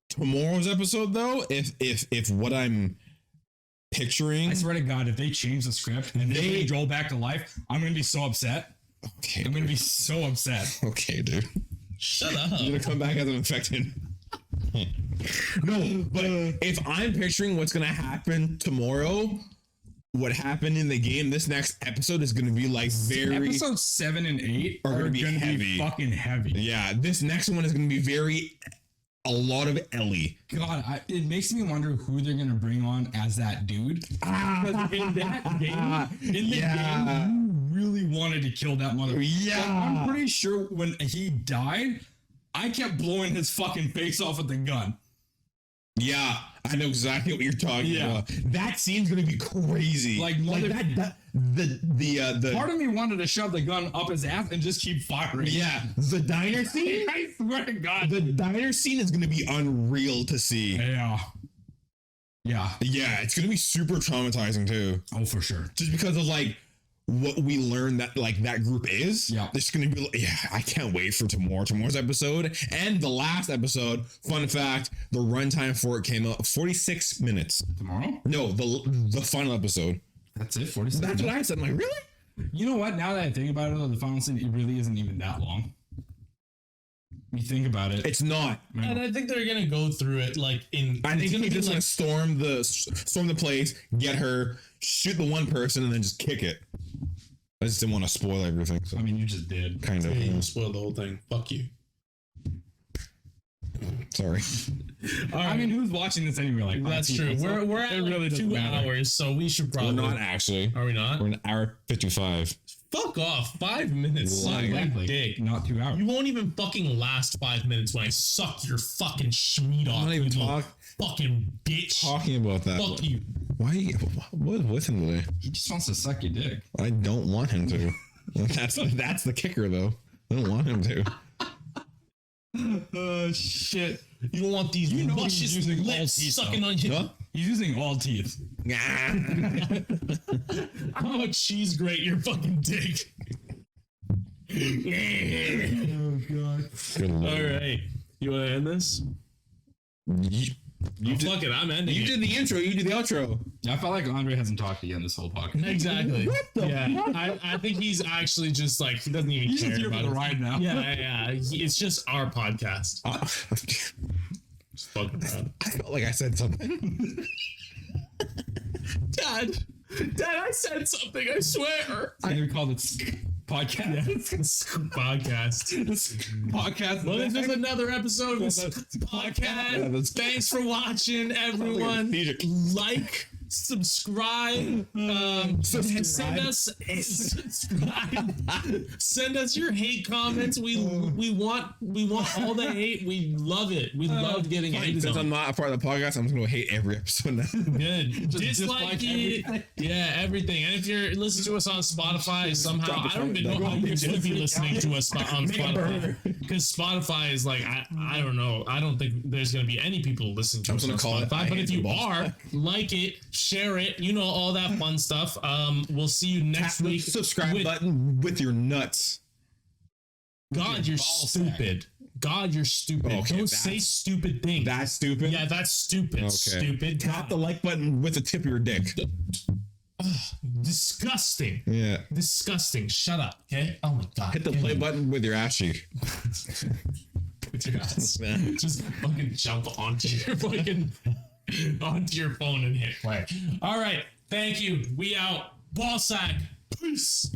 [SPEAKER 2] tomorrow's episode though, if what I'm picturing,
[SPEAKER 1] I swear to God, if they change the script and they bring Joel back to life, I'm gonna be so upset.
[SPEAKER 2] Okay,
[SPEAKER 1] I'm gonna be so upset.
[SPEAKER 2] Okay, dude.
[SPEAKER 3] Shut up.
[SPEAKER 2] You're gonna come back as an infected. No, but if I'm picturing what's gonna happen tomorrow, what happened in the game, this next episode is gonna be like very.
[SPEAKER 1] Episode 7 and 8 are gonna be
[SPEAKER 2] heavy.
[SPEAKER 1] Fucking heavy.
[SPEAKER 2] Yeah, this next one is gonna be a lot of Ellie.
[SPEAKER 1] God, it makes me wonder who they're gonna bring on as that dude. Because in that game, you really wanted to kill that mother.
[SPEAKER 2] Yeah,
[SPEAKER 1] like, I'm pretty sure when he died, I kept blowing his fucking face off with the gun.
[SPEAKER 2] Yeah, I know exactly what you're talking about. That scene's gonna be crazy.
[SPEAKER 1] Like
[SPEAKER 2] the
[SPEAKER 1] part of me wanted to shove the gun up his ass and just keep firing.
[SPEAKER 2] Yeah, the diner scene.
[SPEAKER 1] I swear to God,
[SPEAKER 2] the diner scene is gonna be unreal to see.
[SPEAKER 1] Yeah,
[SPEAKER 2] it's gonna be super traumatizing too.
[SPEAKER 1] Oh, for sure.
[SPEAKER 2] Just because of like what we learned that like that group is.
[SPEAKER 1] Yeah,
[SPEAKER 2] it's gonna be. I can't wait for tomorrow's episode and the last episode. Fun fact: the runtime for it came out 46 minutes.
[SPEAKER 1] Tomorrow?
[SPEAKER 2] No, the final episode.
[SPEAKER 1] That's it. 46.
[SPEAKER 2] That's what I said. I'm like, really?
[SPEAKER 1] You know what? Now that I think about it, though, the final scene it really isn't even that long. You think about it,
[SPEAKER 2] it's not.
[SPEAKER 3] And I think they're gonna go through it like in.
[SPEAKER 2] I think he's just gonna storm the place, get her, shoot the one person, and then just kick it. I just didn't want to spoil everything. So.
[SPEAKER 1] I mean, you just did.
[SPEAKER 2] Kind of.
[SPEAKER 12] You spoiled the whole thing. Fuck you.
[SPEAKER 2] Sorry.
[SPEAKER 1] I mean, who's watching this anyway? Like,
[SPEAKER 3] that's true.
[SPEAKER 1] So
[SPEAKER 3] We're at like 2 hours, so we should probably.
[SPEAKER 2] We're not actually.
[SPEAKER 3] Are we not?
[SPEAKER 2] We're an hour 55.
[SPEAKER 3] Fuck off. 5 minutes.
[SPEAKER 1] Exactly.
[SPEAKER 3] Dick.
[SPEAKER 1] Not 2 hours.
[SPEAKER 3] You won't even fucking last 5 minutes when I suck your fucking schmeat off.
[SPEAKER 2] I'm not even
[SPEAKER 3] fucking bitch.
[SPEAKER 2] Talking about that.
[SPEAKER 3] Fuck you.
[SPEAKER 2] Why? What with him today?
[SPEAKER 1] He just wants to suck your dick.
[SPEAKER 2] I don't want him to. That's the kicker, though. I don't want him to.
[SPEAKER 1] Oh shit!
[SPEAKER 3] You don't want these luscious lips sucking on you.
[SPEAKER 1] Huh? He's using all teeth.
[SPEAKER 3] How much cheese grate your fucking dick?
[SPEAKER 1] Oh god!
[SPEAKER 3] All right, you want to end this? Fuck it, I'm ending.
[SPEAKER 2] You did the intro. You did the outro.
[SPEAKER 1] I felt like Andre hasn't talked again this whole podcast.
[SPEAKER 3] Exactly. What the fuck? I think he's actually just like he doesn't even care
[SPEAKER 1] here
[SPEAKER 3] about
[SPEAKER 1] for the
[SPEAKER 3] it.
[SPEAKER 1] ride now.
[SPEAKER 3] Yeah. It's just our podcast. Just fucking proud.
[SPEAKER 2] I felt like I said something.
[SPEAKER 3] Dad, I said something. I swear.
[SPEAKER 1] I never called it podcast.
[SPEAKER 3] Yeah, it's podcast.
[SPEAKER 1] Podcast.
[SPEAKER 3] Well, this is another episode of this podcast. Thanks for watching, everyone. Like, subscribe. Send us your hate comments. We want all the hate. We love it. We love getting hate.
[SPEAKER 2] Since I'm not a part of the podcast, I'm just gonna hate every episode now.
[SPEAKER 3] Good. Dislike it. Yeah, everything. And if you're listening to us on Spotify somehow, I don't even know how you're gonna be listening to us on Spotify. Because Spotify is like I don't know. I don't think there's gonna be any people listening to us on Spotify. But if you are, like it, share it, all that fun stuff. We'll see you next week.
[SPEAKER 2] Subscribe button with your nuts.
[SPEAKER 3] God, you're stupid. God, you're stupid.
[SPEAKER 2] Okay,
[SPEAKER 3] don't say stupid things.
[SPEAKER 2] That's stupid?
[SPEAKER 3] Yeah, that's stupid. Okay. Stupid.
[SPEAKER 2] Tap the like button with the tip of your dick.
[SPEAKER 3] Disgusting.
[SPEAKER 2] Yeah.
[SPEAKER 3] Disgusting. Shut up. Okay. Oh my god.
[SPEAKER 2] Hit the play button with your ass cheek.
[SPEAKER 3] With your ass. Just fucking jump onto your phone and hit play. All right. Thank you. We out. Ball sack. Peace.